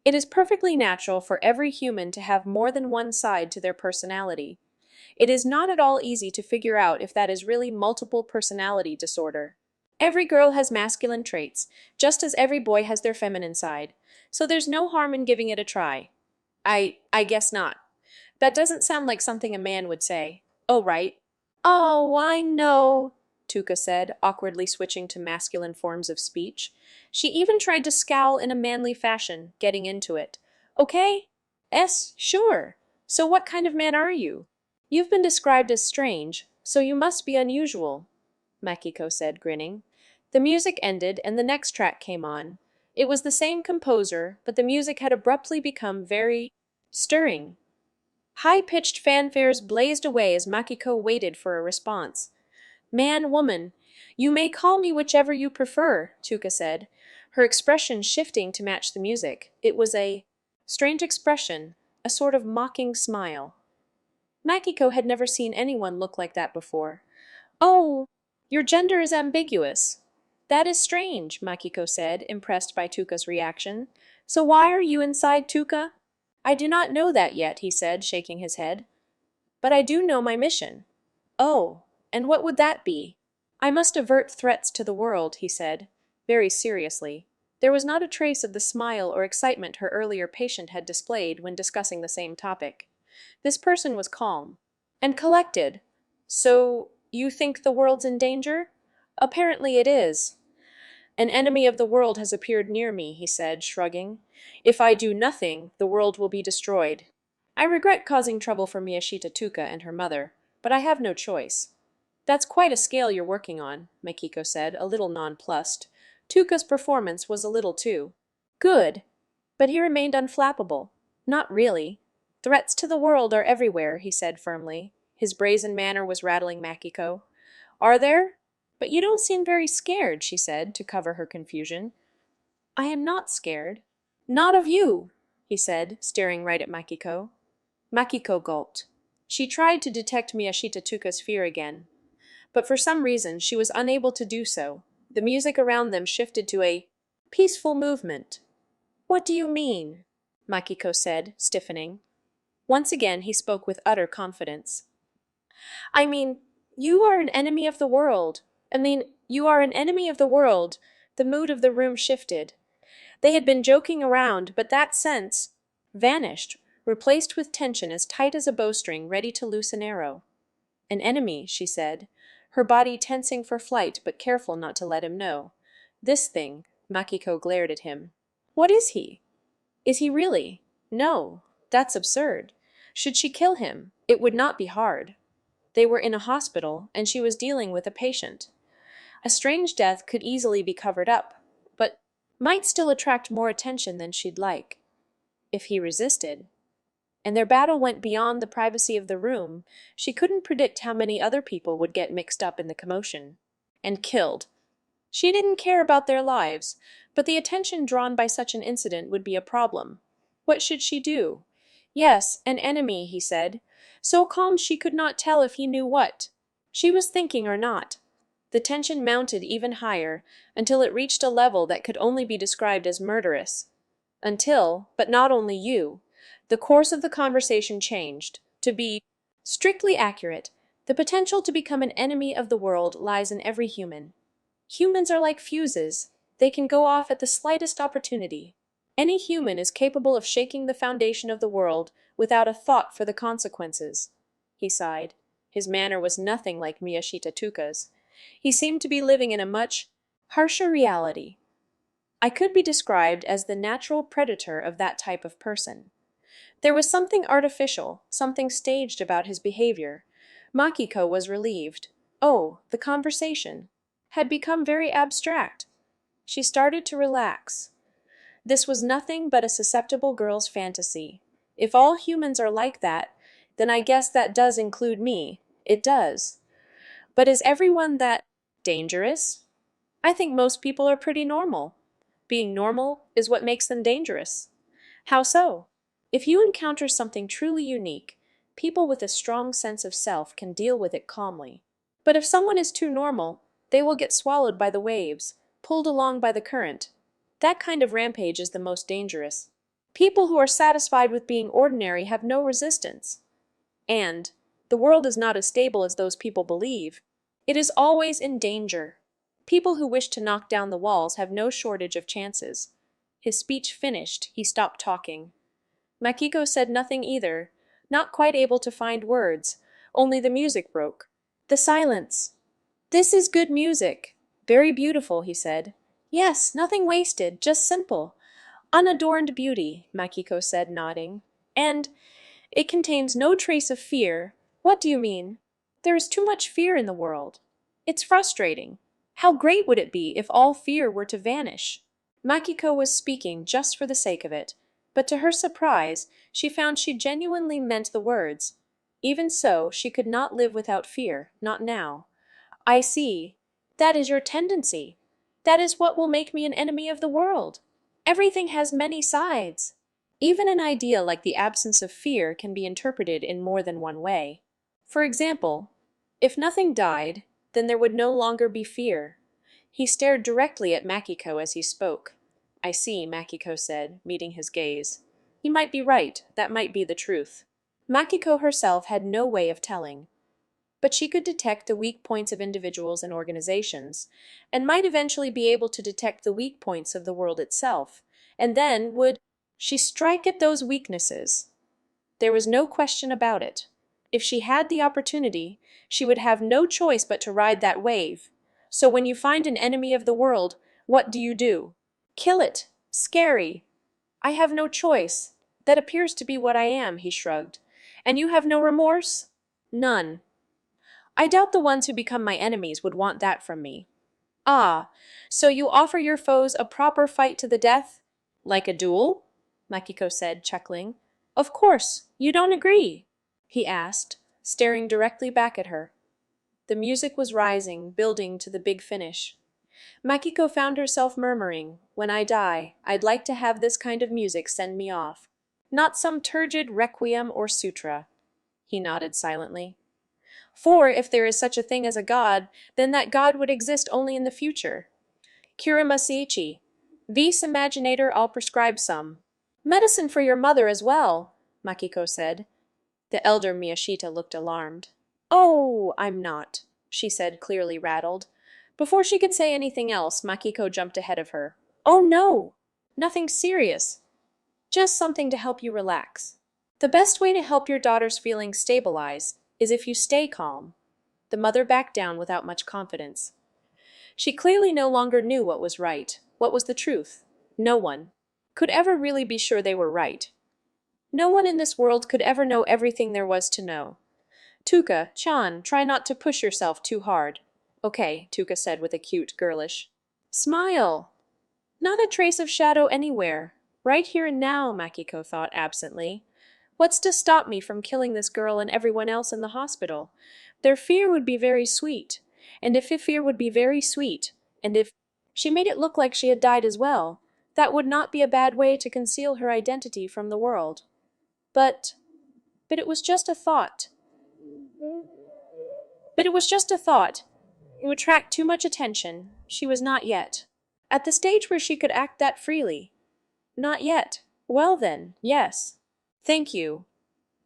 It is perfectly natural for every human to have more than one side to their personality. It is not at all easy to figure out if that is really multiple personality disorder. Every girl has masculine traits, just as every boy has their feminine side, so there's no harm in giving it a try. I guess not. That doesn't sound like something a man would say. Oh, right. Oh, I know, Tuka said, awkwardly switching to masculine forms of speech. She even tried to scowl in a manly fashion, getting into it. Okay? Sure. So what kind of man are you? You've been described as strange, so you must be unusual, Makiko said, grinning. The music ended and the next track came on. It was the same composer, but the music had abruptly become very stirring. High-pitched fanfares blazed away as Makiko waited for a response. Man, woman, you may call me whichever you prefer, Tuka said, her expression shifting to match the music. It was a strange expression, a sort of mocking smile. Makiko had never seen anyone look like that before. Oh, your gender is ambiguous. That is strange, Makiko said, impressed by Tuka's reaction. So why are you inside Tuka? I do not know that yet, he said, shaking his head. But I do know my mission. Oh, and what would that be? I must avert threats to the world, he said, very seriously. There was not a trace of the smile or excitement her earlier patient had displayed when discussing the same topic. This person was calm and collected. So, you think the world's in danger? Apparently it is. An enemy of the world has appeared near me, he said, shrugging. If I do nothing, the world will be destroyed. I regret causing trouble for Miyashita Tuka and her mother, but I have no choice. That's quite a scale you're working on, Makiko said, a little nonplussed. Tuka's performance was a little too good, but he remained unflappable. Not really. Threats to the world are everywhere, he said firmly. His brazen manner was rattling Makiko. Are there? But you don't seem very scared, she said, to cover her confusion. I am not scared. Not of you, he said, staring right at Makiko. Makiko gulped. She tried to detect Miyashita-tuka's fear again, but for some reason she was unable to do so. The music around them shifted to a peaceful movement. What do you mean? Makiko said, stiffening. Once again he spoke with utter confidence. I mean, you are an enemy of the world. You are an enemy of the world. The mood of the room shifted. They had been joking around, but that sense vanished, replaced with tension as tight as a bowstring ready to loose an arrow. An enemy, she said, her body tensing for flight but careful not to let him know. This thing, Makiko glared at him. What is he? Is he really? No, that's absurd. Should she kill him? It would not be hard. They were in a hospital, and she was dealing with a patient. A strange death could easily be covered up, but might still attract more attention than she'd like. If he resisted, and their battle went beyond the privacy of the room, she couldn't predict how many other people would get mixed up in the commotion. And killed. She didn't care about their lives, but the attention drawn by such an incident would be a problem. What should she do? Yes, an enemy, he said, so calm she could not tell if he knew what she was thinking or not. The tension mounted even higher, until it reached a level that could only be described as murderous. Until, but not only you, the course of the conversation changed. To be strictly accurate, the potential to become an enemy of the world lies in every human. Humans are like fuses. They can go off at the slightest opportunity. Any human is capable of shaking the foundation of the world without a thought for the consequences. He sighed. His manner was nothing like Miyashita-tuka's. He seemed to be living in a much harsher reality. I could be described as the natural predator of that type of person. There was something artificial, something staged about his behavior. Makiko was relieved. Oh, the conversation had become very abstract. She started to relax. This was nothing but a susceptible girl's fantasy. If all humans are like that, then I guess that does include me. It does. But is everyone that dangerous? I think most people are pretty normal. Being normal is what makes them dangerous. How so? If you encounter something truly unique, people with a strong sense of self can deal with it calmly. But if someone is too normal, they will get swallowed by the waves, pulled along by the current. That kind of rampage is the most dangerous. People who are satisfied with being ordinary have no resistance. And the world is not as stable as those people believe. It is always in danger. People who wish to knock down the walls have no shortage of chances. His speech finished, he stopped talking. Makiko said nothing either, not quite able to find words. Only the music broke. The silence. This is good music. Very beautiful, he said. Yes, nothing wasted, just simple. Unadorned beauty, Makiko said, nodding. And it contains no trace of fear. What do you mean? There is too much fear in the world. It's frustrating. How great would it be if all fear were to vanish? Makiko was speaking just for the sake of it, but to her surprise, she found she genuinely meant the words. Even so, she could not live without fear, not now. I see. That is your tendency. That is what will make me an enemy of the world. Everything has many sides. Even an idea like the absence of fear can be interpreted in more than one way. For example, if nothing died, then there would no longer be fear. He stared directly at Makiko as he spoke. I see, Makiko said, meeting his gaze. He might be right, that might be the truth. Makiko herself had no way of telling, but she could detect the weak points of individuals and organizations, and might eventually be able to detect the weak points of the world itself, and then would she strike at those weaknesses? There was no question about it. If she had the opportunity, she would have no choice but to ride that wave. So when you find an enemy of the world, what do? Kill it. Scary. I have no choice. That appears to be what I am, he shrugged. And you have no remorse? None. I doubt the ones who become my enemies would want that from me. Ah, so you offer your foes a proper fight to the death? Like a duel? Makiko said, chuckling. Of course, you don't agree? He asked, staring directly back at her. The music was rising, building to the big finish. Makiko found herself murmuring, "When I die, I'd like to have this kind of music send me off. Not some turgid requiem or sutra." He nodded silently. "For if there is such a thing as a god, then that god would exist only in the future. Kirimasiichi, vis imaginator, I'll prescribe some." "Medicine for your mother as well," Makiko said. The elder Miyashita looked alarmed. "Oh, I'm not," she said, clearly rattled. Before she could say anything else, Makiko jumped ahead of her. "Oh no! Nothing serious. Just something to help you relax. The best way to help your daughter's feelings stabilize is if you stay calm." The mother backed down without much confidence. She clearly no longer knew what was right, what was the truth. No one could ever really be sure they were right. No one in this world could ever know everything there was to know. "Tuka-chan, try not to push yourself too hard." "Okay," Tuka said with a cute, girlish smile. Not a trace of shadow anywhere. Right here and now, Makiko thought absently. What's to stop me from killing this girl and everyone else in the hospital? Their fear would be very sweet. And if fear would be very sweet, and if she made it look like she had died as well, that would not be a bad way to conceal her identity from the world. But it was just a thought. But it was just a thought. It would attract too much attention. She was not yet at the stage where she could act that freely. Not yet. Well then, yes. Thank you.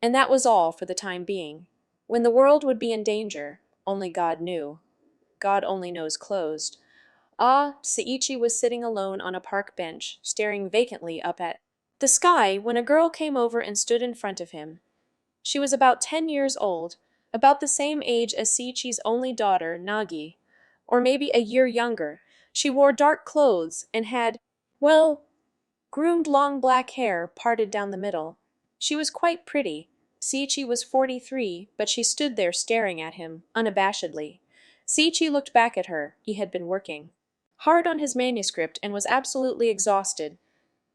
And that was all for the time being. When the world would be in danger, only God knew. God only knows closed. Seiichi was sitting alone on a park bench, staring vacantly up at the sky when a girl came over and stood in front of him. She was about 10 years old, about the same age as Seiichi's only daughter, Nagi, or maybe a year younger. She wore dark clothes and had, well, groomed long black hair parted down the middle. She was quite pretty. Seiichi was 43, but she stood there staring at him, unabashedly. Seiichi looked back at her. He had been working hard on his manuscript and was absolutely exhausted.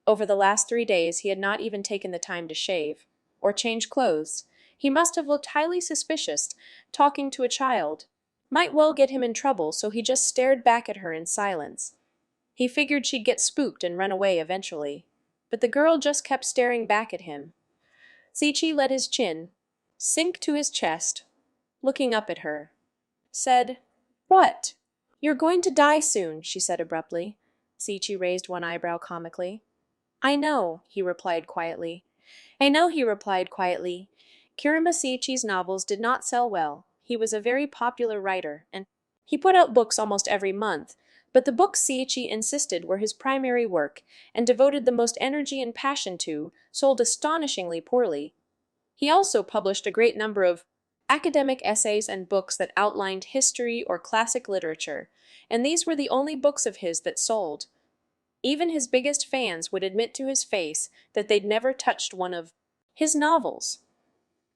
Over the last 3 days he had not even taken the time to shave or change clothes. He must have looked highly suspicious. Talking to a child might well get him in trouble, so he just stared back at her in silence. He figured she'd get spooked and run away eventually. But the girl just kept staring back at him. Seiichi let his chin sink to his chest, looking up at her. Said, "What?" "You're going to die soon," she said abruptly. Seiichi raised one eyebrow comically. "I know," he replied quietly. "I know," he replied quietly. Kirima Seiichi's novels did not sell well. He was a very popular writer, and he put out books almost every month, but the books Seiichi insisted were his primary work and devoted the most energy and passion to sold astonishingly poorly. He also published a great number of academic essays and books that outlined history or classic literature, and these were the only books of his that sold. Even his biggest fans would admit to his face that they'd never touched one of his novels.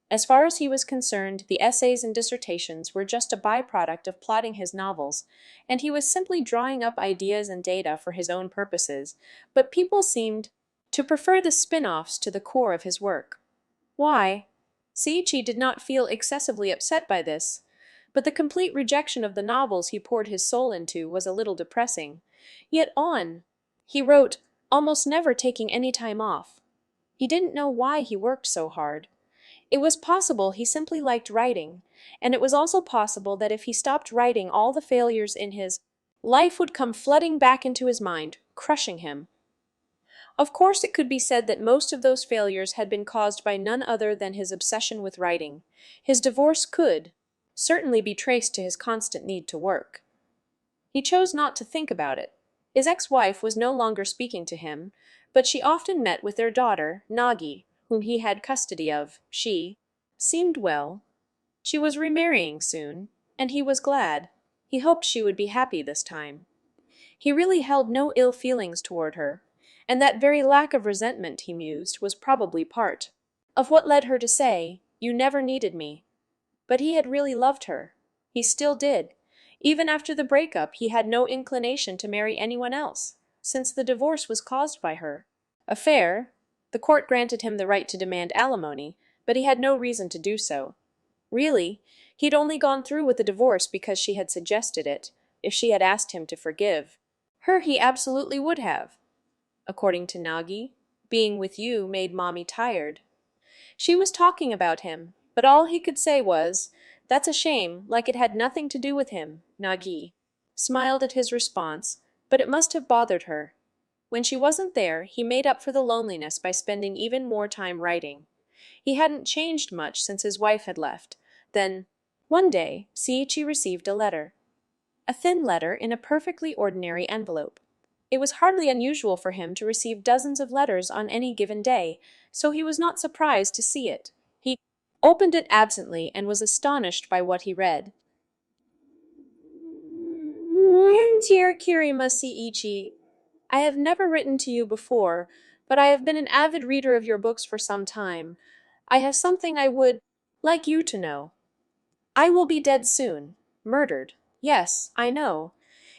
As far as he was concerned, the essays and dissertations were just a byproduct of plotting his novels, and he was simply drawing up ideas and data for his own purposes, but people seemed to prefer the spin-offs to the core of his work. Why? Seiichi did not feel excessively upset by this, but the complete rejection of the novels he poured his soul into was a little depressing. Yet on he wrote, almost never taking any time off. He didn't know why he worked so hard. It was possible he simply liked writing, and it was also possible that if he stopped writing, all the failures in his life would come flooding back into his mind, crushing him. Of course, it could be said that most of those failures had been caused by none other than his obsession with writing. His divorce could certainly be traced to his constant need to work. He chose not to think about it. His ex-wife was no longer speaking to him, but she often met with their daughter, Nagi, whom he had custody of. She seemed well. She was remarrying soon, and he was glad. He hoped she would be happy this time. He really held no ill feelings toward her, and that very lack of resentment, he mused, was probably part of what led her to say, "You never needed me." But he had really loved her. He still did. Even after the breakup, he had no inclination to marry anyone else, since the divorce was caused by her affair. The court granted him the right to demand alimony, but he had no reason to do so. Really, he'd only gone through with the divorce because she had suggested it. If she had asked him to forgive her, he absolutely would have. According to Nagi, being with you made Mommy tired. She was talking about him, but all he could say was, "That's a shame, like it had nothing to do with him." Nagi smiled at his response, but it must have bothered her. When she wasn't there, he made up for the loneliness by spending even more time writing. He hadn't changed much since his wife had left. Then, one day, Seiichi received a letter. A thin letter in a perfectly ordinary envelope. It was hardly unusual for him to receive dozens of letters on any given day, so he was not surprised to see it. He opened it absently and was astonished by what he read. Dear Kirima Seiichi, I have never written to you before, but I have been an avid reader of your books for some time. I have something I would like you to know. I will be dead soon. Murdered. Yes, I know.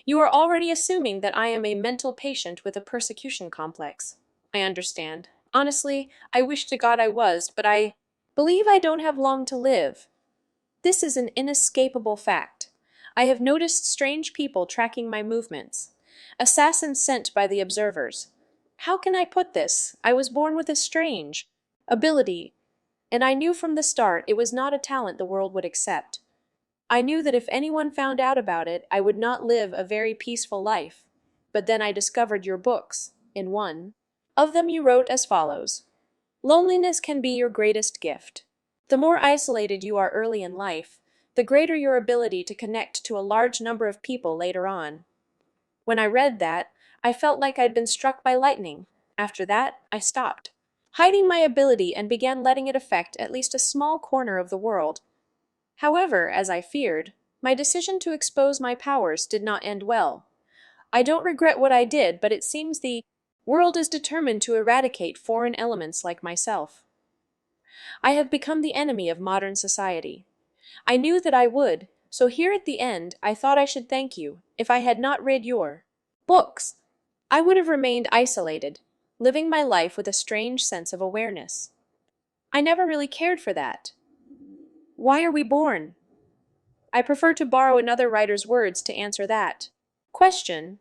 You are already assuming that I am a mental patient with a persecution complex. I understand. Honestly, I wish to God I was, but I believe I don't have long to live. This is an inescapable fact. I have noticed strange people tracking my movements. Assassins sent by the observers. How can I put this? I was born with a strange ability, and I knew from the start it was not a talent the world would accept. I knew that if anyone found out about it, I would not live a very peaceful life. But then I discovered your books. In one of them you wrote as follows: Loneliness can be your greatest gift. The more isolated you are early in life, the greater your ability to connect to a large number of people later on. When I read that, I felt like I'd been struck by lightning. After that, I stopped hiding my ability and began letting it affect at least a small corner of the world. However, as I feared, my decision to expose my powers did not end well. I don't regret what I did, but it seems the world is determined to eradicate foreign elements like myself. I have become the enemy of modern society. I knew that I would, so here at the end, I thought I should thank you. If I had not read your books, I would have remained isolated, living my life with a strange sense of awareness. I never really cared for that. Why are we born? I prefer to borrow another writer's words to answer that question.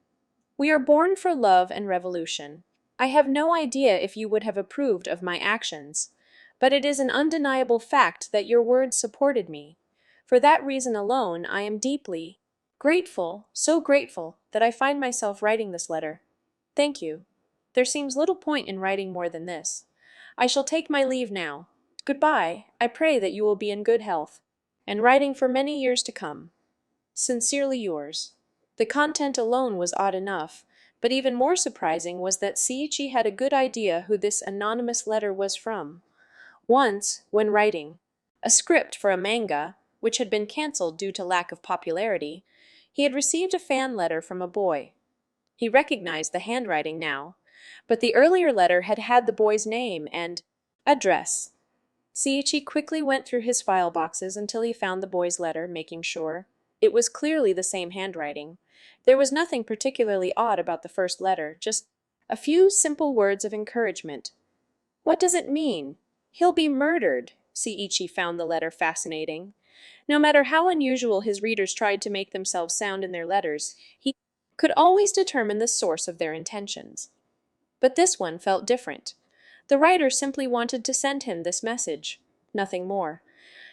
We are born for love and revolution. I have no idea if you would have approved of my actions, but it is an undeniable fact that your words supported me. For that reason alone, I am deeply grateful, so grateful, that I find myself writing this letter. Thank you. There seems little point in writing more than this. I shall take my leave now. Goodbye. I pray that you will be in good health, and writing for many years to come. Sincerely yours. The content alone was odd enough, but even more surprising was that Seiichi had a good idea who this anonymous letter was from. Once, when writing a script for a manga, which had been cancelled due to lack of popularity, he had received a fan letter from a boy. He recognized the handwriting now, but the earlier letter had had the boy's name and address. Seiichi quickly went through his file boxes until he found the boy's letter, making sure it was clearly the same handwriting. There was nothing particularly odd about the first letter, just a few simple words of encouragement. What does it mean? He'll be murdered. Seiichi found the letter fascinating. No matter how unusual his readers tried to make themselves sound in their letters, he could always determine the source of their intentions. But this one felt different. The writer simply wanted to send him this message, nothing more.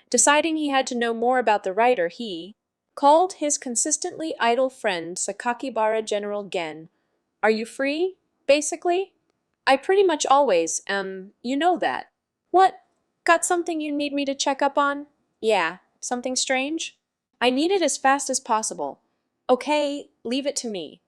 Deciding he had to know more about the writer, he called his consistently idle friend Sakakibara General Gen. Are you free, basically? I pretty much always am, you know that. What? Got something you need me to check up on? Yeah, something strange? I need it as fast as possible. Okay, leave it to me.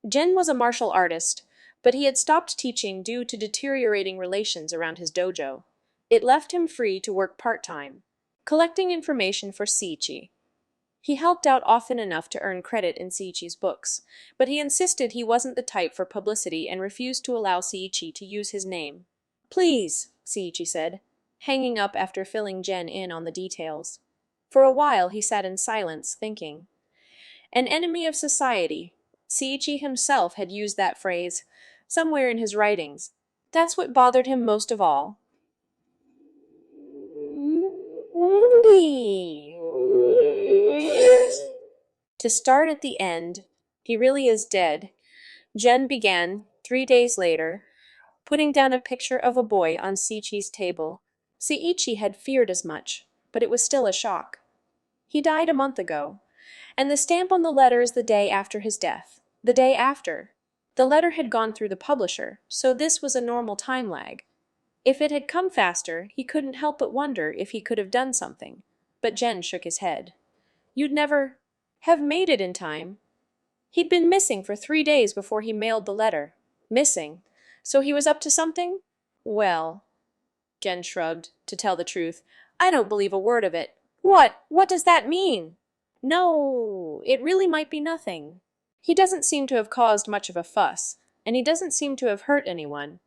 Jin was a martial artist, but he had stopped teaching due to deteriorating relations around his dojo. It left him free to work part-time, collecting information for Seiichi. He helped out often enough to earn credit in Seiichi's books, but he insisted he wasn't the type for publicity and refused to allow Seiichi to use his name. Please, Seiichi said, hanging up after filling Jen in on the details. For a while he sat in silence, thinking. An enemy of society. Seiichi himself had used that phrase somewhere in his writings. That's what bothered him most of all. To start at the end, he really is dead. Jen began, 3 days later, putting down a picture of a boy on Siichi's table. Siichi had feared as much, but it was still a shock. He died a month ago, and the stamp on the letter is the day after his death. The day after. The letter had gone through the publisher, so this was a normal time lag. If it had come faster, he couldn't help but wonder if he could have done something. But Jen shook his head. You'd never have made it in time. He'd been missing for 3 days before he mailed the letter. Missing. So he was up to something? Well, Jen shrugged. To tell the truth, I don't believe a word of it. What? What does that mean? No, it really might be nothing. He doesn't seem to have caused much of a fuss, and he doesn't seem to have hurt anyone.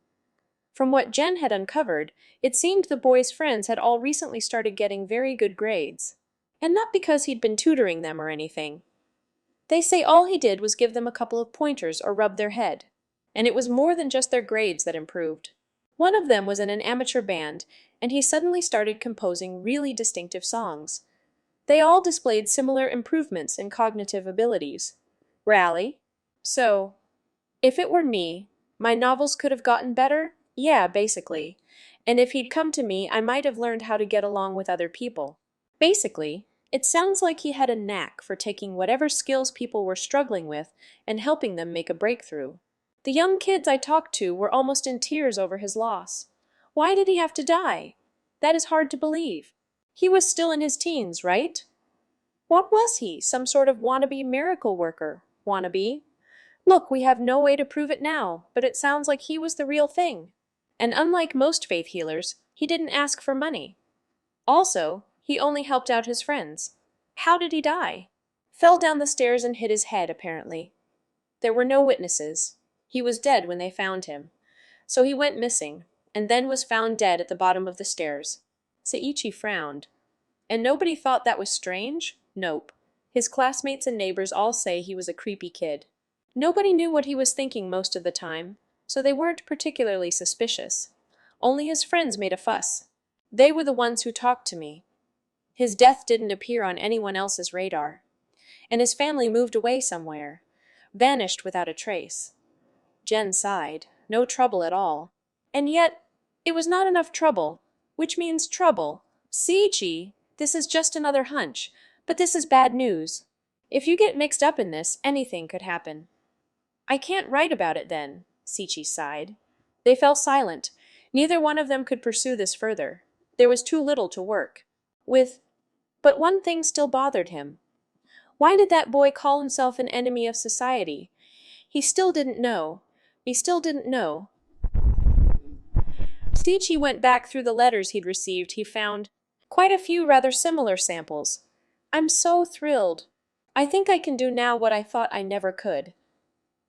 From what Jen had uncovered, it seemed the boy's friends had all recently started getting very good grades. And not because he'd been tutoring them or anything. They say all he did was give them a couple of pointers or rub their head. And it was more than just their grades that improved. One of them was in an amateur band, and he suddenly started composing really distinctive songs. They all displayed similar improvements in cognitive abilities. Rally? So, if it were me, my novels could have gotten better? Yeah, basically. And if he'd come to me, I might have learned how to get along with other people. Basically, it sounds like he had a knack for taking whatever skills people were struggling with and helping them make a breakthrough. The young kids I talked to were almost in tears over his loss. Why did he have to die? That is hard to believe. He was still in his teens, right? What was he? Some sort of wannabe miracle worker? Wannabe? Look, we have no way to prove it now, but it sounds like he was the real thing. And unlike most faith healers, he didn't ask for money. Also, he only helped out his friends. How did he die? Fell down the stairs and hit his head, apparently. There were no witnesses. He was dead when they found him. So he went missing, and then was found dead at the bottom of the stairs. Seiichi frowned. And nobody thought that was strange? Nope. His classmates and neighbors all say he was a creepy kid. Nobody knew what he was thinking most of the time, so they weren't particularly suspicious. Only his friends made a fuss. They were the ones who talked to me. His death didn't appear on anyone else's radar. And his family moved away somewhere. Vanished without a trace. Jen sighed. No trouble at all. And yet, it was not enough trouble. Which means trouble. Siichi, this is just another hunch. But this is bad news. If you get mixed up in this, anything could happen. I can't write about it then, Siichi sighed. They fell silent. Neither one of them could pursue this further. There was too little to work with. But one thing still bothered him. Why did that boy call himself an enemy of society? He still didn't know. He still didn't know. Siichi went back through the letters he'd received. He found quite a few rather similar samples. I'm so thrilled. I think I can do now what I thought I never could.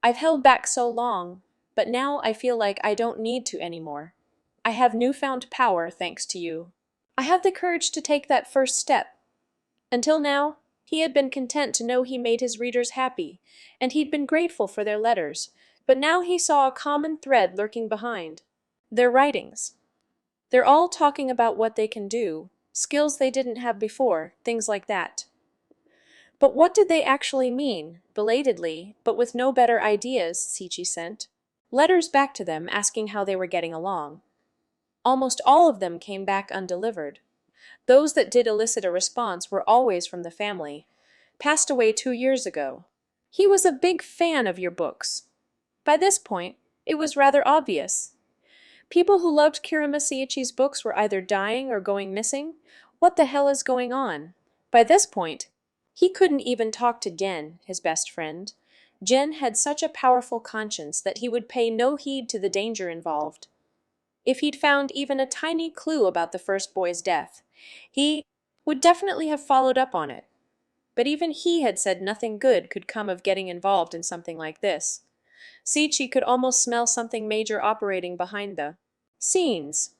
I've held back so long, but now I feel like I don't need to anymore. I have newfound power thanks to you. I have the courage to take that first step. Until now, he had been content to know he made his readers happy, and he'd been grateful for their letters, but now he saw a common thread lurking behind. Their writings. They're all talking about what they can do, skills they didn't have before, things like that. But what did they actually mean? Belatedly, but with no better ideas, Siichi sent letters back to them asking how they were getting along. Almost all of them came back undelivered. Those that did elicit a response were always from the family. Passed away 2 years ago. He was a big fan of your books. By this point, it was rather obvious. People who loved Kirima Seiichi's books were either dying or going missing. What the hell is going on? By this point, he couldn't even talk to Gen, his best friend. Gen had such a powerful conscience that he would pay no heed to the danger involved. If he'd found even a tiny clue about the first boy's death, he would definitely have followed up on it. But even he had said nothing good could come of getting involved in something like this. Seiichi could almost smell something major operating behind the scenes.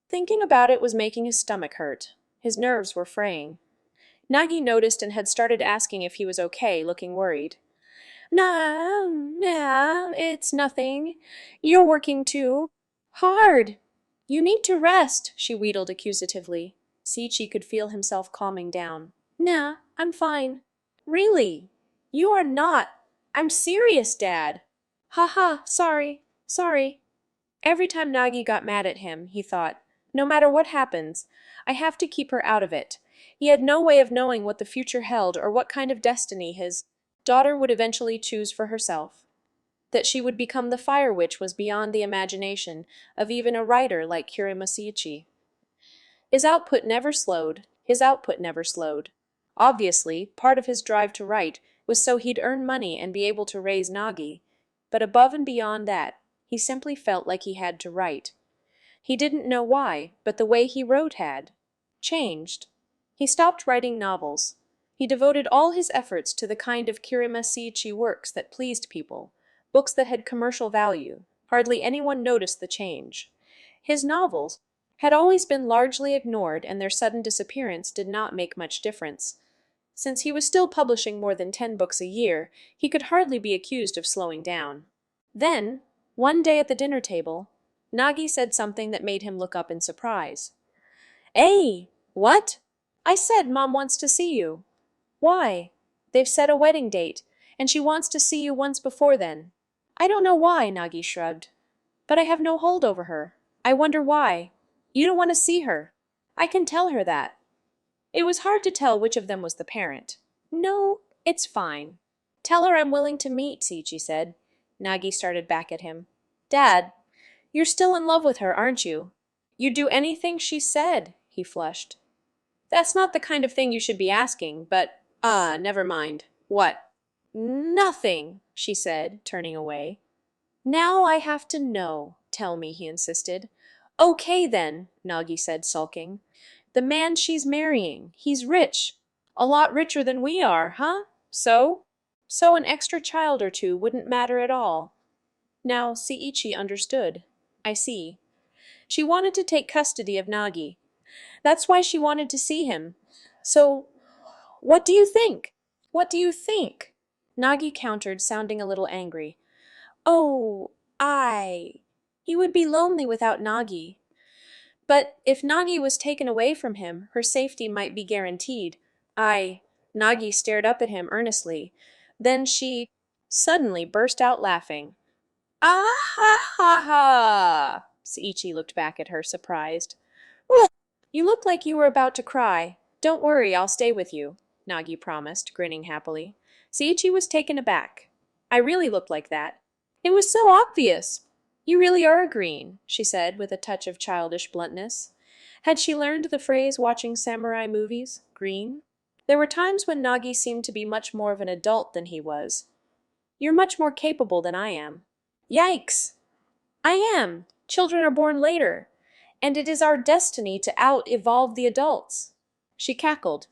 Thinking about it was making his stomach hurt. His nerves were fraying. Nagi noticed and had started asking if he was okay, looking worried. Nah, it's nothing. You're working too hard. You need to rest, she wheedled accusatively. Seiichi could feel himself calming down. Nah, I'm fine. Really? You are not. I'm serious, Dad. Haha, sorry, sorry. Every time Nagi got mad at him, he thought, no matter what happens, I have to keep her out of it. He had no way of knowing what the future held or what kind of destiny his daughter would eventually choose for herself. That she would become the Fire Witch was beyond the imagination of even a writer like Kirimasiichi. His output never slowed. Obviously, part of his drive to write was so he'd earn money and be able to raise Nagi, but above and beyond that, he simply felt like he had to write. He didn't know why, but the way he wrote had changed. He stopped writing novels. He devoted all his efforts to the kind of Kirimasiichi works that pleased people, books that had commercial value. Hardly anyone noticed the change. His novels had always been largely ignored, and their sudden disappearance did not make much difference. Since he was still publishing more than 10 books a year, he could hardly be accused of slowing down. Then, one day at the dinner table, Nagi said something that made him look up in surprise. Hey, what? I said Mom wants to see you. Why? They've set a wedding date, and she wants to see you once before then. I don't know why, Nagi shrugged. But I have no hold over her. I wonder why. You don't want to see her. I can tell her that. It was hard to tell which of them was the parent. No, it's fine. Tell her I'm willing to meet, Seiichi said. Nagi started back at him. Dad, you're still in love with her, aren't you? You'd do anything she said, he flushed. That's not the kind of thing you should be asking, but, never mind. What? Nothing, she said, turning away. Now I have to know. Tell me, he insisted. Okay then, Nagi said, sulking. The man she's marrying, he's rich. A lot richer than we are, huh? So? So an extra child or two wouldn't matter at all. Now Seiichi understood. I see. She wanted to take custody of Nagi. That's why she wanted to see him. So, what do you think? What do you think? Nagi countered, sounding a little angry. Oh, he would be lonely without Nagi. But if Nagi was taken away from him, her safety might be guaranteed. Nagi stared up at him earnestly. Then she suddenly burst out laughing. Ah ha ha ha! Seiichi looked back at her, surprised. Well, you look like you were about to cry. Don't worry, I'll stay with you, Nagi promised, grinning happily. Seiichi was taken aback. I really looked like that. It was so obvious. You really are a green, she said with a touch of childish bluntness. Had she learned the phrase watching samurai movies, green? There were times when Nagi seemed to be much more of an adult than he was. You're much more capable than I am. Yikes! I am. Children are born later, and it is our destiny to out-evolve the adults. She cackled.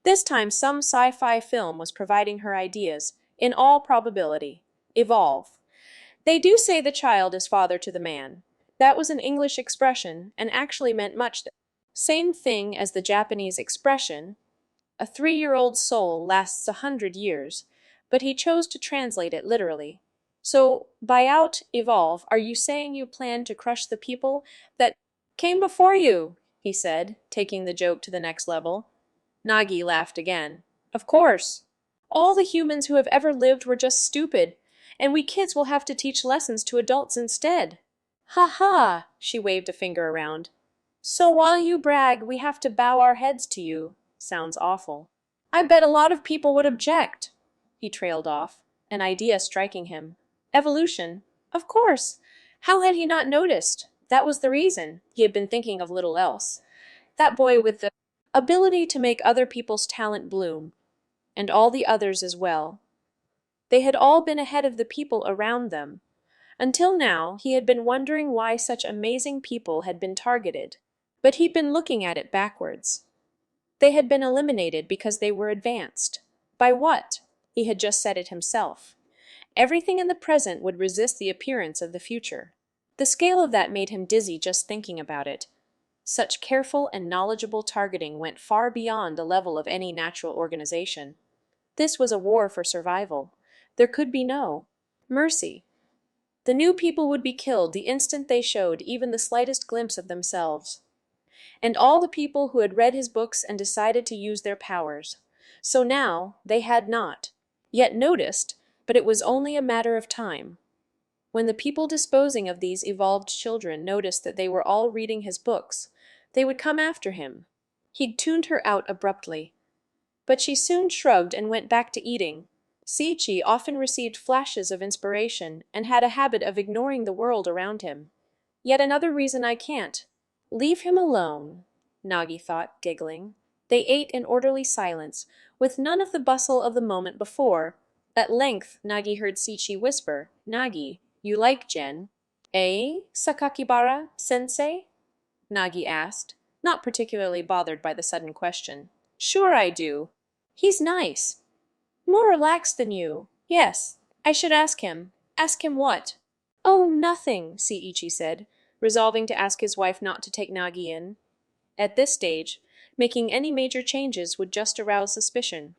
This time some sci-fi film was providing her ideas, in all probability. Evolve. They do say the child is father to the man. That was an English expression and actually meant much the same thing as the Japanese expression, a 3-year-old soul lasts 100 years, but he chose to translate it literally. So, by evolve, are you saying you plan to crush the people that came before you? He said, taking the joke to the next level. Nagi laughed again. Of course. All the humans who have ever lived were just stupid, and we kids will have to teach lessons to adults instead. Ha ha! She waved a finger around. So while you brag, we have to bow our heads to you. Sounds awful. I bet a lot of people would object. He trailed off, an idea striking him. Evolution? Of course. How had he not noticed? That was the reason. He had been thinking of little else. That boy with the ability to make other people's talent bloom, and all the others as well. They had all been ahead of the people around them. Until now, he had been wondering why such amazing people had been targeted. But he'd been looking at it backwards. They had been eliminated because they were advanced. By what? He had just said it himself. Everything in the present would resist the appearance of the future. The scale of that made him dizzy just thinking about it. Such careful and knowledgeable targeting went far beyond the level of any natural organization. This was a war for survival. There could be no mercy. The new people would be killed the instant they showed even the slightest glimpse of themselves. and all the people who had read his books and decided to use their powers. So now they had not yet noticed, but it was only a matter of time. When the people disposing of these evolved children noticed that they were all reading his books, they would come after him. He tuned her out abruptly. But she soon shrugged and went back to eating. Siichi often received flashes of inspiration and had a habit of ignoring the world around him. Yet another reason I can't. Leave him alone, Nagi thought, giggling. They ate in orderly silence, with none of the bustle of the moment before. At length Nagi heard Siichi whisper, "Nagi, you like Gen?" "Eh, Sakakibara, sensei?" Nagi asked, not particularly bothered by the sudden question. "Sure I do. He's nice. More relaxed than you. Yes, I should ask him. Ask him what?" "Oh, nothing," Siichi said, resolving to ask his wife not to take Nagi in. At this stage, making any major changes would just arouse suspicion.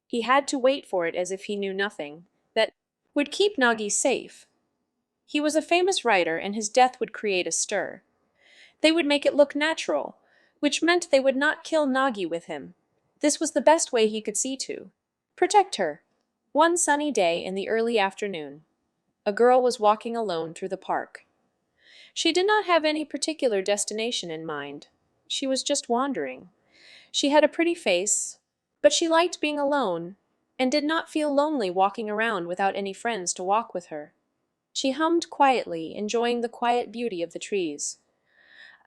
He had to wait for it as if he knew nothing. That would keep Nagi safe. He was a famous writer, and his death would create a stir. They would make it look natural, which meant they would not kill Nagi with him. This was the best way he could see to protect her. One sunny day in the early afternoon, a girl was walking alone through the park. She did not have any particular destination in mind. She was just wandering. She had a pretty face, but she liked being alone, and did not feel lonely walking around without any friends to walk with her. She hummed quietly, enjoying the quiet beauty of the trees.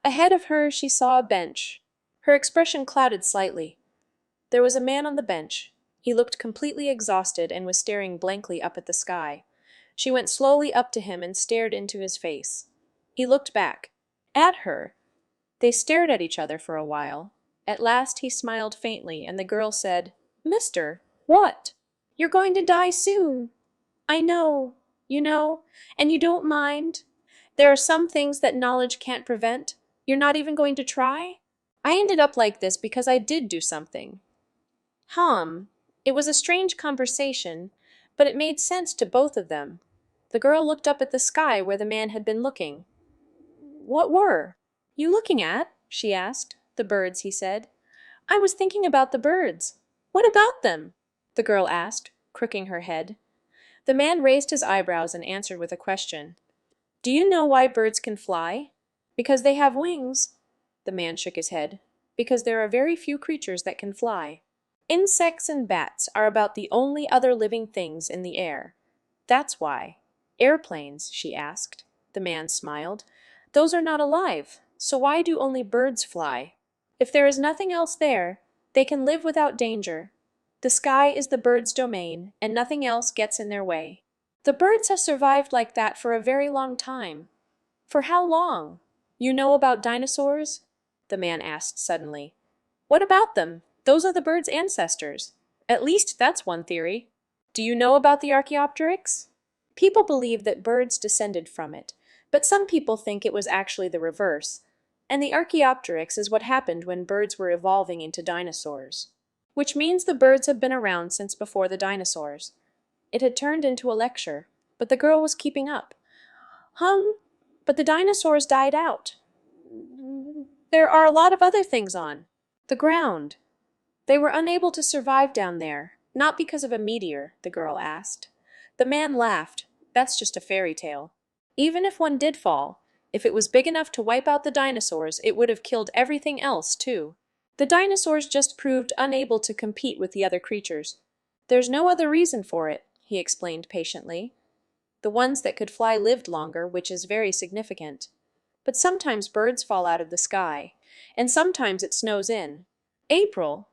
Ahead of her she saw a bench. Her expression clouded slightly. There was a man on the bench. He looked completely exhausted and was staring blankly up at the sky. She went slowly up to him and stared into his face. He looked back. At her. They stared at each other for a while. At last he smiled faintly, and the girl said, "Mister, what? You're going to die soon. I know, and you don't mind. There are some things that knowledge can't prevent. You're not even going to try? I ended up like this because I did do something." It was a strange conversation, but it made sense to both of them. The girl looked up at the sky where the man had been looking. "What were you looking at?" she asked. "The birds," he said. "I was thinking about the birds." "What about them?" the girl asked, crooking her head. The man raised his eyebrows and answered with a question. "Do you know why birds can fly?" "Because they have wings." The man shook his head. "Because there are very few creatures that can fly. Insects and bats are about the only other living things in the air. That's why." "Airplanes?" she asked. The man smiled. "Those are not alive, so why do only birds fly? If there is nothing else there, they can live without danger. The sky is the birds' domain, and nothing else gets in their way. The birds have survived like that for a very long time." "For how long? You know about dinosaurs?" the man asked suddenly. "What about them? Those are the birds' ancestors. At least that's one theory. Do you know about the Archaeopteryx?" People believe that birds descended from it, but some people think it was actually the reverse, and the Archaeopteryx is what happened when birds were evolving into dinosaurs. Which means the birds have been around since before the dinosaurs. It had turned into a lecture, but the girl was keeping up. But the dinosaurs died out. There are a lot of other things on the ground. They were unable to survive down there, not because of a meteor, the girl asked. The man laughed. That's just a fairy tale. Even if one did fall, if it was big enough to wipe out the dinosaurs, it would have killed everything else, too. The dinosaurs just proved unable to compete with the other creatures. There's no other reason for it, he explained patiently. The ones that could fly lived longer, which is very significant. But sometimes birds fall out of the sky, and sometimes it snows in April.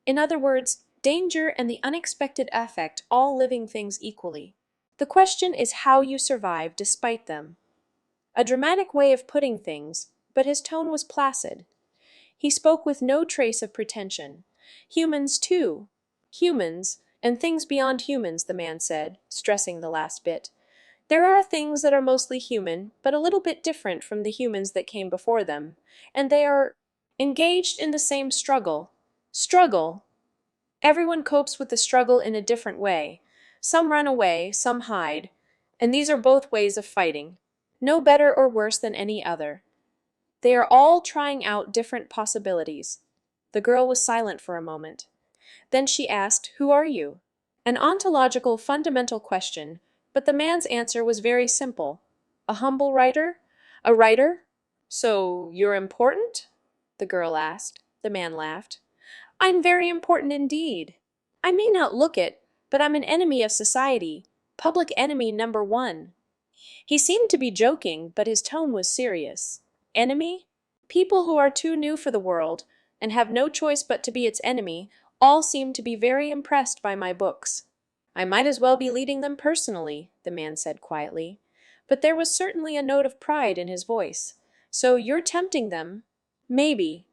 In other words, danger and the unexpected affect all living things equally. The question is how you survive despite them. A dramatic way of putting things, but his tone was placid. He spoke with no trace of pretension. Humans, too. Humans, and things beyond humans, the man said, stressing the last bit. There are things that are mostly human, but a little bit different from the humans that came before them, and they are engaged in the same struggle. Struggle! Everyone copes with the struggle in a different way. Some run away, some hide, and these are both ways of fighting, no better or worse than any other. They are all trying out different possibilities. The girl was silent for a moment. Then she asked, "Who are you?" An ontological, fundamental question, but the man's answer was very simple. "A humble writer? A writer?" "So you're important?" the girl asked. The man laughed. "I'm very important indeed. I may not look it, but I'm an enemy of society. Public enemy number one." He seemed to be joking, but his tone was serious. Enemy? People who are too new for the world, and have no choice but to be its enemy, all seem to be very impressed by my books. "I might as well be leading them personally," the man said quietly. But there was certainly a note of pride in his voice. "So you're tempting them?" "Maybe.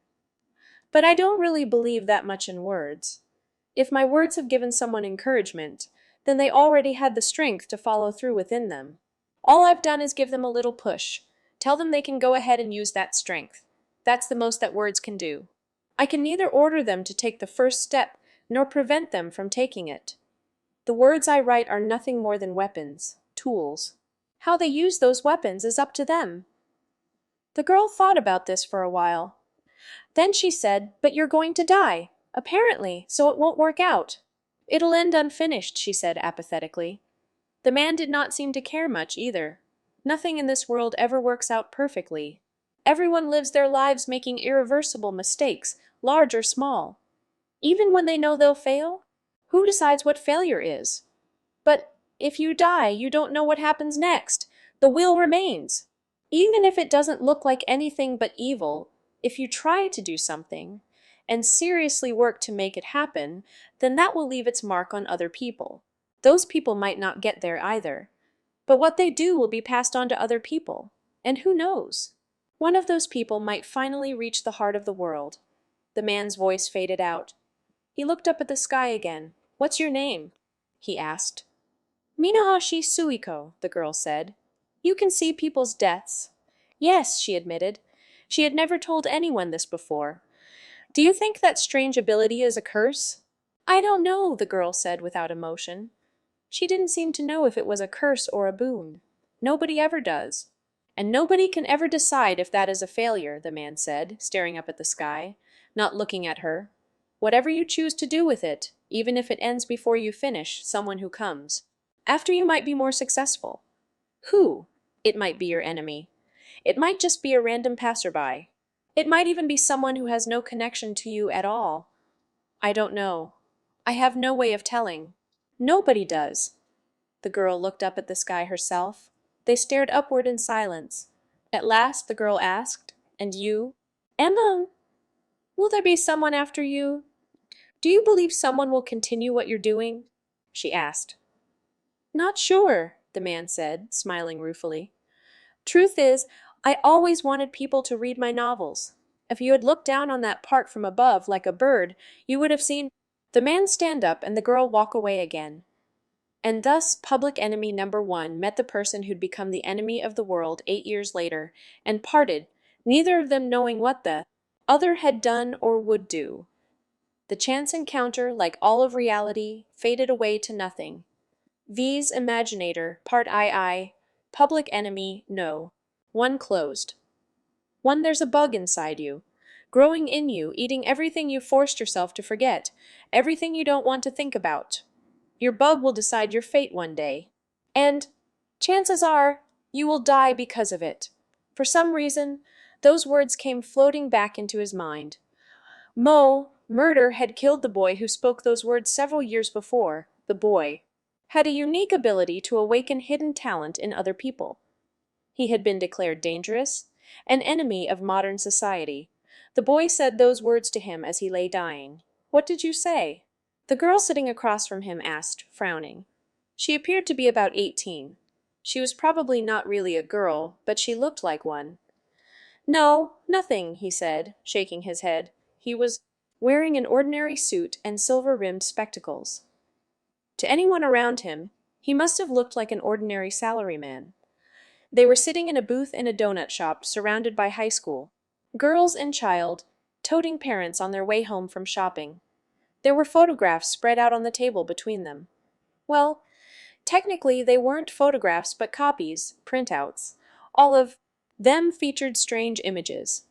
But I don't really believe that much in words. If my words have given someone encouragement, then they already had the strength to follow through within them. All I've done is give them a little push. Tell them they can go ahead and use that strength. That's the most that words can do. I can neither order them to take the first step nor prevent them from taking it. The words I write are nothing more than weapons, tools. How they use those weapons is up to them." The girl thought about this for a while. Then she said, "But you're going to die, apparently, so it won't work out." "It'll end unfinished," she said apathetically. The man did not seem to care much either. Nothing in this world ever works out perfectly. Everyone lives their lives making irreversible mistakes, large or small. Even when they know they'll fail? Who decides what failure is? But if you die, you don't know what happens next. The will remains. Even if it doesn't look like anything but evil, if you try to do something and seriously work to make it happen, then that will leave its mark on other people. Those people might not get there either, but what they do will be passed on to other people. And who knows? One of those people might finally reach the heart of the world. The man's voice faded out. He looked up at the sky again. "What's your name?" he asked. "Minahashi Suiko," the girl said. "You can see people's deaths." "Yes," she admitted. She had never told anyone this before. "Do you think that strange ability is a curse?" "I don't know," the girl said without emotion. She didn't seem to know if it was a curse or a boon. Nobody ever does. "And nobody can ever decide if that is a failure," the man said, staring up at the sky, not looking at her. "Whatever you choose to do with it, even if it ends before you finish, someone who comes after you might be more successful. Who? It might be your enemy. It might just be a random passerby. It might even be someone who has no connection to you at all. I don't know. I have no way of telling. Nobody does." The girl looked up at the sky herself. They stared upward in silence. At last the girl asked, "And you?" "Emma, will there be someone after you? Do you believe someone will continue what you're doing?" she asked. "Not sure," the man said, smiling ruefully. "Truth is, I always wanted people to read my novels. If you had looked down on that part from above like a bird, you would have seen—" The man stand up and the girl walk away again. And thus public enemy number one met the person who'd become the enemy of the world 8 years later, and parted, neither of them knowing what the other had done or would do. The chance encounter, like all of reality, faded away to nothing. V's Imaginator, Part II, Public Enemy, No. 1 closed. 1. There's a bug inside you, growing in you, eating everything you forced yourself to forget, everything you don't want to think about. Your bug will decide your fate one day. And, chances are, you will die because of it. For some reason, those words came floating back into his mind. Murder had killed the boy who spoke those words several years before. The boy had a unique ability to awaken hidden talent in other people. He had been declared dangerous, an enemy of modern society. The boy said those words to him as he lay dying. "What did you say?" The girl sitting across from him asked, frowning. She appeared to be about 18. She was probably not really a girl, but she looked like one. "No, nothing," he said, shaking his head. He was wearing an ordinary suit and silver-rimmed spectacles. To anyone around him, he must have looked like an ordinary salaryman. They were sitting in a booth in a donut shop, surrounded by high school girls and child, toting parents on their way home from shopping. There were photographs spread out on the table between them. Well, technically they weren't photographs but copies, printouts, all of Them featured strange images.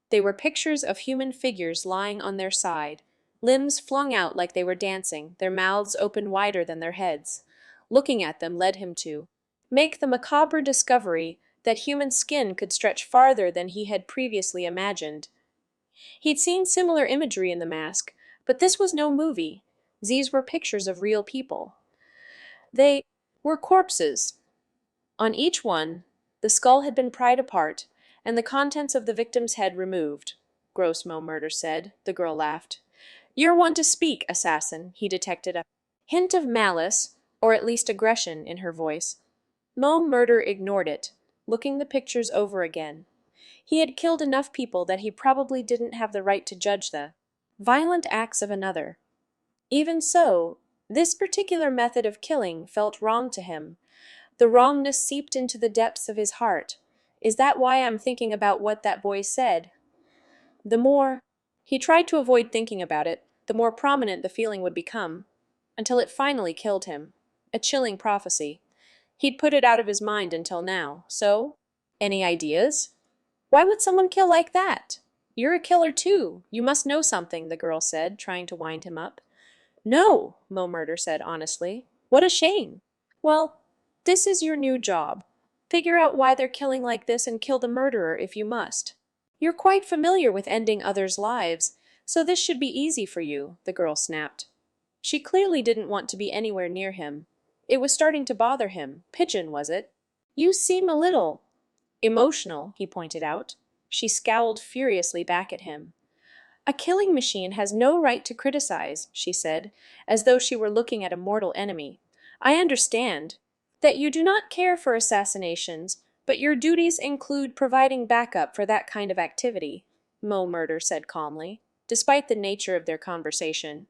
They were pictures of human figures lying on their side, limbs flung out like they were dancing, their mouths open wider than their heads. Looking at them led him to make the macabre discovery that human skin could stretch farther than he had previously imagined. He'd seen similar imagery in The Mask, but this was no movie. These were pictures of real people. They were corpses. On each one, the skull had been pried apart, and the contents of the victim's head removed. Gross Mo Murder said. The girl laughed. You're one to speak, assassin. He detected a hint of malice, or at least aggression, in her voice. Mo Murder ignored it, looking the pictures over again. He had killed enough people that he probably didn't have the right to judge the violent acts of another. Even so, this particular method of killing felt wrong to him. The wrongness seeped into the depths of his heart. Is that why I'm thinking about what that boy said? The more he tried to avoid thinking about it, the more prominent the feeling would become, until it finally killed him. A chilling prophecy. He'd put it out of his mind until now. So, any ideas? Why would someone kill like that? You're a killer too. You must know something, the girl said, trying to wind him up. No, Mo Murder said honestly. What a shame. Well, this is your new job. Figure out why they're killing like this and kill the murderer if you must. You're quite familiar with ending others' lives, so this should be easy for you, the girl snapped. She clearly didn't want to be anywhere near him. It was starting to bother him. Pigeon, was it? You seem a little emotional, he pointed out. She scowled furiously back at him. A killing machine has no right to criticize, she said, as though she were looking at a mortal enemy. I understand that you do not care for assassinations, but your duties include providing backup for that kind of activity, Mo Murder said calmly. Despite the nature of their conversation,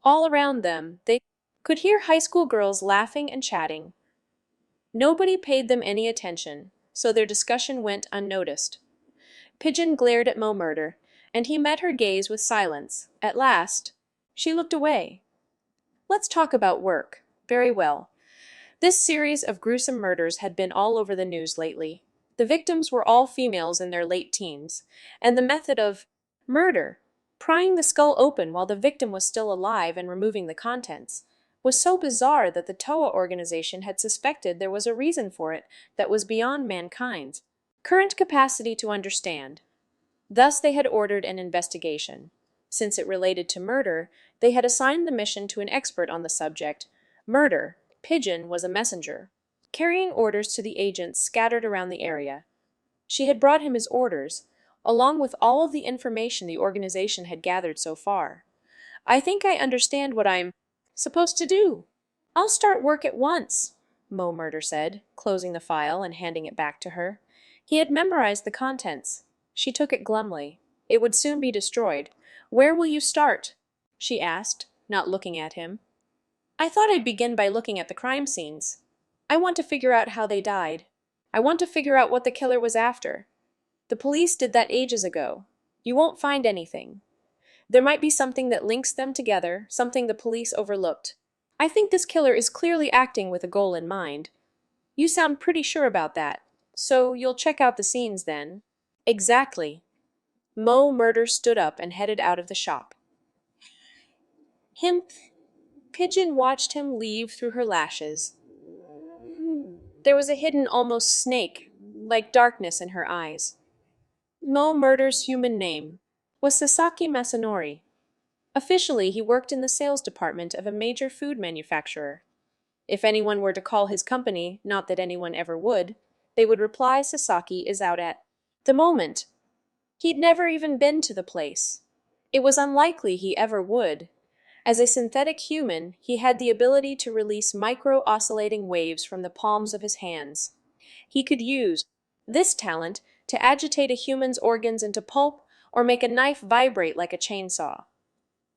all around them they could hear high school girls laughing and chatting. Nobody paid them any attention, so their discussion went unnoticed. Pigeon glared at Mo Murder, and he met her gaze with silence. At last, she looked away. Let's talk about work. Very well. This series of gruesome murders had been all over the news lately. The victims were all females in their late teens, and the method of murder, prying the skull open while the victim was still alive and removing the contents, was so bizarre that the TOA organization had suspected there was a reason for it that was beyond mankind's current capacity to understand. Thus they had ordered an investigation. Since it related to murder, they had assigned the mission to an expert on the subject. Murder. Pigeon was a messenger, carrying orders to the agents scattered around the area. She had brought him his orders, along with all of the information the organization had gathered so far. I think I understand what I'm supposed to do. I'll start work at once, Mo Murder said, closing the file and handing it back to her. He had memorized the contents. She took it glumly. It would soon be destroyed. Where will you start? She asked, not looking at him. I thought I'd begin by looking at the crime scenes. I want to figure out how they died. I want to figure out what the killer was after. The police did that ages ago. You won't find anything. There might be something that links them together, something the police overlooked. I think this killer is clearly acting with a goal in mind. You sound pretty sure about that. So you'll check out the scenes then? Exactly. Mo Murder stood up and headed out of the shop. Pigeon watched him leave through her lashes. There was a hidden, almost snake-like darkness in her eyes. Mo Murder's human name was Sasaki Masanori. Officially, he worked in the sales department of a major food manufacturer. If anyone were to call his company, not that anyone ever would, they would reply Sasaki is out at the moment. He'd never even been to the place. It was unlikely he ever would. As a synthetic human, he had the ability to release micro-oscillating waves from the palms of his hands. He could use this talent to agitate a human's organs into pulp or make a knife vibrate like a chainsaw.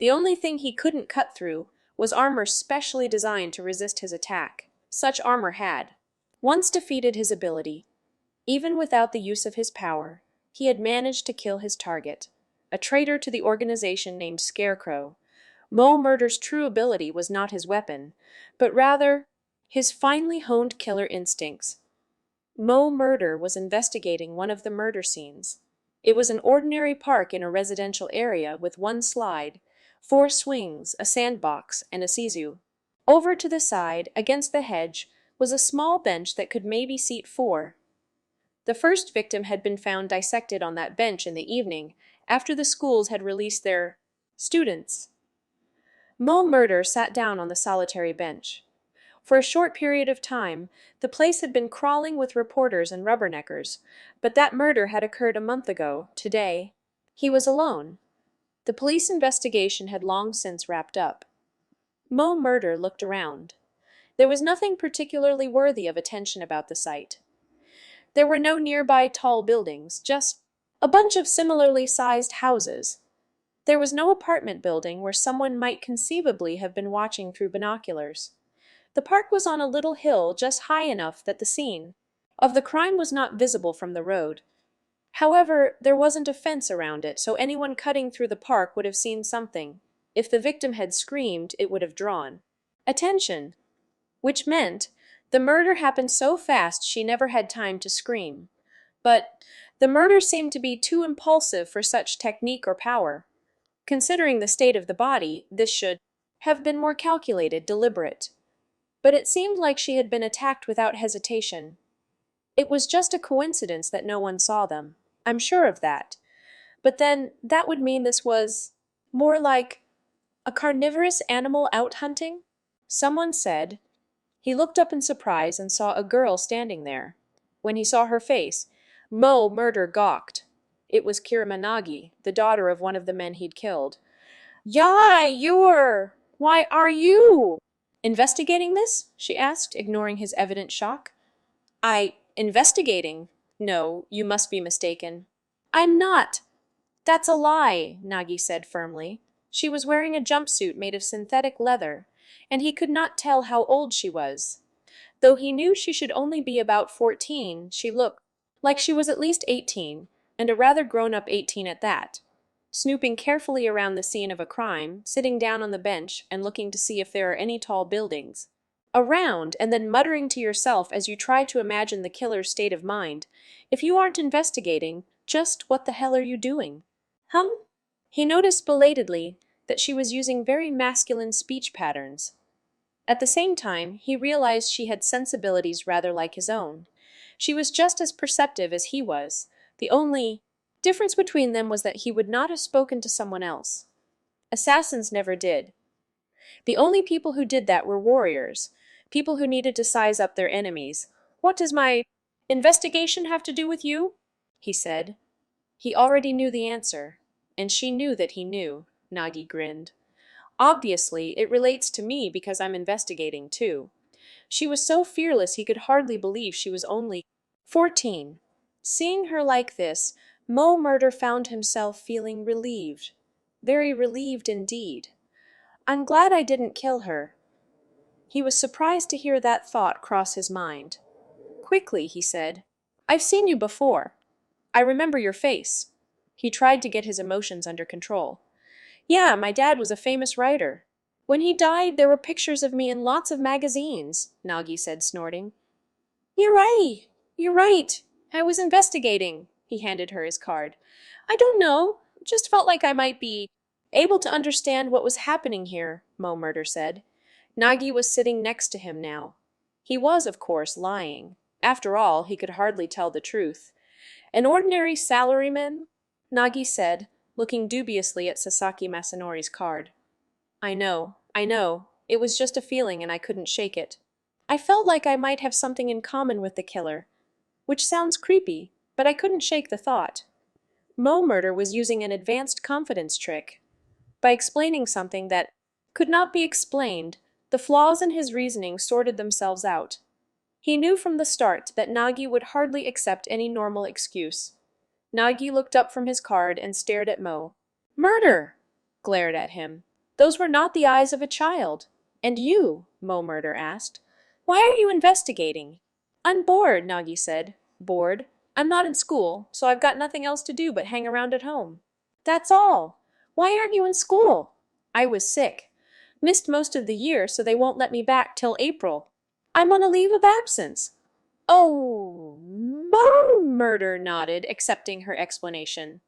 The only thing he couldn't cut through was armor specially designed to resist his attack. Such armor had once defeated his ability. Even without the use of his power, he had managed to kill his target, a traitor to the organization named Scarecrow. Mo Murder's true ability was not his weapon, but rather his finely honed killer instincts. Mo Murder was investigating one of the murder scenes. It was an ordinary park in a residential area with one slide, four swings, a sandbox, and a sisu. Over to the side, against the hedge, was a small bench that could maybe seat four. The first victim had been found dissected on that bench in the evening, after the schools had released their students. Mo Murder sat down on the solitary bench. For a short period of time, the place had been crawling with reporters and rubberneckers, but that murder had occurred a month ago, today. He was alone. The police investigation had long since wrapped up. Mo Murder looked around. There was nothing particularly worthy of attention about the site. There were no nearby tall buildings, just a bunch of similarly sized houses. There was no apartment building where someone might conceivably have been watching through binoculars. The park was on a little hill just high enough that the scene of the crime was not visible from the road. However, there wasn't a fence around it, so anyone cutting through the park would have seen something. If the victim had screamed, it would have drawn attention, which meant the murder happened so fast she never had time to scream. But the murder seemed to be too impulsive for such technique or power. Considering the state of the body, this should have been more calculated, deliberate. But it seemed like she had been attacked without hesitation. It was just a coincidence that no one saw them. I'm sure of that. But then, that would mean this was more like a carnivorous animal out hunting? Someone said. He looked up in surprise and saw a girl standing there. When he saw her face, Mo Murder gawked. It was Kirimanagi, the daughter of one of the men he'd killed. Why are you investigating this? She asked, ignoring his evident shock. Investigating? No, you must be mistaken. I'm not. That's a lie, Nagi said firmly. She was wearing a jumpsuit made of synthetic leather, and he could not tell how old she was. Though he knew she should only be about 14, she looked like she was at least 18, and a rather grown-up 18 at that. Snooping carefully around the scene of a crime, sitting down on the bench and looking to see if there are any tall buildings. Around, and then muttering to yourself as you try to imagine the killer's state of mind. If you aren't investigating, just what the hell are you doing? He noticed belatedly that she was using very masculine speech patterns. At the same time, he realized she had sensibilities rather like his own. She was just as perceptive as he was. The only difference between them was that he would not have spoken to someone else. Assassins never did. The only people who did that were warriors, people who needed to size up their enemies. What does my investigation have to do with you? He said. He already knew the answer, and she knew that he knew. Nagi grinned. Obviously, it relates to me because I'm investigating too. She was so fearless he could hardly believe she was only 14. Seeing her like this, Mo Murder found himself feeling relieved. Very relieved indeed. I'm glad I didn't kill her. He was surprised to hear that thought cross his mind. Quickly, he said, I've seen you before. I remember your face. He tried to get his emotions under control. Yeah, my dad was a famous writer. When he died, there were pictures of me in lots of magazines, Nagi said, snorting. You're right. You're right. I was investigating. He handed her his card. I don't know. Just felt like I might be able to understand what was happening here, Mo Murder said. Nagi was sitting next to him now. He was, of course, lying. After all, he could hardly tell the truth. An ordinary salaryman? Nagi said, looking dubiously at Sasaki Masanori's card. I know. It was just a feeling and I couldn't shake it. I felt like I might have something in common with the killer. Which sounds creepy, but I couldn't shake the thought. Mo Murder was using an advanced confidence trick. By explaining something that could not be explained, the flaws in his reasoning sorted themselves out. He knew from the start that Nagi would hardly accept any normal excuse. Nagi looked up from his card and stared at Mo. Murder! Glared at him. Those were not the eyes of a child. And you? Mo Murder asked. Why are you investigating? I'm bored, Nagi said. Bored? I'm not in school, so I've got nothing else to do but hang around at home. That's all. Why aren't you in school? I was sick. Missed most of the year, so they won't let me back till April. I'm on a leave of absence. Oh, murder nodded, accepting her explanation.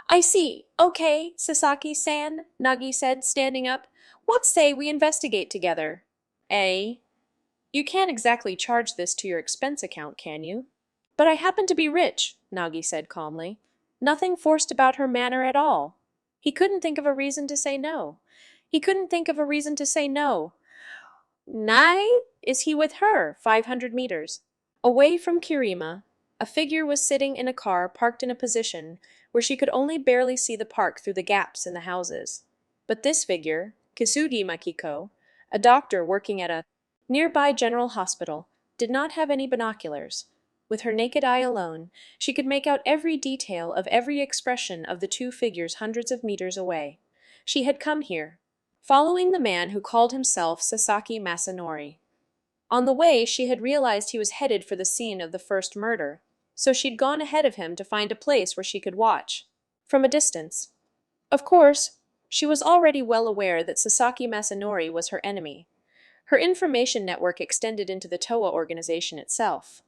I see. Okay, Sasaki-san, Nagi said, standing up. What say we investigate together? Eh? You can't exactly charge this to your expense account, can you? But I happen to be rich, Nagi said calmly. Nothing forced about her manner at all. He couldn't think of a reason to say no. He couldn't think of a reason to say no. Nai? Is he with her? 500 meters. Away from Kirima, a figure was sitting in a car parked in a position where she could only barely see the park through the gaps in the houses. But this figure, Kisugi Makiko, a doctor working at a nearby general hospital, did not have any binoculars. With her naked eye alone, she could make out every detail of every expression of the two figures hundreds of meters away. She had come here, following the man who called himself Sasaki Masanori. On the way, she had realized he was headed for the scene of the first murder, so she'd gone ahead of him to find a place where she could watch, from a distance. Of course, she was already well aware that Sasaki Masanori was her enemy. Her information network extended into the Toa organization itself.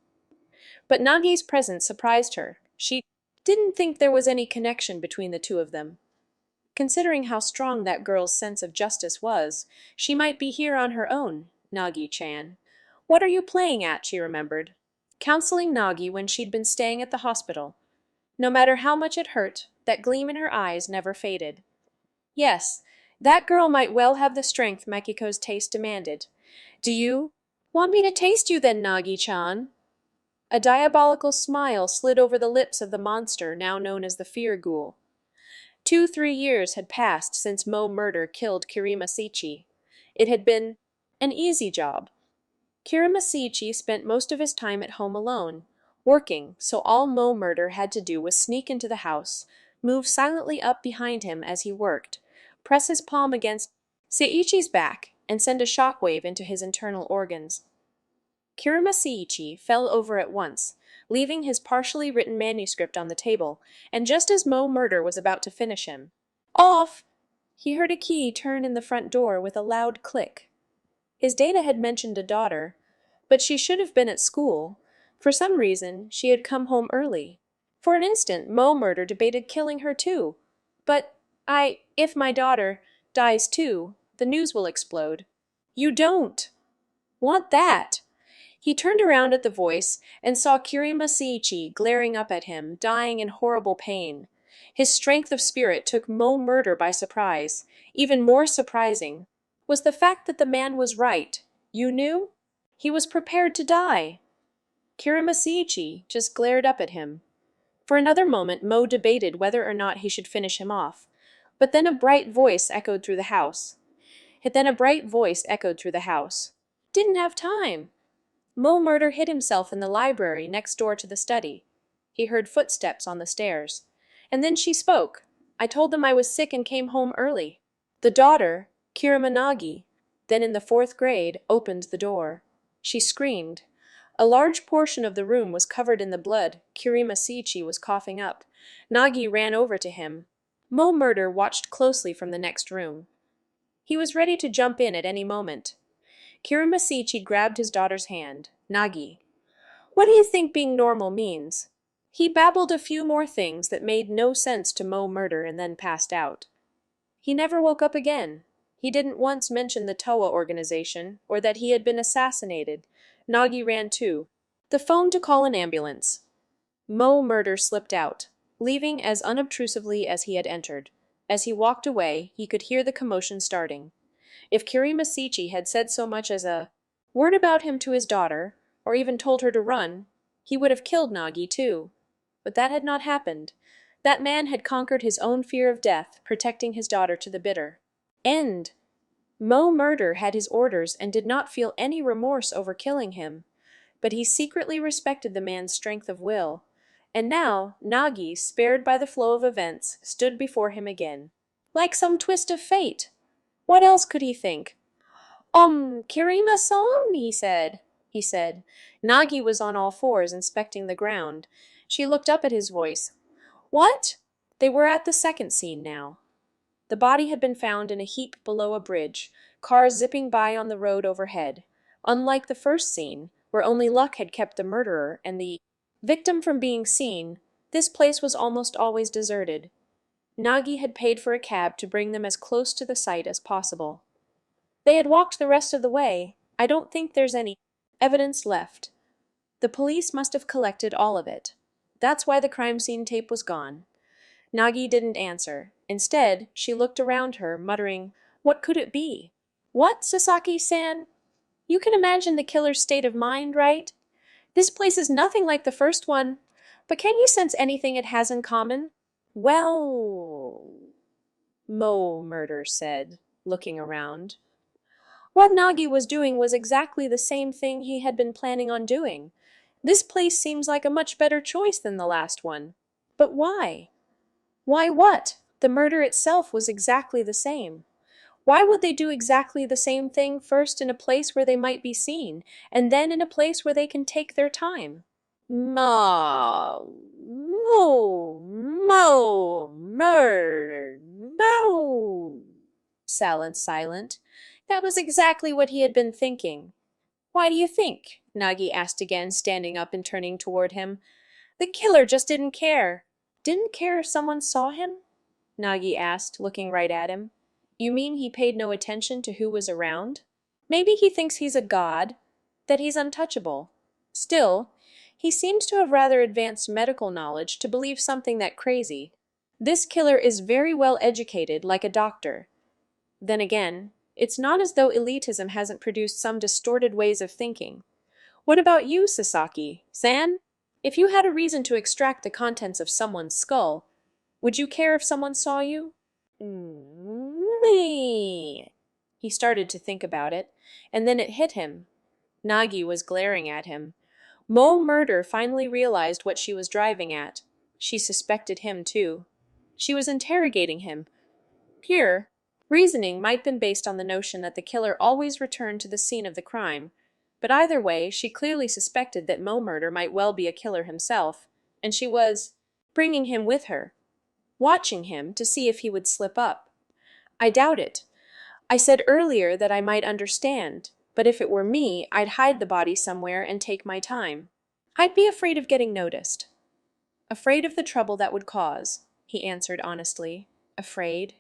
But Nagi's presence surprised her. She didn't think there was any connection between the two of them. Considering how strong that girl's sense of justice was, she might be here on her own, Nagi-chan. What are you playing at, she remembered. Counseling Nagi when she'd been staying at the hospital. No matter how much it hurt, that gleam in her eyes never faded. Yes, that girl might well have the strength Makiko's taste demanded. Do you want me to taste you then, Nagi-chan? A diabolical smile slid over the lips of the monster now known as the Fear Ghoul. 2-3 years had passed since Mo Murder killed Kirima Sichi. It had been an easy job. Kirima Sichi spent most of his time at home alone, working, so all Mo Murder had to do was sneak into the house, move silently up behind him as he worked, press his palm against Seiichi's back, and send a shockwave into his internal organs. Kirima Seiichi fell over at once, leaving his partially written manuscript on the table, and just as Mo Murder was about to finish him. Off! He heard a key turn in the front door with a loud click. His data had mentioned a daughter, but she should have been at school. For some reason, she had come home early. For an instant, Mo Murder debated killing her too. But if my daughter dies too, the news will explode. You don't want that. He turned around at the voice and saw Kirima Seiichi glaring up at him, dying in horrible pain. His strength of spirit took Mo Murder by surprise. Even more surprising was the fact that the man was right. You knew? He was prepared to die. Kirima Seiichi just glared up at him. For another moment, Mo debated whether or not he should finish him off. But then a bright voice echoed through the house. Didn't have time. Mo Murder hid himself in the library next door to the study. He heard footsteps on the stairs. And then she spoke. I told them I was sick and came home early. The daughter, Kirima Nagi, then in the 4th grade, opened the door. She screamed. A large portion of the room was covered in the blood Kirima Seiichi was coughing up. Nagi ran over to him. Mo Murder watched closely from the next room. He was ready to jump in at any moment. Kirima Seiichi grabbed his daughter's hand. Nagi, what do you think being normal means? He babbled a few more things that made no sense to Mo Murder and then passed out. He never woke up again. He didn't once mention the Toa organization or that he had been assassinated. Nagi ran too. The phone to call an ambulance. Mo Murder slipped out, leaving as unobtrusively as he had entered. As he walked away, he could hear the commotion starting. If Kirima Seiichi had said so much as a word about him to his daughter, or even told her to run, he would have killed Nagi too. But that had not happened. That man had conquered his own fear of death, protecting his daughter to the bitter end. Mo Murder had his orders and did not feel any remorse over killing him, but he secretly respected the man's strength of will. And now, Nagi, spared by the flow of events, stood before him again. Like some twist of fate. What else could he think? Kirima-san, he said. Nagi was on all fours inspecting the ground. She looked up at his voice. What? They were at the second scene now. The body had been found in a heap below a bridge, cars zipping by on the road overhead. Unlike the first scene, where only luck had kept the murderer and the victim from being seen. This place was almost always deserted. Nagi had paid for a cab to bring them as close to the site as possible. They had walked the rest of the way. I don't think there's any evidence left. The police must have collected all of it. That's why the crime scene tape was gone. Nagi didn't answer. Instead, she looked around her, muttering, "What could it be?" "What, Sasaki-san? You can imagine the killer's state of mind, right? This place is nothing like the first one. But can you sense anything it has in common?" "Well," Mo Murder said, looking around. What Nagi was doing was exactly the same thing he had been planning on doing. This place seems like a much better choice than the last one. But why? Why what? The murder itself was exactly the same. Why would they do exactly the same thing first in a place where they might be seen, and then in a place where they can take their time? Ma, murder, no. Silent. That was exactly what he had been thinking. "Why do you think?" Nagi asked again, standing up and turning toward him. "The killer just didn't care." "Didn't care if someone saw him?" Nagi asked, looking right at him. "You mean he paid no attention to who was around? Maybe he thinks he's a god, that he's untouchable. Still, he seems to have rather advanced medical knowledge to believe something that crazy. This killer is very well educated, like a doctor. Then again, it's not as though elitism hasn't produced some distorted ways of thinking. What about you, Sasaki-san? If you had a reason to extract the contents of someone's skull, would you care if someone saw you?" Me. He started to think about it, and then it hit him. Nagi was glaring at him. Mo Murder finally realized what she was driving at. She suspected him, too. She was interrogating him. Pure reasoning might have been based on the notion that the killer always returned to the scene of the crime, but either way, she clearly suspected that Mo Murder might well be a killer himself, and she was bringing him with her, watching him to see if he would slip up. "I doubt it. I said earlier that I might understand, but if it were me, I'd hide the body somewhere and take my time. I'd be afraid of getting noticed." "Afraid of the trouble that would cause," he answered honestly. "Afraid?"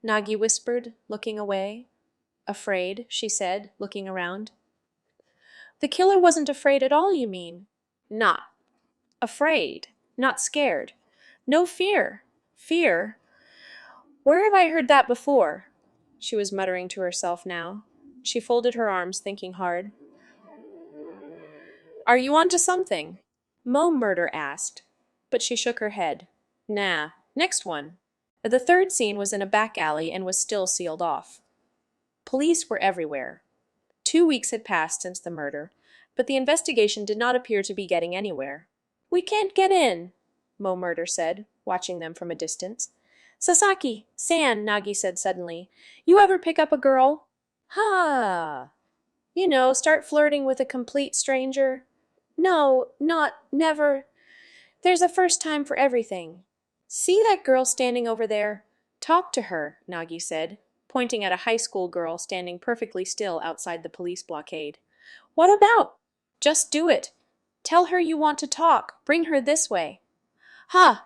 Nagi whispered, looking away. "Afraid," she said, looking around. "The killer wasn't afraid at all, you mean?" "Not afraid. Not scared. No fear. Fear? Where have I heard that before?" She was muttering to herself now. She folded her arms, thinking hard. "Are you onto something?" Mo Murder asked, but she shook her head. "Nah. Next one." The third scene was in a back alley and was still sealed off. Police were everywhere. 2 weeks had passed since the murder, but the investigation did not appear to be getting anywhere. "We can't get in," Mo Murder said, watching them from a distance. "Sasaki-san," Nagi said suddenly, "you ever pick up a girl?" "Ha! You know, start flirting with a complete stranger?" "No, never. There's a first time for everything." "See that girl standing over there? Talk to her," Nagi said, pointing at a high school girl standing perfectly still outside the police blockade. "What about?" "Just do it. Tell her you want to talk. Bring her this way." "Ha!"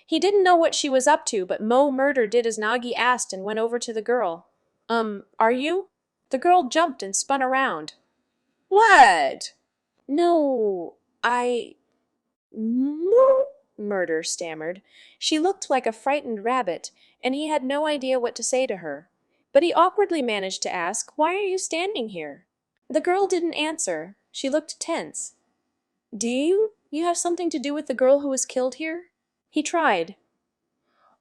He didn't know what she was up to, but Mo Murder did as Nagi asked and went over to the girl. Are you?" The girl jumped and spun around. "What?" "No, Mo Murder stammered. She looked like a frightened rabbit, and he had no idea what to say to her. But he awkwardly managed to ask, "Why are you standing here?" The girl didn't answer. She looked tense. "Do you have something to do with the girl who was killed here?" He tried.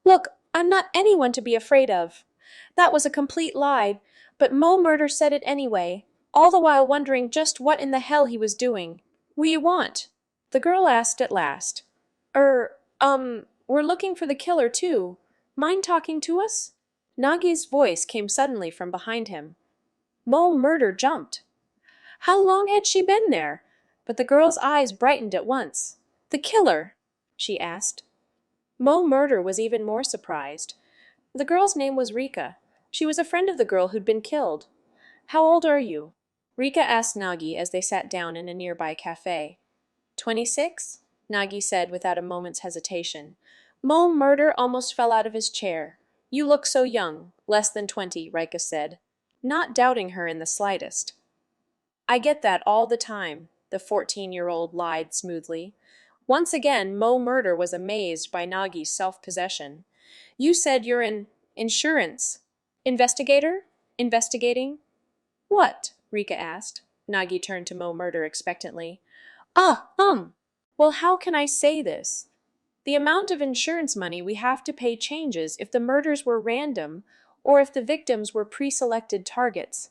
"Look, I'm not anyone to be afraid of." That was a complete lie, but Mo Murder said it anyway, all the while wondering just what in the hell he was doing. "What you want?" The girl asked at last. We're looking for the killer, too. Mind talking to us?" Nagi's voice came suddenly from behind him. Mo Murder jumped. How long had she been there? But the girl's eyes brightened at once. "The killer?" she asked. Mo Murder was even more surprised. The girl's name was Rika. She was a friend of the girl who'd been killed. "How old are you?" Rika asked Nagi as they sat down in a nearby cafe. 26? Nagi said without a moment's hesitation. Mo Murder almost fell out of his chair. You look so young. Less than 20, Rika said, not doubting her in the slightest. I get that all the time, the 14-year-old lied smoothly. Once again, Mo Murder was amazed by Nagi's self-possession. You said you're an insurance investigator? Investigating? What? Rika asked. Nagi turned to Mo Murder expectantly. Well, how can I say this? The amount of insurance money we have to pay changes if the murders were random or if the victims were pre-selected targets.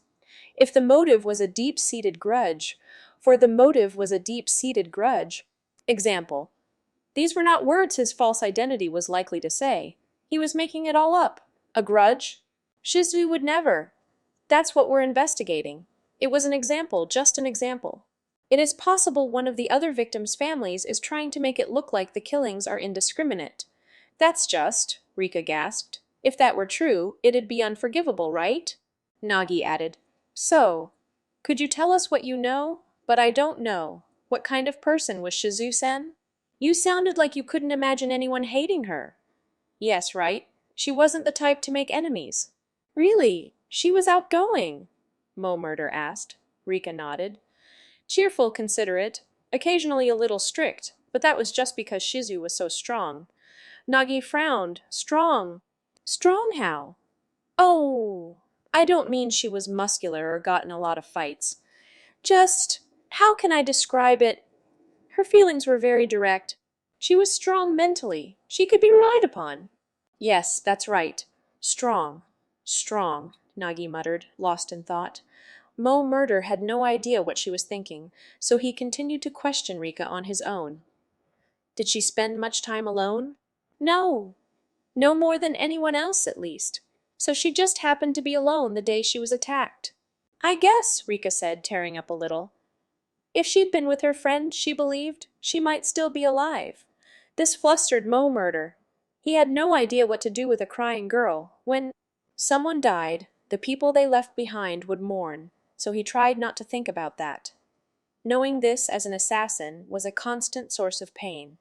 If the motive was a deep-seated grudge, for the motive was a deep-seated grudge. Example. These were not words his false identity was likely to say. He was making it all up. A grudge? Shizu would never. That's what we're investigating. It was an example, just an example. It is possible one of the other victims' families is trying to make it look like the killings are indiscriminate. That's just, Rika gasped. If that were true, it'd be unforgivable, right? Nagi added. So, could you tell us what you know? But I don't know. What kind of person was Shizu-sen? You sounded like you couldn't imagine anyone hating her. Yes, right. She wasn't the type to make enemies. Really? She was outgoing? Mo Murder asked. Rika nodded. Cheerful, considerate, occasionally a little strict, but that was just because Shizu was so strong. Nagi frowned. Strong? Strong how? Oh, I don't mean she was muscular or got in a lot of fights. Just, how can I describe it? Her feelings were very direct. She was strong mentally. She could be relied upon. Yes, that's right. Strong. Strong, Nagi muttered, lost in thought. Mo Murder had no idea what she was thinking, so he continued to question Rika on his own. Did she spend much time alone? No. No more than anyone else, at least. So she just happened to be alone the day she was attacked. I guess, Rika said, tearing up a little. If she'd been with her friend, she believed, she might still be alive. This flustered Mo Murder. He had no idea what to do with a crying girl. When someone died, the people they left behind would mourn, so he tried not to think about that. Knowing this as an assassin was a constant source of pain.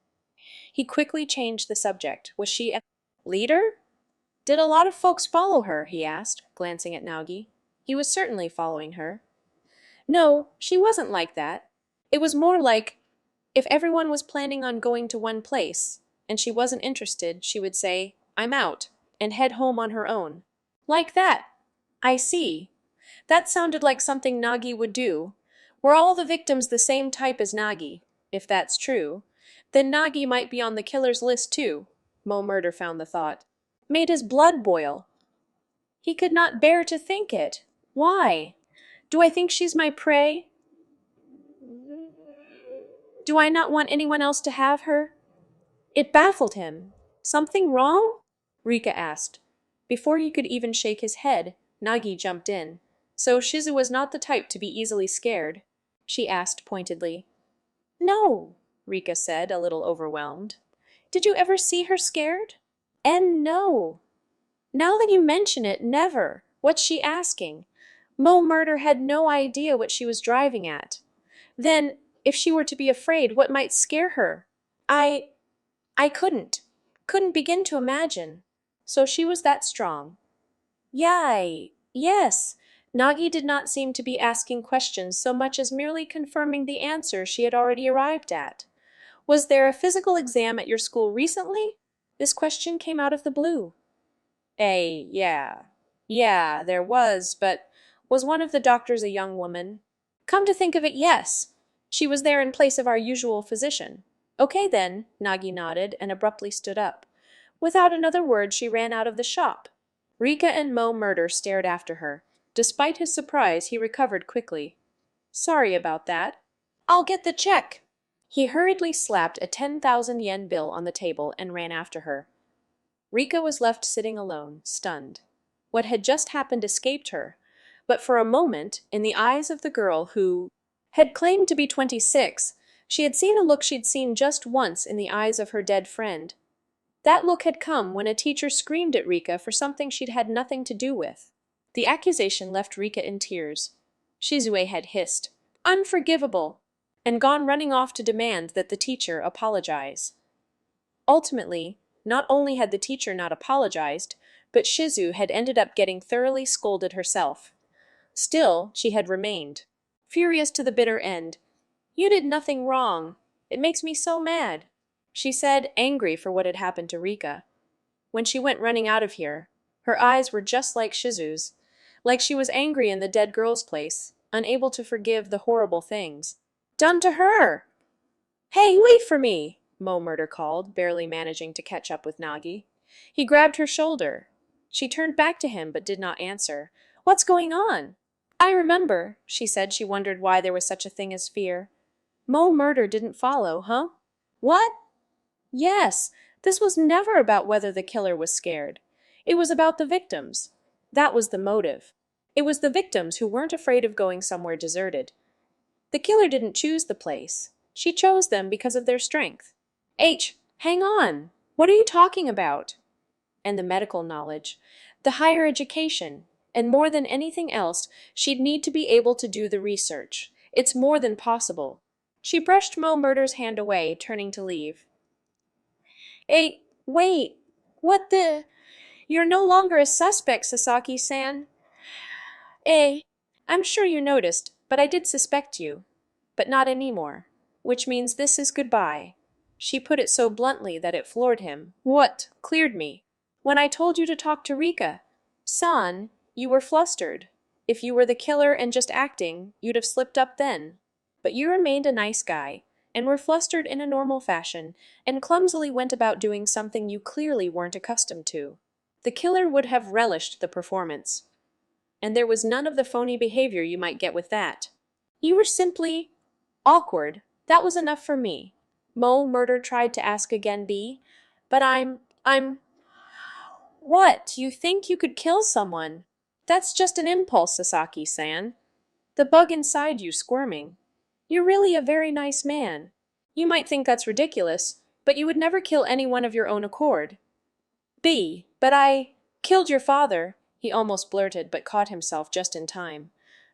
He quickly changed the subject. Was she a leader? Did a lot of folks follow her? He asked, glancing at Nagi. He was certainly following her. No, she wasn't like that. It was more like, if everyone was planning on going to one place, and she wasn't interested, she would say, I'm out, and head home on her own. Like that. I see. That sounded like something Nagi would do. Were all the victims the same type as Nagi? If that's true, then Nagi might be on the killer's list too. Mo Murder found the thought. Made his blood boil. He could not bear to think it. Why? Do I think she's my prey? Do I not want anyone else to have her? It baffled him. Something wrong? Rika asked. Before he could even shake his head, Nagi jumped in. So Shizu was not the type to be easily scared? She asked pointedly. No, Rika said, a little overwhelmed. Did you ever see her scared? And no. Now that you mention it, never. What's she asking? Mo Murder had no idea what she was driving at. Then, if she were to be afraid, what might scare her? I couldn't begin to imagine. So she was that strong. Yay, yes. Nagi did not seem to be asking questions so much as merely confirming the answer she had already arrived at. Was there a physical exam at your school recently? This question came out of the blue. Yeah. Yeah, there was, but was one of the doctors a young woman? Come to think of it, yes. She was there in place of our usual physician. Okay then, Nagi nodded and abruptly stood up. Without another word, she ran out of the shop. Rika and Mo Murder stared after her. Despite his surprise, he recovered quickly. Sorry about that. I'll get the check. He hurriedly slapped a 10,000 yen bill on the table and ran after her. Rika was left sitting alone, stunned. What had just happened escaped her, but for a moment, in the eyes of the girl who had claimed to be 26, she had seen a look she'd seen just once in the eyes of her dead friend. That look had come when a teacher screamed at Rika for something she'd had nothing to do with. The accusation left Rika in tears. Shizue had hissed, "Unforgivable!" and gone running off to demand that the teacher apologize. Ultimately, not only had the teacher not apologized, but Shizu had ended up getting thoroughly scolded herself. Still, she had remained, furious to the bitter end. "You did nothing wrong. It makes me so mad," she said, angry for what had happened to Rika. When she went running out of here, her eyes were just like Shizu's, like she was angry in the dead girl's place, unable to forgive the horrible things done to her. "Hey, wait for me!" Mo Murder called, barely managing to catch up with Nagi. He grabbed her shoulder. She turned back to him but did not answer. "What's going on?" "I remember," she said. She wondered why there was such a thing as fear. "Mo Murder didn't follow, huh?" "What?" "Yes, this was never about whether the killer was scared. It was about the victims. That was the motive. It was the victims who weren't afraid of going somewhere deserted. The killer didn't choose the place. She chose them because of their strength." Hang on! What are you talking about?" "And the medical knowledge, the higher education, and more than anything else, she'd need to be able to do the research. It's more than possible." She brushed Mo Murder's hand away, turning to leave. Wait. What the? You're no longer a suspect, Sasaki-san. I'm sure you noticed, but I did suspect you. But not anymore. Which means this is goodbye." She put it so bluntly that it floored him. "What cleared me?" "When I told you to talk to Rika. San, you were flustered. If you were the killer and just acting, you'd have slipped up then. But you remained a nice guy, and were flustered in a normal fashion, and clumsily went about doing something you clearly weren't accustomed to. The killer would have relished the performance. And there was none of the phony behavior you might get with that. You were simply awkward. That was enough for me." Mo Murder tried to ask again, "But I'm... What? You think you could kill someone? That's just an impulse, Sasaki-san. The bug inside you squirming. You're really a very nice man. You might think that's ridiculous, but you would never kill anyone of your own accord." But I killed your father," he almost blurted, but caught himself just in time.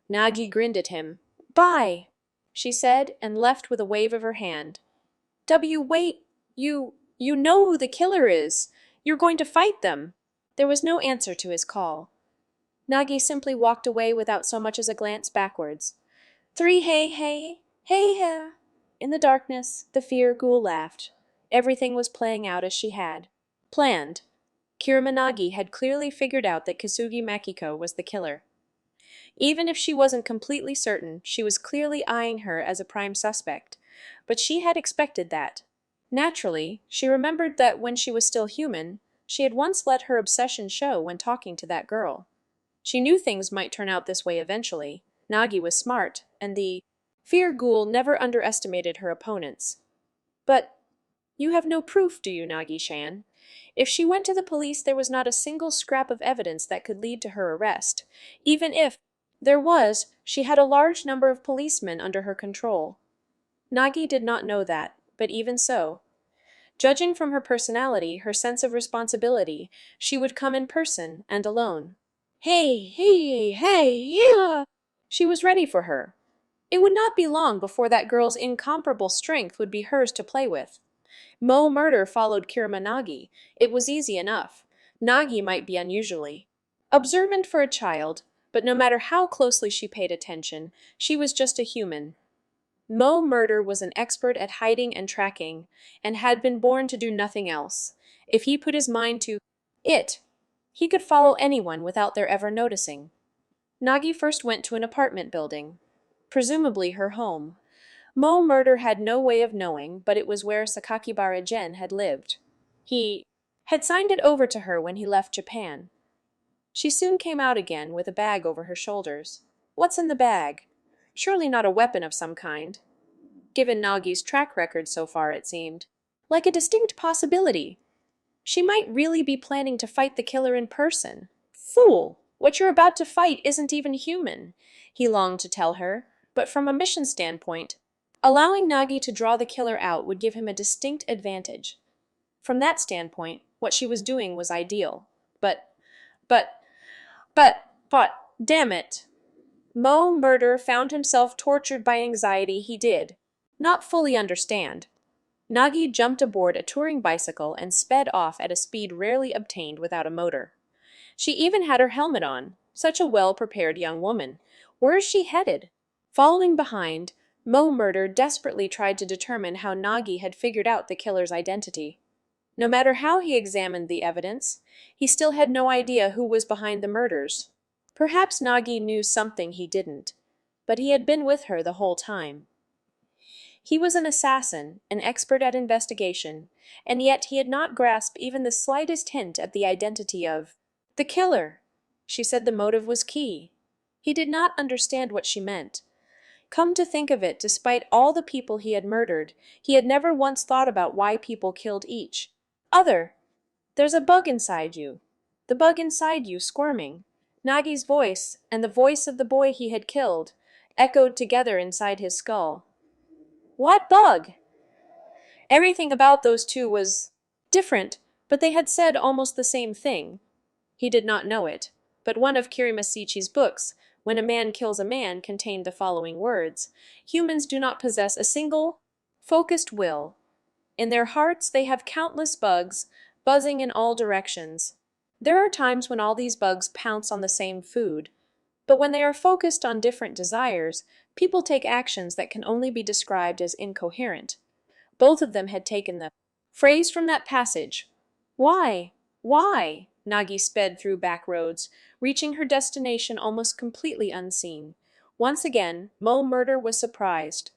Nagi grinned at him. "Bye," she said, and left with a wave of her hand. Wait, you know who the killer is. You're going to fight them." There was no answer to his call. Nagi simply walked away without so much as a glance backwards. Hey. In the darkness, the fear ghoul laughed. Everything was playing out as she had planned. Kirimanagi had clearly figured out that Kasugi Makiko was the killer. Even if she wasn't completely certain, she was clearly eyeing her as a prime suspect. But she had expected that. Naturally, she remembered that when she was still human, she had once let her obsession show when talking to that girl. She knew things might turn out this way eventually. Nagi was smart, and the fear ghoul never underestimated her opponents. "But you have no proof, do you, Nagi-chan? If she went to the police, there was not a single scrap of evidence that could lead to her arrest. Even if there was, she had a large number of policemen under her control." Nagi did not know that, but even so, judging from her personality, her sense of responsibility, she would come in person and alone. Hey, yeah! She was ready for her. It would not be long before that girl's incomparable strength would be hers to play with. Mo Murder followed Kirimanagi. It was easy enough. Nagi might be unusually observant for a child, but no matter how closely she paid attention, she was just a human. Mo Murder was an expert at hiding and tracking, and had been born to do nothing else. If he put his mind to it, he could follow anyone without their ever noticing. Nagi first went to an apartment building, presumably her home. Mo Murder had no way of knowing, but it was where Sakakibara Gen had lived. He had signed it over to her when he left Japan. She soon came out again with a bag over her shoulders. What's in the bag? Surely not a weapon of some kind. Given Nagi's track record so far, it seemed like a distinct possibility. She might really be planning to fight the killer in person. "Fool! What you're about to fight isn't even human," he longed to tell her, but from a mission standpoint, allowing Nagi to draw the killer out would give him a distinct advantage. From that standpoint, what she was doing was ideal. But, damn it! Mo Murder found himself tortured by anxiety he did not fully understand. Nagi jumped aboard a touring bicycle and sped off at a speed rarely obtained without a motor. She even had her helmet on, such a well-prepared young woman. Where is she headed? Following behind, Mo Murder desperately tried to determine how Nagi had figured out the killer's identity. No matter how he examined the evidence, he still had no idea who was behind the murders. Perhaps Nagi knew something he didn't, but he had been with her the whole time. He was an assassin, an expert at investigation, and yet he had not grasped even the slightest hint at the identity of the killer. She said the motive was key. He did not understand what she meant. Come to think of it, despite all the people he had murdered, he had never once thought about why people killed each other. There's a bug inside you. The bug inside you squirming. Nagi's voice, and the voice of the boy he had killed, echoed together inside his skull. What bug? Everything about those two was different, but they had said almost the same thing. He did not know it, but one of Kirimasichi's books, When a Man Kills a Man, contained the following words: humans do not possess a single, focused will. In their hearts they have countless bugs, buzzing in all directions. There are times when all these bugs pounce on the same food, but when they are focused on different desires, people take actions that can only be described as incoherent. Both of them had taken the phrase from that passage. Why? Why? Nagi sped through back roads, reaching her destination almost completely unseen. Once again, Mo Murder was surprised.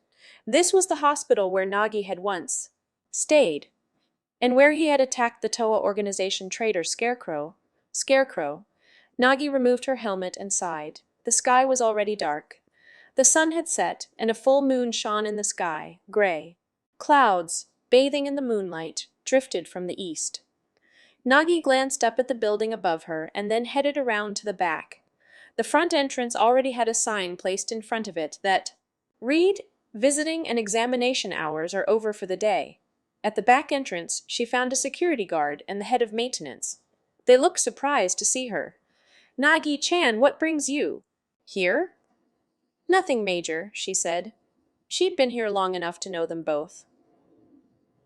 This was the hospital where Nagi had once stayed, and where he had attacked the Toa organization traitor Scarecrow. Nagi removed her helmet and sighed. The sky was already dark. The sun had set, and a full moon shone in the sky, gray. Clouds, bathing in the moonlight, drifted from the east. Nagi glanced up at the building above her and then headed around to the back. The front entrance already had a sign placed in front of it that read, "Visiting and examination hours are over for the day." At the back entrance, she found a security guard and the head of maintenance. They looked surprised to see her. "Nagi-chan, what brings you here?" "Nothing major," she said. She'd been here long enough to know them both.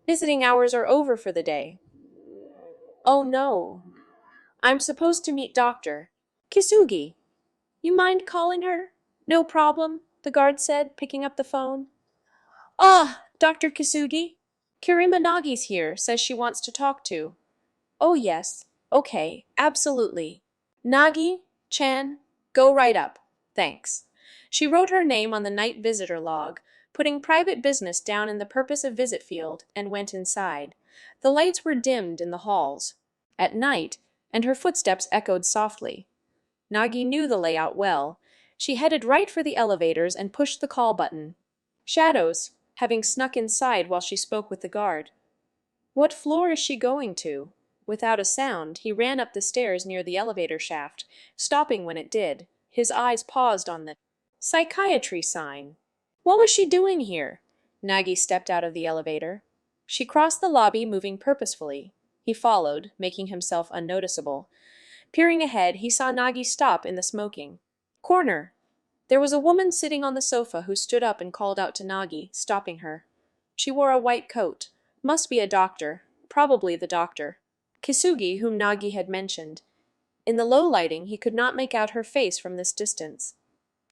"Visiting hours are over for the day." "Oh no. I'm supposed to meet Dr. Kisugi. You mind calling her?" "No problem," the guard said, picking up the phone. "Ah, Dr. Kisugi. Kirima Nagi's here, says she wants to talk to." "Oh yes. Okay, absolutely. Nagi-chan, go right up. Thanks." She wrote her name on the night visitor log, putting private business down in the purpose of visit field, and went inside. The lights were dimmed in the halls at night, and her footsteps echoed softly. Nagi knew the layout well. She headed right for the elevators and pushed the call button. Shadows, having snuck inside while she spoke with the guard. What floor is she going to? Without a sound, he ran up the stairs near the elevator shaft, stopping when it did. His eyes paused on the psychiatry sign. What was she doing here? Nagi stepped out of the elevator. She crossed the lobby, moving purposefully. He followed, making himself unnoticeable. Peering ahead, he saw Nagi stop in the smoking corner. There was a woman sitting on the sofa who stood up and called out to Nagi, stopping her. She wore a white coat. Must be a doctor. Probably the doctor. Kisugi, whom Nagi had mentioned. In the low lighting, he could not make out her face from this distance.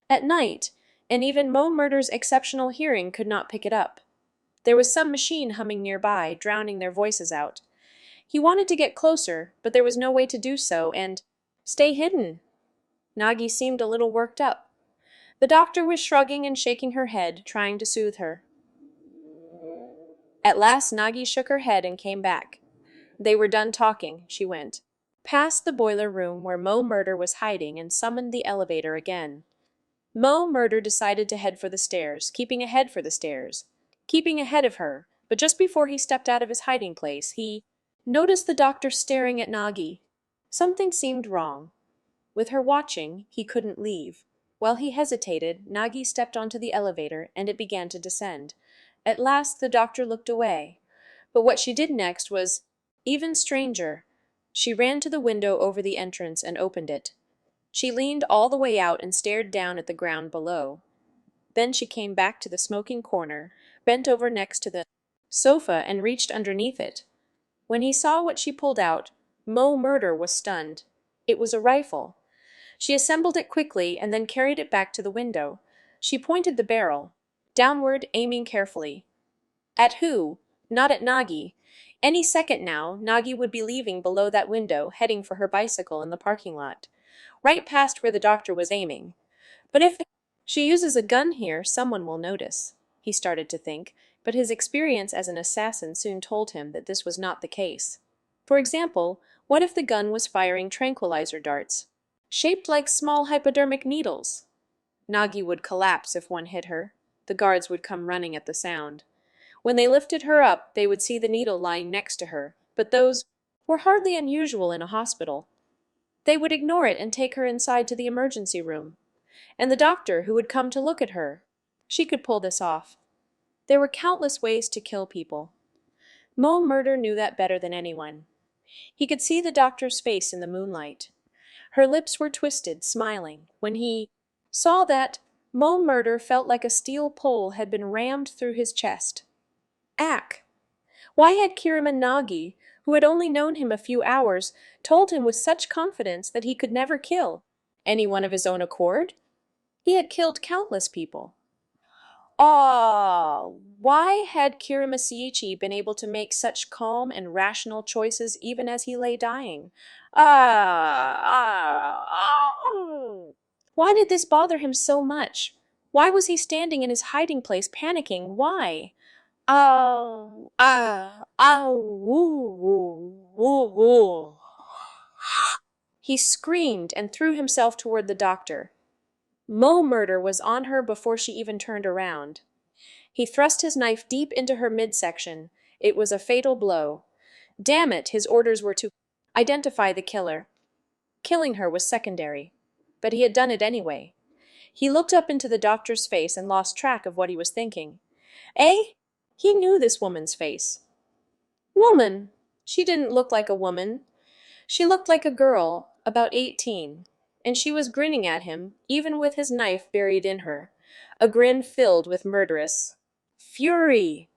At night, and even Mo Murder's exceptional hearing could not pick it up. There was some machine humming nearby, drowning their voices out. He wanted to get closer, but there was no way to do so, and stay hidden. Nagi seemed a little worked up. The doctor was shrugging and shaking her head, trying to soothe her. At last Nagi shook her head and came back. They were done talking, she went past the boiler room where Mo Murder was hiding and summoned the elevator again. Mo Murder decided to head for the stairs, keeping ahead of her, but just before he stepped out of his hiding place, he noticed the doctor staring at Nagi. Something seemed wrong. With her watching, he couldn't leave. While he hesitated, Nagi stepped onto the elevator, and it began to descend. At last the doctor looked away. But what she did next was even stranger. She ran to the window over the entrance and opened it. She leaned all the way out and stared down at the ground below. Then she came back to the smoking corner, bent over next to the sofa and reached underneath it. When he saw what she pulled out, Mo Murder was stunned. It was a rifle. She assembled it quickly and then carried it back to the window. She pointed the barrel downward, aiming carefully. At who? Not at Nagi. Any second now, Nagi would be leaving below that window, heading for her bicycle in the parking lot, right past where the doctor was aiming. But if she uses a gun here, someone will notice, he started to think, but his experience as an assassin soon told him that this was not the case. For example, what if the gun was firing tranquilizer darts, shaped like small hypodermic needles? Nagi would collapse if one hit her. The guards would come running at the sound. When they lifted her up, they would see the needle lying next to her, but those were hardly unusual in a hospital. They would ignore it and take her inside to the emergency room. And the doctor who would come to look at her. She could pull this off. There were countless ways to kill people. Mo Murder knew that better than anyone. He could see the doctor's face in the moonlight. Her lips were twisted, smiling. When he saw that, Mo Murder felt like a steel pole had been rammed through his chest. Ack! Why had Kiriman Nagi, who had only known him a few hours, told him with such confidence that he could never kill anyone of his own accord? He had killed countless people. Why had Kirimasiichi been able to make such calm and rational choices even as he lay dying? Why did this bother him so much? Why was he standing in his hiding place panicking? Why? He screamed and threw himself toward the doctor. Mo Murder was on her before she even turned around. He thrust his knife deep into her midsection. It was a fatal blow. Damn it, his orders were to identify the killer. Killing her was secondary. But he had done it anyway. He looked up into the doctor's face and lost track of what he was thinking. Eh? He knew this woman's face. Woman! She didn't look like a woman. She looked like a girl, about 18. And she was grinning at him, even with his knife buried in her. A grin filled with murderous fury.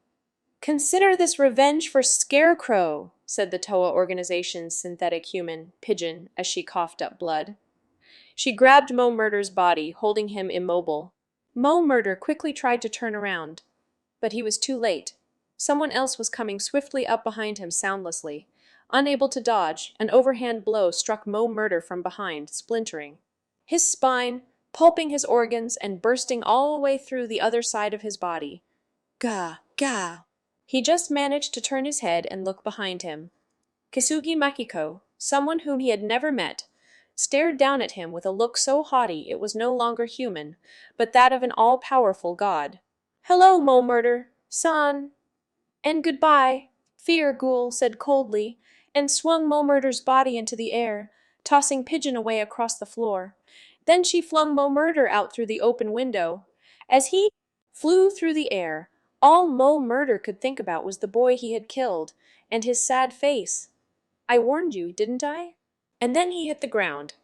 Consider this revenge for Scarecrow, said the Toa organization's synthetic human, Pigeon, as she coughed up blood. She grabbed Mo Murder's body, holding him immobile. Mo Murder quickly tried to turn around. But he was too late. Someone else was coming swiftly up behind him soundlessly. Unable to dodge, an overhand blow struck Mo Murder from behind, splintering his spine, pulping his organs, and bursting all the way through the other side of his body. Gah! Gah! He just managed to turn his head and look behind him. Kisugi Makiko, someone whom he had never met, stared down at him with a look so haughty it was no longer human, but that of an all-powerful god. Hello, Mo Murder, son. And goodbye, Fear Ghoul said coldly, and swung Mo Murder's body into the air, tossing Pigeon away across the floor. Then she flung Mo Murder out through the open window. As he flew through the air, all Mo Murder could think about was the boy he had killed, and his sad face. I warned you, didn't I? And then he hit the ground.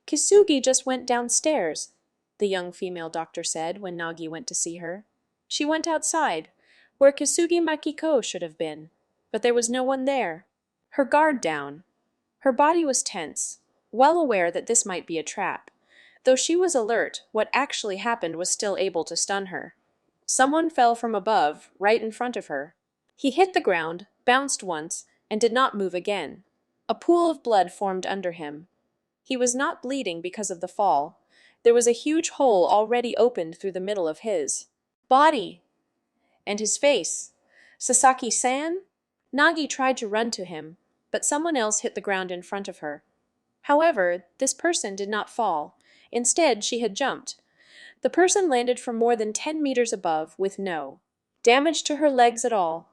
Kisugi just went downstairs, the young female doctor said when Nagi went to see her. She went outside, where Kisugi Makiko should have been, but there was no one there. Her guard down. Her body was tense, well aware that this might be a trap. Though she was alert, what actually happened was still able to stun her. Someone fell from above, right in front of her. He hit the ground, bounced once, and did not move again. A pool of blood formed under him. He was not bleeding because of the fall. There was a huge hole already opened through the middle of his body. And his face. Sasaki-san? Nagi tried to run to him, but someone else hit the ground in front of her. However, this person did not fall. Instead, she had jumped. The person landed from more than 10 meters above, with no damage to her legs at all.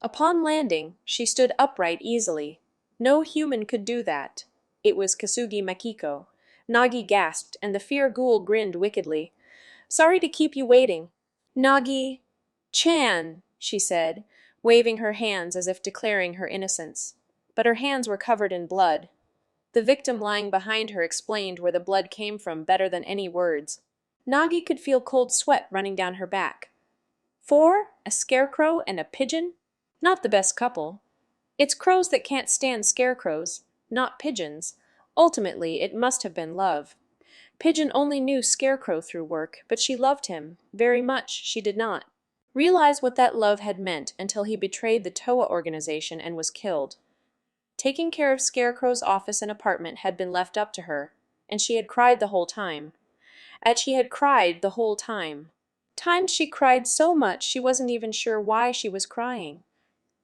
Upon landing, she stood upright easily. No human could do that. It was Kisugi Makiko. Nagi gasped, and the Fear Ghoul grinned wickedly. Sorry to keep you waiting. Nagi-chan, she said, waving her hands as if declaring her innocence. But her hands were covered in blood. The victim lying behind her explained where the blood came from better than any words. Nagi could feel cold sweat running down her back. Four? A scarecrow and a pigeon? Not the best couple. It's crows that can't stand scarecrows, not pigeons. Ultimately, it must have been love. Pigeon only knew Scarecrow through work, but she loved him. Very much she did not realize what that love had meant until he betrayed the TOA organization and was killed. Taking care of Scarecrow's office and apartment had been left up to her, and she had cried the whole time. And she had cried the whole time. Times she cried so much she wasn't even sure why she was crying.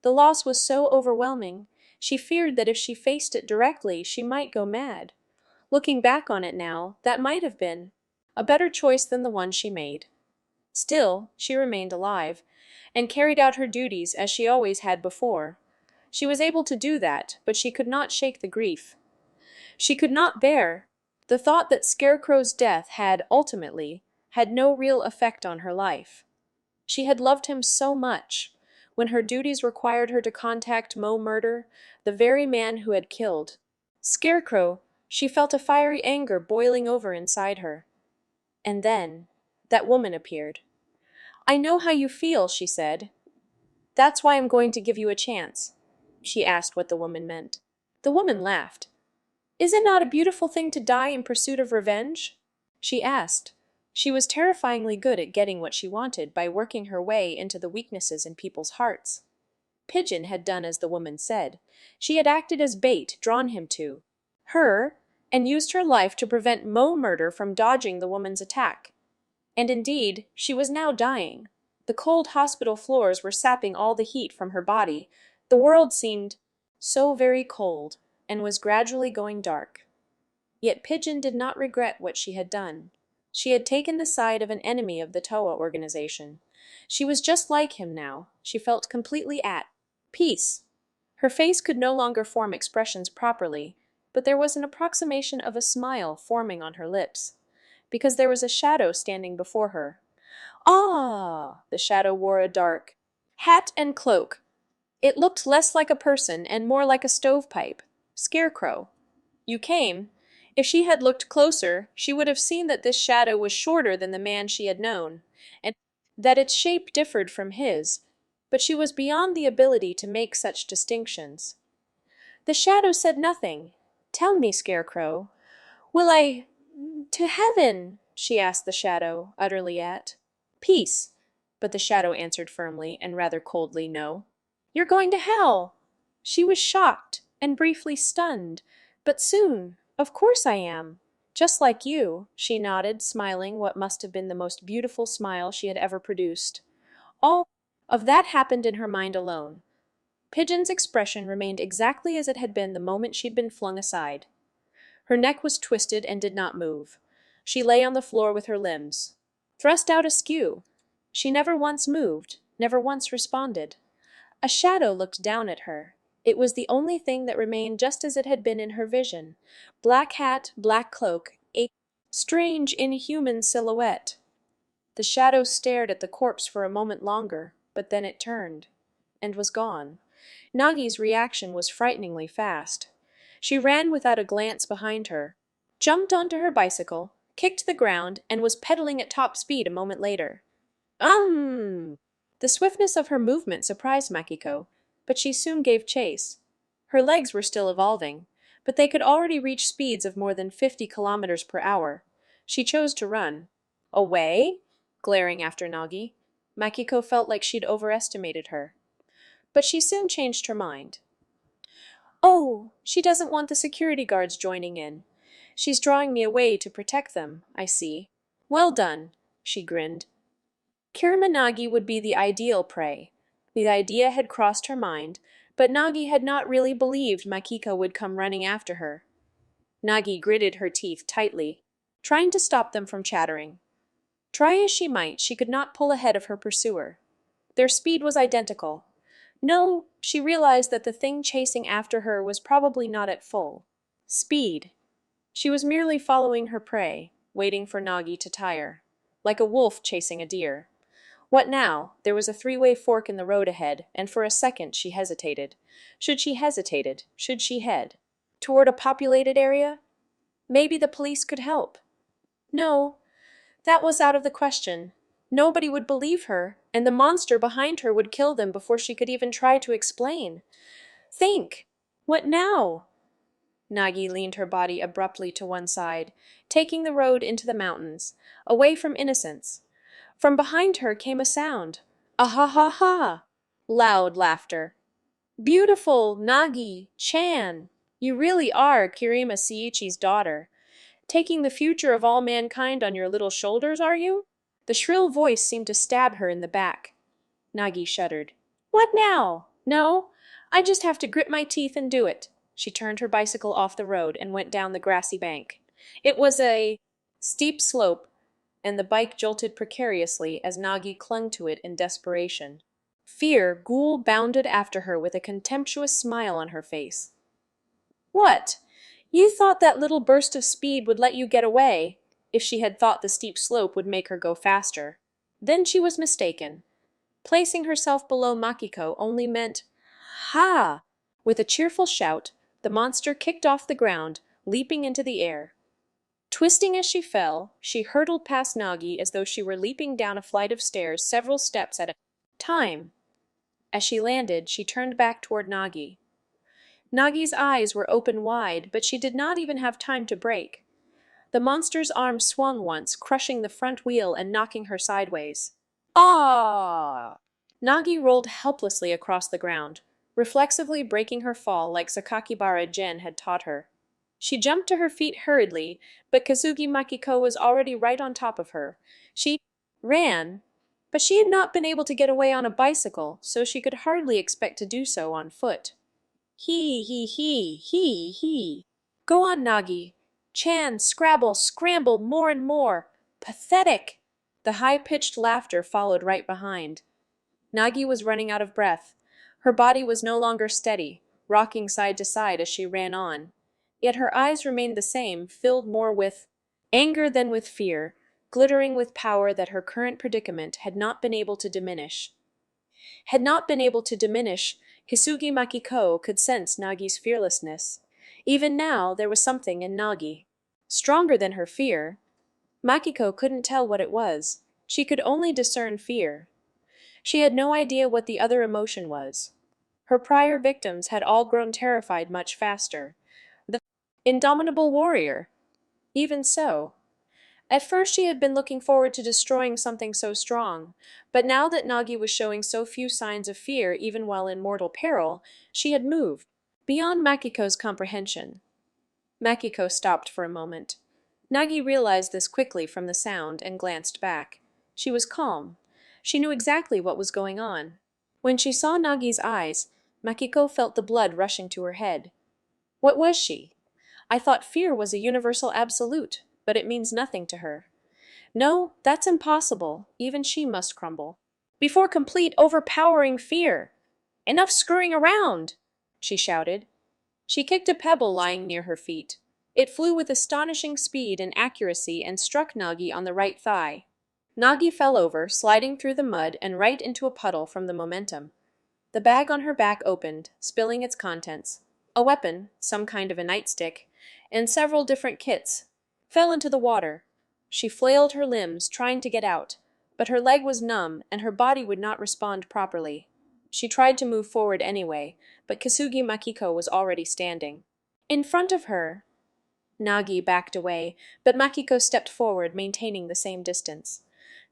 The loss was so overwhelming, she feared that if she faced it directly, she might go mad. Looking back on it now, that might have been a better choice than the one she made. Still, she remained alive, and carried out her duties as she always had before. She was able to do that, but she could not shake the grief. She could not bear the thought that Scarecrow's death had, ultimately, had no real effect on her life. She had loved him so much. When her duties required her to contact Mo Murder, the very man who had killed Scarecrow, she felt a fiery anger boiling over inside her. And then, that woman appeared. "I know how you feel," she said. "That's why I'm going to give you a chance." She asked what the woman meant. The woman laughed. "Is it not a beautiful thing to die in pursuit of revenge?" she asked. She was terrifyingly good at getting what she wanted by working her way into the weaknesses in people's hearts. Pigeon had done as the woman said. She had acted as bait, drawn him to her, and used her life to prevent Mo Murder from dodging the woman's attack. And indeed, she was now dying. The cold hospital floors were sapping all the heat from her body. The world seemed so very cold, and was gradually going dark. Yet Pigeon did not regret what she had done. She had taken the side of an enemy of the TOA organization. She was just like him now. She felt completely at peace. Her face could no longer form expressions properly, but there was an approximation of a smile forming on her lips, because there was a shadow standing before her. Ah! The shadow wore a dark hat and cloak. It looked less like a person and more like a stovepipe. Scarecrow. "You came." If she had looked closer, she would have seen that this shadow was shorter than the man she had known, and that its shape differed from his, but she was beyond the ability to make such distinctions. The shadow said nothing. "Tell me, Scarecrow, will I— to heaven?" she asked the shadow, utterly at peace. But the shadow answered firmly and rather coldly, "No." "You're going to hell." She was shocked and briefly stunned. "But soon. Of course I am. Just like you," she nodded, smiling what must have been the most beautiful smile she had ever produced. All of that happened in her mind alone. Pigeon's expression remained exactly as it had been the moment she'd been flung aside. Her neck was twisted and did not move. She lay on the floor with her limbs thrust out askew. She never once moved, never once responded. A shadow looked down at her. It was the only thing that remained just as it had been in her vision. Black hat, black cloak, a strange, inhuman silhouette. The shadow stared at the corpse for a moment longer, but then it turned and was gone. Nagi's reaction was frighteningly fast. She ran without a glance behind her, jumped onto her bicycle, kicked the ground, and was pedaling at top speed a moment later. The swiftness of her movement surprised Makiko, but she soon gave chase. Her legs were still evolving, but they could already reach speeds of more than 50 kilometers per hour. She chose to run. Away? Glaring after Nagi. Makiko felt like she'd overestimated her. But she soon changed her mind. "Oh, she doesn't want the security guards joining in. She's drawing me away to protect them, I see. Well done," she grinned. Kirima Nagi would be the ideal prey. The idea had crossed her mind, but Nagi had not really believed Makiko would come running after her. Nagi gritted her teeth tightly, trying to stop them from chattering. Try as she might, she could not pull ahead of her pursuer. Their speed was identical. No, she realized that the thing chasing after her was probably not at full speed. She was merely following her prey, waiting for Nagi to tire, like a wolf chasing a deer. What now? There was a three-way fork in the road ahead, and for a second she hesitated. Should she hesitated? Should she head? Toward a populated area? Maybe the police could help. No, that was out of the question. Nobody would believe her, and the monster behind her would kill them before she could even try to explain. Think! What now? Nagi leaned her body abruptly to one side, taking the road into the mountains, away from innocence. From behind her came a sound. Ah ha ha ha! Loud laughter. Beautiful, Nagi-chan! You really are Kirima Seiichi's daughter. Taking the future of all mankind on your little shoulders, are you? The shrill voice seemed to stab her in the back. Nagi shuddered. What now? No, I just have to grit my teeth and do it. She turned her bicycle off the road and went down the grassy bank. It was a steep slope, and the bike jolted precariously as Nagi clung to it in desperation. Fear Ghoul bounded after her with a contemptuous smile on her face. What? You thought that little burst of speed would let you get away, if she had thought the steep slope would make her go faster. Then she was mistaken. Placing herself below Makiko only meant, ha! With a cheerful shout, the monster kicked off the ground, leaping into the air. Twisting as she fell, she hurtled past Nagi as though she were leaping down a flight of stairs several steps at a time. As she landed, she turned back toward Nagi. Nagi's eyes were open wide, but she did not even have time to brake. The monster's arm swung once, crushing the front wheel and knocking her sideways. Ah! Nagi rolled helplessly across the ground, reflexively breaking her fall like Sakakibara Gen had taught her. She jumped to her feet hurriedly, but Kazuki Makiko was already right on top of her. She ran, but she had not been able to get away on a bicycle, so she could hardly expect to do so on foot. He. Go on, Nagi. Chan, scrabble, scramble, more and more. Pathetic! The high-pitched laughter followed right behind. Nagi was running out of breath. Her body was no longer steady, rocking side to side as she ran on. Yet her eyes remained the same, filled more with anger than with fear, glittering with power that her current predicament had not been able to diminish. Hisugi Makiko could sense Nagi's fearlessness. Even now, there was something in Nagi. Stronger than her fear. Makiko couldn't tell what it was. She could only discern fear. She had no idea what the other emotion was. Her prior victims had all grown terrified much faster. The indomitable warrior. Even so. At first she had been looking forward to destroying something so strong, but now that Nagi was showing so few signs of fear even while in mortal peril, she had moved beyond Makiko's comprehension. Makiko stopped for a moment. Nagi realized this quickly from the sound and glanced back. She was calm. She knew exactly what was going on. When she saw Nagi's eyes, Makiko felt the blood rushing to her head. What was she? I thought fear was a universal absolute, but it means nothing to her. No, that's impossible. Even she must crumble. Before complete, overpowering fear. Enough screwing around, she shouted. She kicked a pebble lying near her feet. It flew with astonishing speed and accuracy and struck Nagi on the right thigh. Nagi fell over, sliding through the mud and right into a puddle from the momentum. The bag on her back opened, spilling its contents. A weapon, some kind of a nightstick, and several different kits, fell into the water. She flailed her limbs, trying to get out, but her leg was numb and her body would not respond properly. She tried to move forward anyway, but Kasugi Makiko was already standing. In front of her, Nagi backed away, but Makiko stepped forward, maintaining the same distance.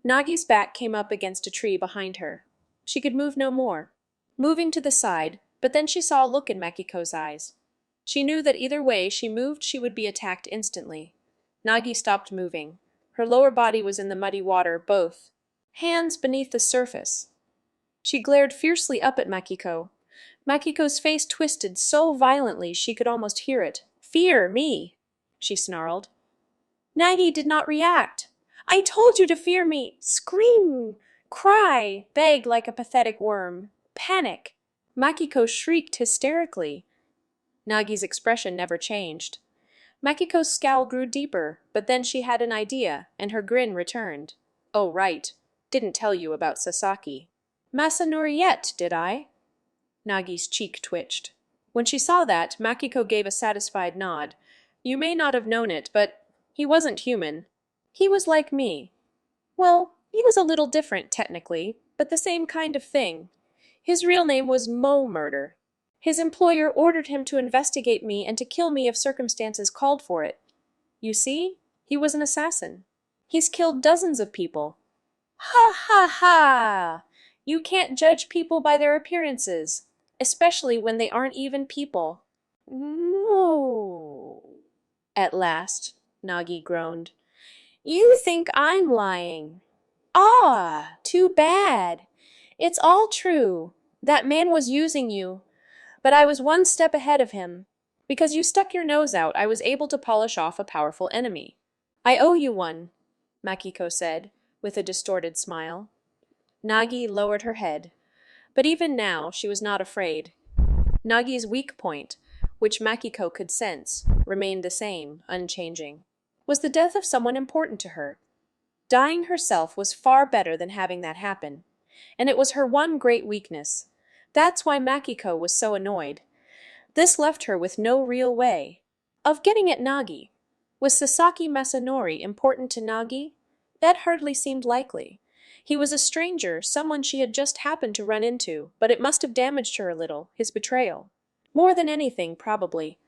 Nagi's back came up against a tree behind her. She could move no more. Moving to the side, but then she saw a look in Makiko's eyes. She knew that either way she moved she would be attacked instantly. Nagi stopped moving. Her lower body was in the muddy water, both hands beneath the surface. She glared fiercely up at Makiko. Makiko's face twisted so violently she could almost hear it. Fear me, she snarled. Nagi did not react. I told you to fear me. Scream, cry, beg like a pathetic worm. Panic. Makiko shrieked hysterically. Nagi's expression never changed. Makiko's scowl grew deeper, but then she had an idea, and her grin returned. Oh, right. Didn't tell you about Sasaki. Masanori yet, did I? Nagi's cheek twitched. When she saw that, Makiko gave a satisfied nod. You may not have known it, but he wasn't human. He was like me. Well, he was a little different, technically, but the same kind of thing. His real name was Mo Murder. His employer ordered him to investigate me and to kill me if circumstances called for it. You see, he was an assassin. He's killed dozens of people. Ha ha ha! You can't judge people by their appearances, especially when they aren't even people. No. At last, Nagi groaned. You think I'm lying. Ah, too bad. It's all true. That man was using you, but I was one step ahead of him. Because you stuck your nose out, I was able to polish off a powerful enemy. I owe you one, Makiko said, with a distorted smile. Nagi lowered her head, but even now she was not afraid. Nagi's weak point, which Makiko could sense, remained the same, unchanging. Was the death of someone important to her? Dying herself was far better than having that happen, and it was her one great weakness. That's why Makiko was so annoyed. This left her with no real way of getting at Nagi. Was Sasaki Masanori important to Nagi? That hardly seemed likely. He was a stranger, someone she had just happened to run into, but it must have damaged her a little, his betrayal. More than anything, probably.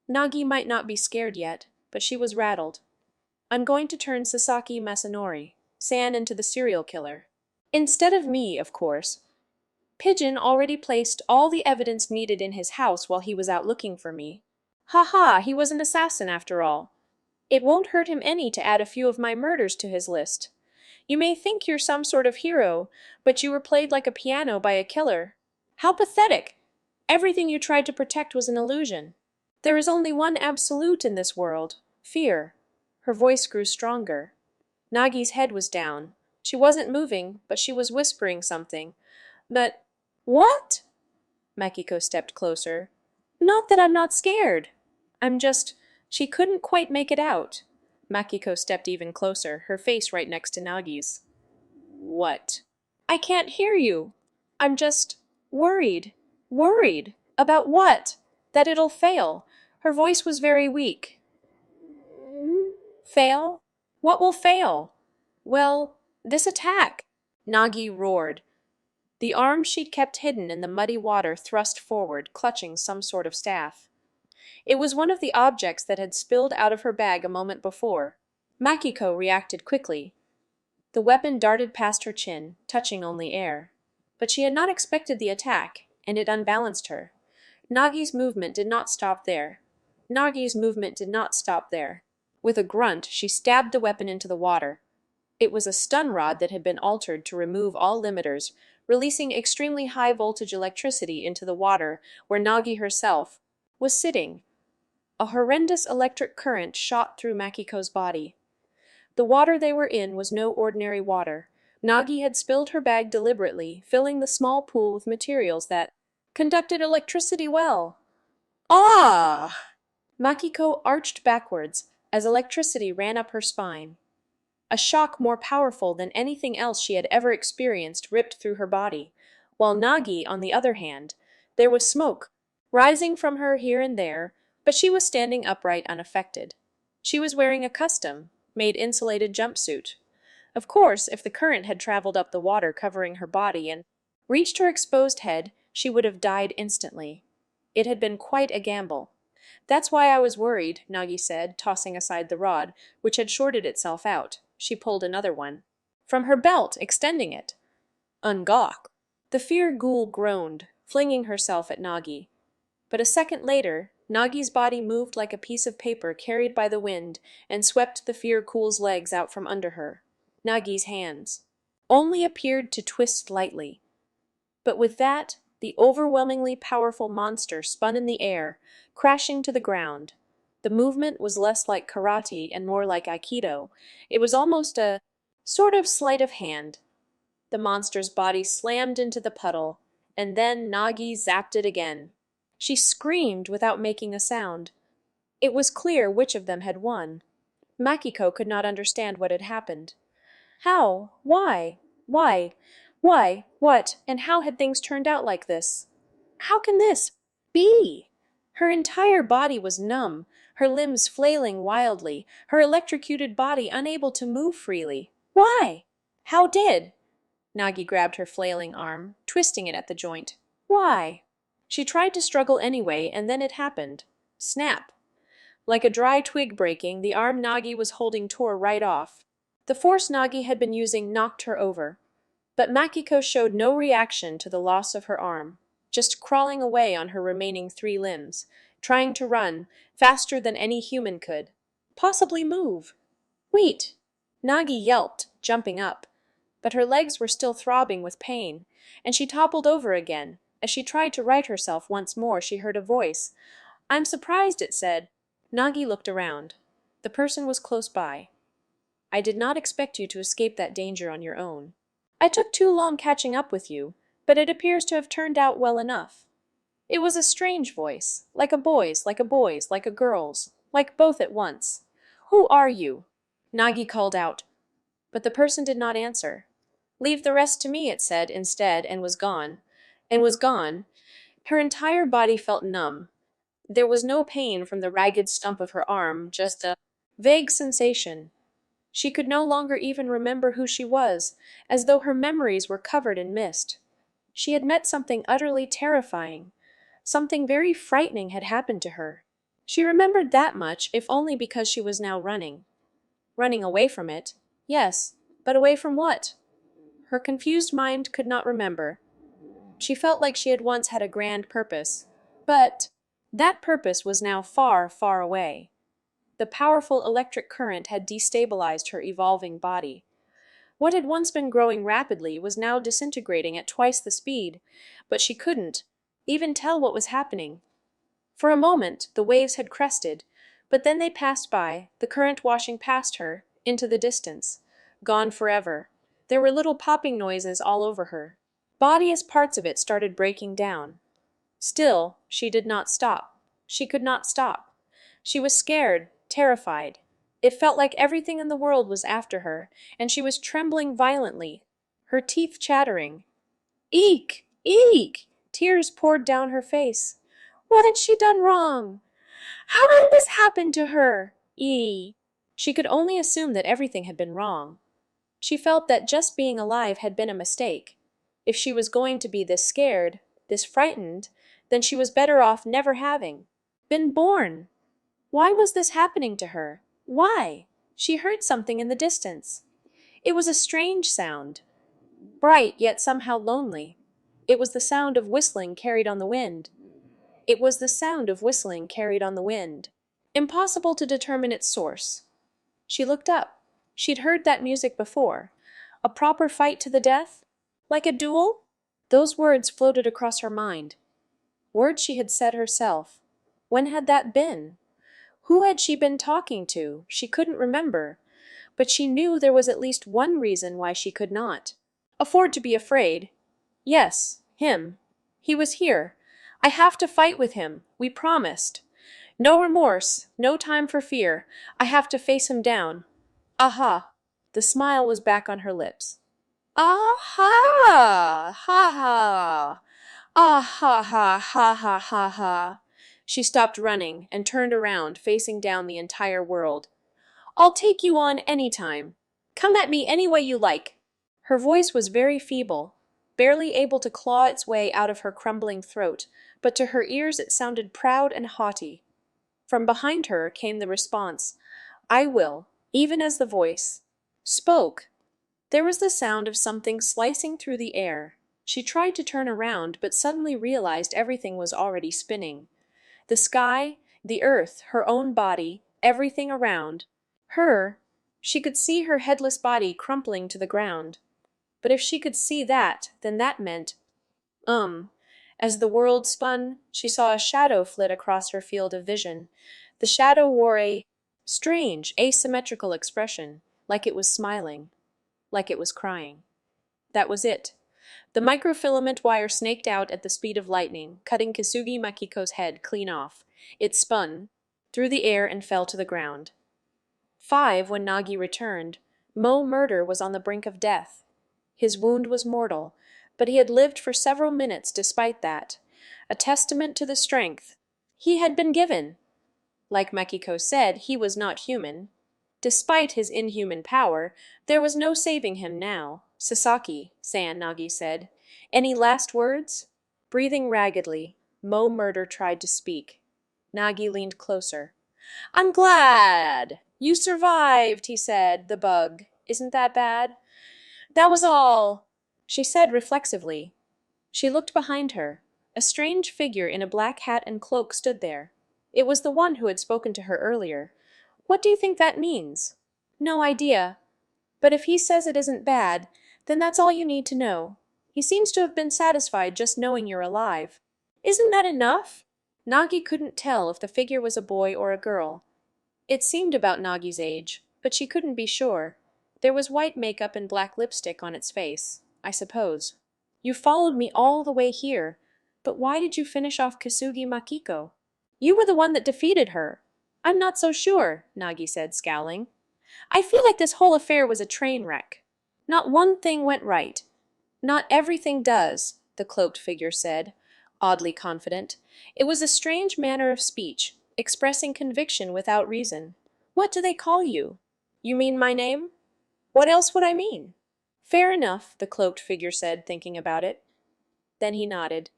Nagi might not be scared yet, but she was rattled. I'm going to turn Sasaki Masanori, San, into the serial killer. Instead of me, of course. Pigeon already placed all the evidence needed in his house while he was out looking for me. Ha ha, he was an assassin after all. It won't hurt him any to add a few of my murders to his list. You may think you're some sort of hero, but you were played like a piano by a killer. How pathetic! Everything you tried to protect was an illusion. There is only one absolute in this world, fear. Her voice grew stronger. Nagi's head was down. She wasn't moving, but she was whispering something. But, what? Makiko stepped closer. Not that I'm not scared. I'm just, she couldn't quite make it out. Makiko stepped even closer, her face right next to Nagi's. What? I can't hear you. I'm just worried. Worried? About what? That it'll fail. Her voice was very weak. Fail? What will fail? Well, this attack. Nagi roared. The arm she'd kept hidden in the muddy water thrust forward, clutching some sort of staff. It was one of the objects that had spilled out of her bag a moment before. Makiko reacted quickly. The weapon darted past her chin, touching only air. But she had not expected the attack, and it unbalanced her. Nagi's movement did not stop there. Nagi's movement did not stop there. With a grunt, she stabbed the weapon into the water. It was a stun rod that had been altered to remove all limiters, releasing extremely high-voltage electricity into the water where Nagi herself was sitting. A horrendous electric current shot through Makiko's body. The water they were in was no ordinary water. Nagi had spilled her bag deliberately, filling the small pool with materials that conducted electricity well. Ah! Makiko arched backwards as electricity ran up her spine. A shock more powerful than anything else she had ever experienced ripped through her body, while Nagi, on the other hand, there was smoke, rising from her here and there, but she was standing upright unaffected. She was wearing a custom-made insulated jumpsuit. Of course, if the current had traveled up the water covering her body and reached her exposed head, she would have died instantly. It had been quite a gamble. That's why I was worried, Nagi said, tossing aside the rod, which had shorted itself out. She pulled another one from her belt, extending it. Ungok. The fear ghoul groaned, flinging herself at Nagi. But a second later, Nagi's body moved like a piece of paper carried by the wind and swept the fear ghoul's legs out from under her. Nagi's hands only appeared to twist lightly. But with that, the overwhelmingly powerful monster spun in the air, crashing to the ground. The movement was less like karate and more like aikido. It was almost a sort of sleight of hand. The monster's body slammed into the puddle, and then Nagi zapped it again. She screamed without making a sound. It was clear which of them had won. Makiko could not understand what had happened. How? Why? Why? Why? What? And how had things turned out like this? How can this be. Her entire body was numb, her limbs flailing wildly, her electrocuted body unable to move freely. Why? How did? Nagi grabbed her flailing arm, twisting it at the joint. Why? She tried to struggle anyway, and then it happened. Snap! Like a dry twig breaking, the arm Nagi was holding tore right off. The force Nagi had been using knocked her over. But Makiko showed no reaction to the loss of her arm, just crawling away on her remaining 3 limbs, trying to run, faster than any human could. Possibly move. Wait! Nagi yelped, jumping up. But her legs were still throbbing with pain, and she toppled over again. As she tried to right herself once more, she heard a voice. "I'm surprised," it said. Nagi looked around. The person was close by. "I did not expect you to escape that danger on your own. I took too long catching up with you, but it appears to have turned out well enough." It was a strange voice, like a boy's, like a girl's, like both at once. "Who are you?" Nagi called out. But the person did not answer. "Leave the rest to me," it said instead, and was gone. And was gone. Her entire body felt numb. There was no pain from the ragged stump of her arm, just a vague sensation. She could no longer even remember who she was, as though her memories were covered in mist. She had met something utterly terrifying. Something very frightening had happened to her. She remembered that much, if only because she was now running. Running away from it. Yes, but away from what? Her confused mind could not remember. She felt like she had once had a grand purpose. But that purpose was now far, far away. The powerful electric current had destabilized her evolving body. What had once been growing rapidly was now disintegrating at twice the speed, but she couldn't even tell what was happening. For a moment, the waves had crested, but then they passed by, the current washing past her, into the distance. Gone forever. There were little popping noises all over her. Body as parts of it started breaking down. Still, she did not stop. She could not stop. She was scared, terrified. It felt like everything in the world was after her, and she was trembling violently, her teeth chattering. Eek! Eek! Tears poured down her face. What had she done wrong? How had this happened to her? She could only assume that everything had been wrong. She felt that just being alive had been a mistake. If she was going to be this scared, this frightened, then she was better off never having been born. Why was this happening to her? Why? She heard something in the distance. It was a strange sound, bright yet somehow lonely. It was the sound of whistling carried on the wind. It was the sound of whistling carried on the wind. Impossible to determine its source. She looked up. She'd heard that music before. A proper fight to the death? Like a duel? Those words floated across her mind. Words she had said herself. When had that been? Who had she been talking to? She couldn't remember. But she knew there was at least one reason why she could not afford to be afraid. Yes, him. He was here. I have to fight with him. We promised. No remorse, no time for fear. I have to face him down. Aha! The smile was back on her lips. Aha! Ha ha! Ah ha ha ha ha ha ha! She stopped running and turned around, facing down the entire world. I'll take you on any time. Come at me any way you like. Her voice was very feeble, barely able to claw its way out of her crumbling throat, but to her ears it sounded proud and haughty. From behind her came the response, I will, even as the voice spoke. There was the sound of something slicing through the air. She tried to turn around, but suddenly realized everything was already spinning. The sky, the earth, her own body, everything around. Her, she could see her headless body crumpling to the ground. But if she could see that, then that meant, As the world spun, she saw a shadow flit across her field of vision. The shadow wore a strange, asymmetrical expression, like it was smiling, like it was crying. That was it. The microfilament wire snaked out at the speed of lightning, cutting Kisugi Makiko's head clean off. It spun through the air and fell to the ground. 5 when Nagi returned, Mo Murder was on the brink of death. His wound was mortal, but he had lived for several minutes despite that. a testament to the strength he had been given. Like Makiko said, he was not human. Despite his inhuman power, there was no saving him now. Sasaki, Nagi said. Any last words? Breathing raggedly, Mo Murder tried to speak. Nagi leaned closer. I'm glad you survived, he said, the bug. Isn't that bad? That was all, she said reflexively. She looked behind her. A strange figure in a black hat and cloak stood there. It was the one who had spoken to her earlier. What do you think that means? No idea. But if he says it isn't bad, then that's all you need to know. He seems to have been satisfied just knowing you're alive. Isn't that enough? Nagi couldn't tell if the figure was a boy or a girl. It seemed about Nagi's age, but she couldn't be sure. There was white makeup and black lipstick on its face, I suppose. You followed me all the way here, but why did you finish off Kasugi Makiko? You were the one that defeated her. I'm not so sure, Nagi said, scowling. I feel like this whole affair was a train wreck. Not one thing went right. Not everything does, the cloaked figure said, oddly confident. It was a strange manner of speech, expressing conviction without reason. What do they call you? You mean my name? What else would I mean? Fair enough, the cloaked figure said, thinking about it. Then he nodded.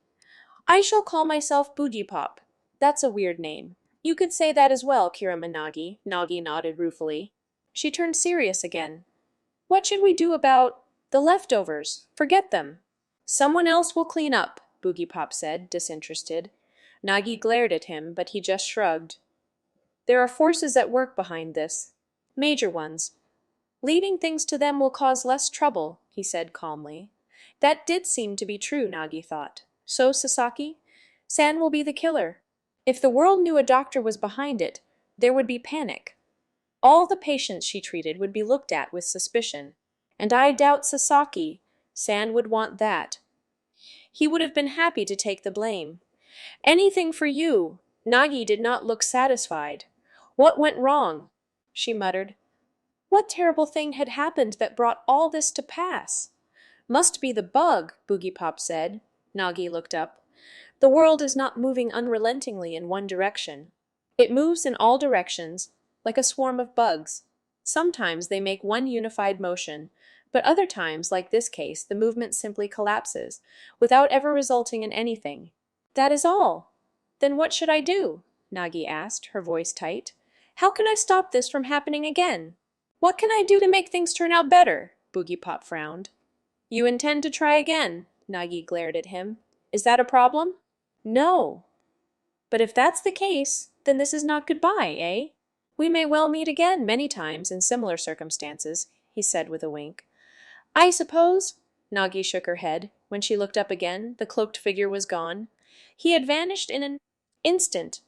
I shall call myself Boogiepop. That's a weird name. You could say that as well, Kiramanagi, Nagi nodded ruefully. She turned serious again. What should we do about the leftovers? Forget them. Someone else will clean up, Boogiepop said, disinterested. Nagi glared at him, but he just shrugged. There are forces at work behind this. Major ones. Leaving things to them will cause less trouble, he said calmly. That did seem to be true, Nagi thought. So, Sasaki? San will be the killer. If the world knew a doctor was behind it, there would be panic. All the patients she treated would be looked at with suspicion. And I doubt Sasaki. San would want that. He would have been happy to take the blame. Anything for you. Nagi did not look satisfied. What went wrong? She muttered. What terrible thing had happened that brought all this to pass? Must be the bug, Boogiepop said. Nagi looked up. The world is not moving unrelentingly in one direction. It moves in all directions, like a swarm of bugs. Sometimes they make one unified motion, but other times, like this case, the movement simply collapses, without ever resulting in anything. That is all. Then what should I do? Nagi asked, her voice tight. How can I stop this from happening again? What can I do to make things turn out better? Boogiepop frowned. You intend to try again? Nagi glared at him. Is that a problem? No. But if that's the case, then this is not goodbye, eh? We may well meet again many times in similar circumstances, he said with a wink. I suppose. Nagi shook her head. When she looked up again, the cloaked figure was gone. He had vanished in an instant.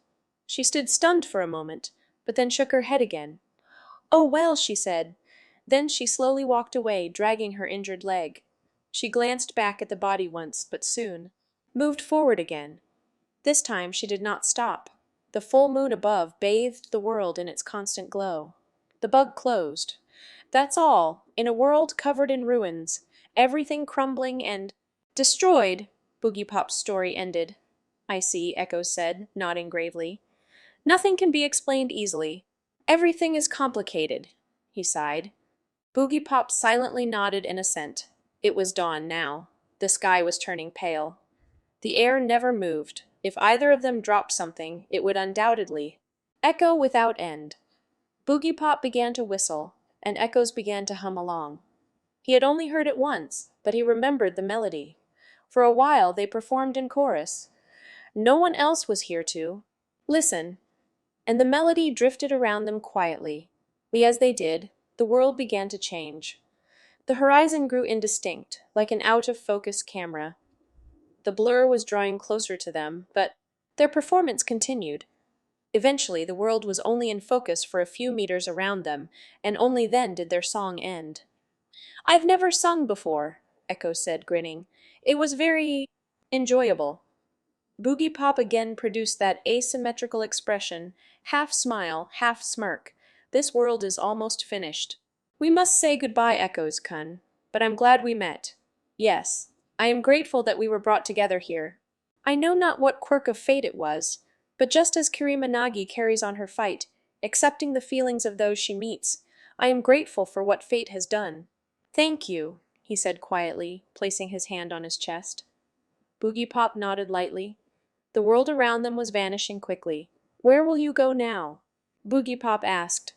She stood stunned for a moment, but then shook her head again. Oh, well, she said. Then she slowly walked away, dragging her injured leg. She glanced back at the body once, but soon moved forward again. This time she did not stop. The full moon above bathed the world in its constant glow. The bug closed. That's all. In a world covered in ruins, everything crumbling and destroyed, Boogiepop's story ended. I see, Echo said, nodding gravely. Nothing can be explained easily. Everything is complicated, he sighed. Boogiepop silently nodded in assent. It was dawn now. The sky was turning pale. The air never moved. If either of them dropped something, it would undoubtedly echo without end. Boogiepop began to whistle, and echoes began to hum along. He had only heard it once, but he remembered the melody. For a while they performed in chorus. No one else was here to listen, and the melody drifted around them quietly. As they did, the world began to change. The horizon grew indistinct, like an out-of-focus camera. The blur was drawing closer to them, but their performance continued. Eventually, the world was only in focus for a few meters around them, and only then did their song end. I've never sung before, Echo said, grinning. It was very enjoyable. Boogiepop again produced that asymmetrical expression, half smile, half smirk. This world is almost finished. We must say goodbye, Echoes, Kun, but I'm glad we met. Yes, I am grateful that we were brought together here. I know not what quirk of fate it was, but just as Kirima Nagi carries on her fight, accepting the feelings of those she meets, I am grateful for what fate has done. Thank you, he said quietly, placing his hand on his chest. Boogiepop nodded lightly. The world around them was vanishing quickly. Where will you go now? Boogiepop asked.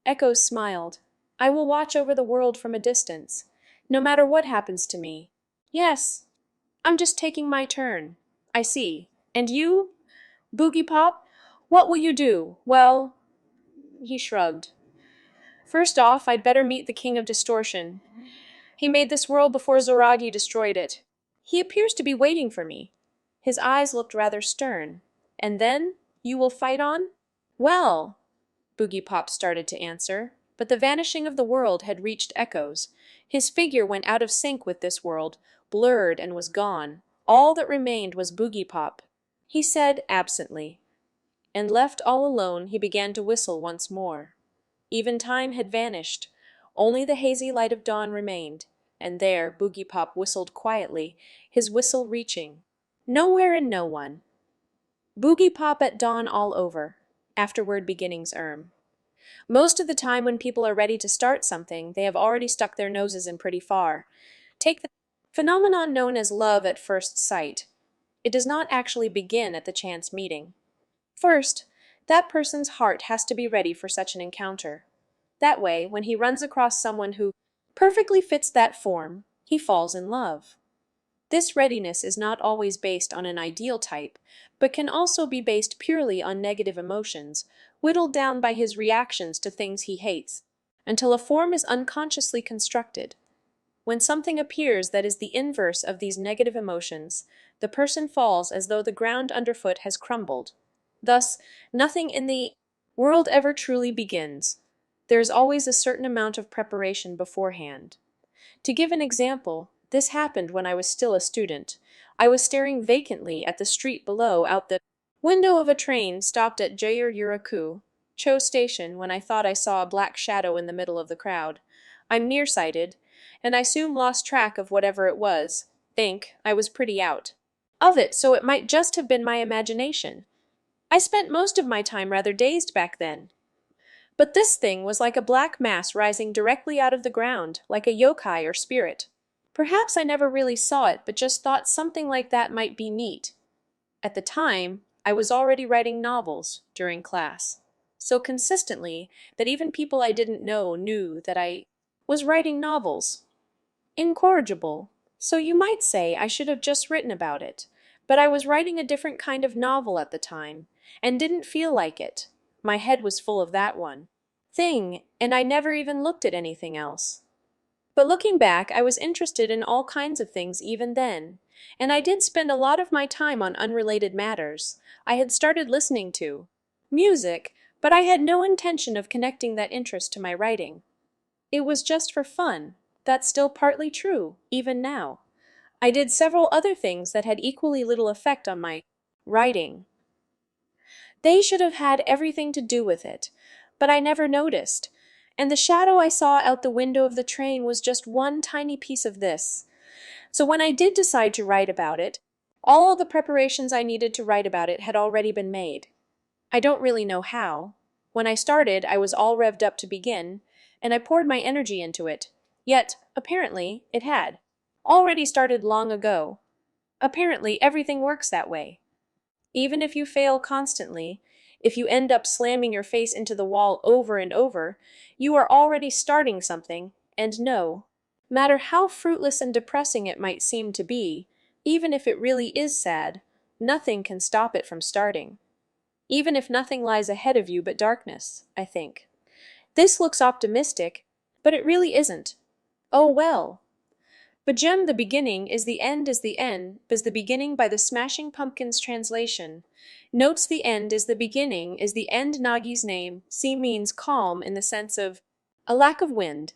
Echoes smiled. I will watch over the world from a distance, no matter what happens to me. Yes, I'm just taking my turn. I see. And you? Boogiepop? What will you do? Well, he shrugged. First off, I'd better meet the King of Distortion. He made this world before Zoragi destroyed it. He appears to be waiting for me. His eyes looked rather stern. And then? You will fight on? Well, Boogiepop started to answer, but the vanishing of the world had reached Echoes. His figure went out of sync with this world, blurred and was gone. All that remained was Boogiepop. He said absently, and left all alone he began to whistle once more. Even time had vanished. Only the hazy light of dawn remained, and there Boogiepop whistled quietly, his whistle reaching nowhere and no one. Boogiepop at dawn all over. Afterward beginnings Most of the time when people are ready to start something, they have already stuck their noses in pretty far. Take the phenomenon known as love at first sight. It does not actually begin at the chance meeting. First, that person's heart has to be ready for such an encounter. That way, when he runs across someone who perfectly fits that form, he falls in love. This readiness is not always based on an ideal type, but can also be based purely on negative emotions, whittled down by his reactions to things he hates, until a form is unconsciously constructed. When something appears that is the inverse of these negative emotions, the person falls as though the ground underfoot has crumbled. Thus, nothing in the world ever truly begins. There is always a certain amount of preparation beforehand. To give an example, this happened when I was still a student. I was staring vacantly at the street below out the window of a train stopped at Jayur Cho Station when I thought I saw a black shadow in the middle of the crowd. I'm nearsighted, and I soon lost track of whatever it was. I was pretty out of it, so it might just have been my imagination. I spent most of my time rather dazed back then. But this thing was like a black mass rising directly out of the ground, like a yokai or spirit. Perhaps I never really saw it, but just thought something like that might be neat. At the time, I was already writing novels during class, so consistently that even people I didn't know knew that I was writing novels. Incorrigible. So you might say I should have just written about it, but I was writing a different kind of novel at the time, and didn't feel like it. My head was full of that one thing, and I never even looked at anything else. But looking back, I was interested in all kinds of things even then, and I did spend a lot of my time on unrelated matters. I had started listening to music, but I had no intention of connecting that interest to my writing. It was just for fun. That's still partly true, even now. I did several other things that had equally little effect on my writing. They should have had everything to do with it, but I never noticed. And the shadow I saw out the window of the train was just one tiny piece of this. So when I did decide to write about it, all the preparations I needed to write about it had already been made. I don't really know how. When I started, I was all revved up to begin, and I poured my energy into it. Yet, apparently, it had already started long ago. Apparently, everything works that way. Even if you fail constantly, if you end up slamming your face into the wall over and over, you are already starting something, and no matter how fruitless and depressing it might seem to be, even if it really is sad, nothing can stop it from starting. Even if nothing lies ahead of you but darkness, I think. This looks optimistic, but it really isn't. Oh well. The beginning is the end is the end is the beginning by the Smashing Pumpkins translation. Notes the end is the beginning is the end Nagi's name. See means calm in the sense of a lack of wind.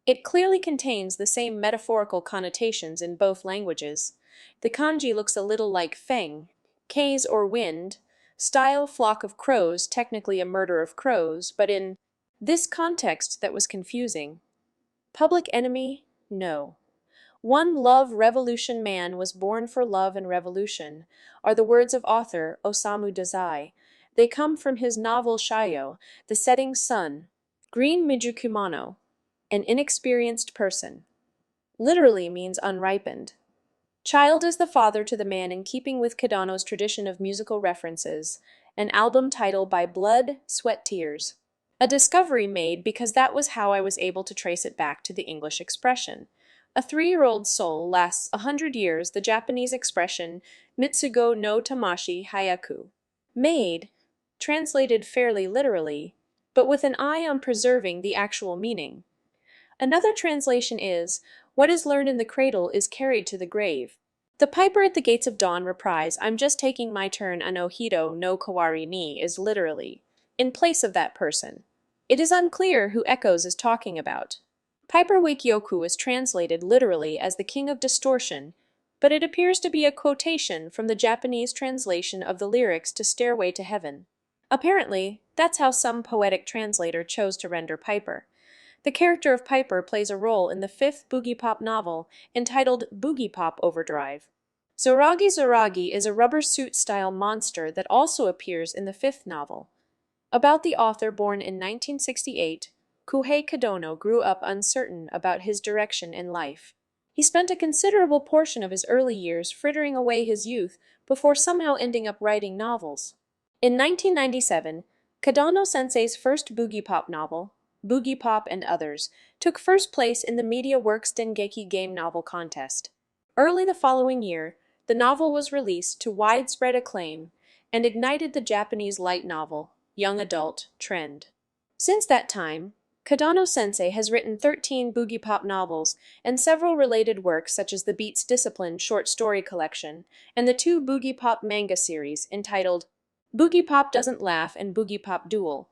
It clearly contains the same metaphorical connotations in both languages. The kanji looks a little like feng, K's or wind, style flock of crows, technically a murder of crows, but in this context that was confusing. Public enemy? No. "One love revolution man was born for love and revolution," are the words of author Osamu Dazai. They come from his novel Shayo, The Setting Sun. Green Mijukumano, an inexperienced person, literally means unripened. Child is the father to the man in keeping with Kadano's tradition of musical references, an album title by Blood, Sweat, Tears. A discovery made because that was how I was able to trace it back to the English expression. A 3-year-old soul lasts 100 years, the Japanese expression Mitsugo no Tamashi Hayaku. Made, translated fairly literally, but with an eye on preserving the actual meaning. Another translation is, "What is learned in the cradle is carried to the grave." The Piper at the Gates of Dawn reprise, "I'm just taking my turn, Anohito no Kawari ni," is literally, "in place of that person." It is unclear who Echoes is talking about. Piper Wakyoku is translated literally as the King of Distortion, but it appears to be a quotation from the Japanese translation of the lyrics to Stairway to Heaven. Apparently, that's how some poetic translator chose to render Piper. The character of Piper plays a role in the 5th Boogiepop novel, entitled Boogiepop Overdrive. Zoragi Zoragi is a rubber suit-style monster that also appears in the 5th novel. About the author born in 1968, Kuhei Kadono grew up uncertain about his direction in life. He spent a considerable portion of his early years frittering away his youth before somehow ending up writing novels. In 1997, Kadono-sensei's first Boogiepop novel, Boogiepop and Others, took first place in the Media Works Dengeki Game Novel Contest. Early the following year, the novel was released to widespread acclaim and ignited the Japanese light novel, young adult, trend. Since that time, Kadano-sensei has written 13 Boogiepop novels and several related works such as the Beats Discipline short story collection and the 2 Boogiepop manga series entitled Boogiepop Doesn't Laugh and Boogiepop Duel.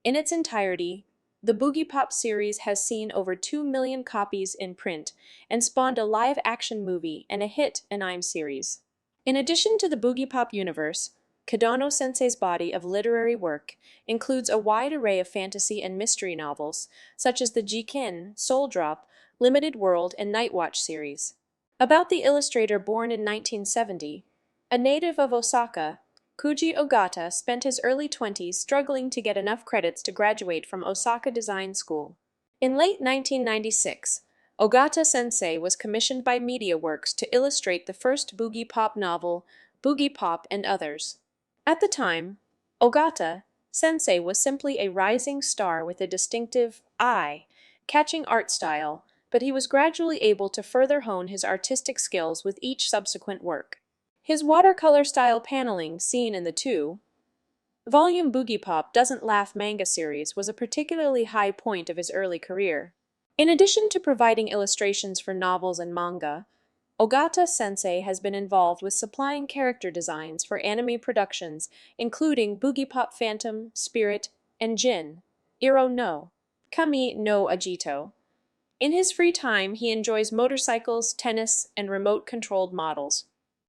In its entirety, the Boogiepop series has seen over 2 million copies in print and spawned a live-action movie and a hit anime series. In addition to the Boogiepop universe, Kadano-sensei's body of literary work includes a wide array of fantasy and mystery novels, such as the Jiken, Soul Drop, Limited World, and Night Watch series. About the illustrator born in 1970, a native of Osaka, Kuji Ogata spent his early 20s struggling to get enough credits to graduate from Osaka Design School. In late 1996, Ogata-sensei was commissioned by MediaWorks to illustrate the first Boogiepop novel, Boogiepop and Others. At the time, Ogata-sensei was simply a rising star with a distinctive, eye-catching art style, but he was gradually able to further hone his artistic skills with each subsequent work. His watercolor-style paneling, seen in the 2-volume Boogiepop Doesn't Laugh manga series, was a particularly high point of his early career. In addition to providing illustrations for novels and manga, Ogata-sensei has been involved with supplying character designs for anime productions, including Boogiepop Phantom, Spirit, and Jin, Iro no Kami no Ajito. In his free time, he enjoys motorcycles, tennis, and remote-controlled models.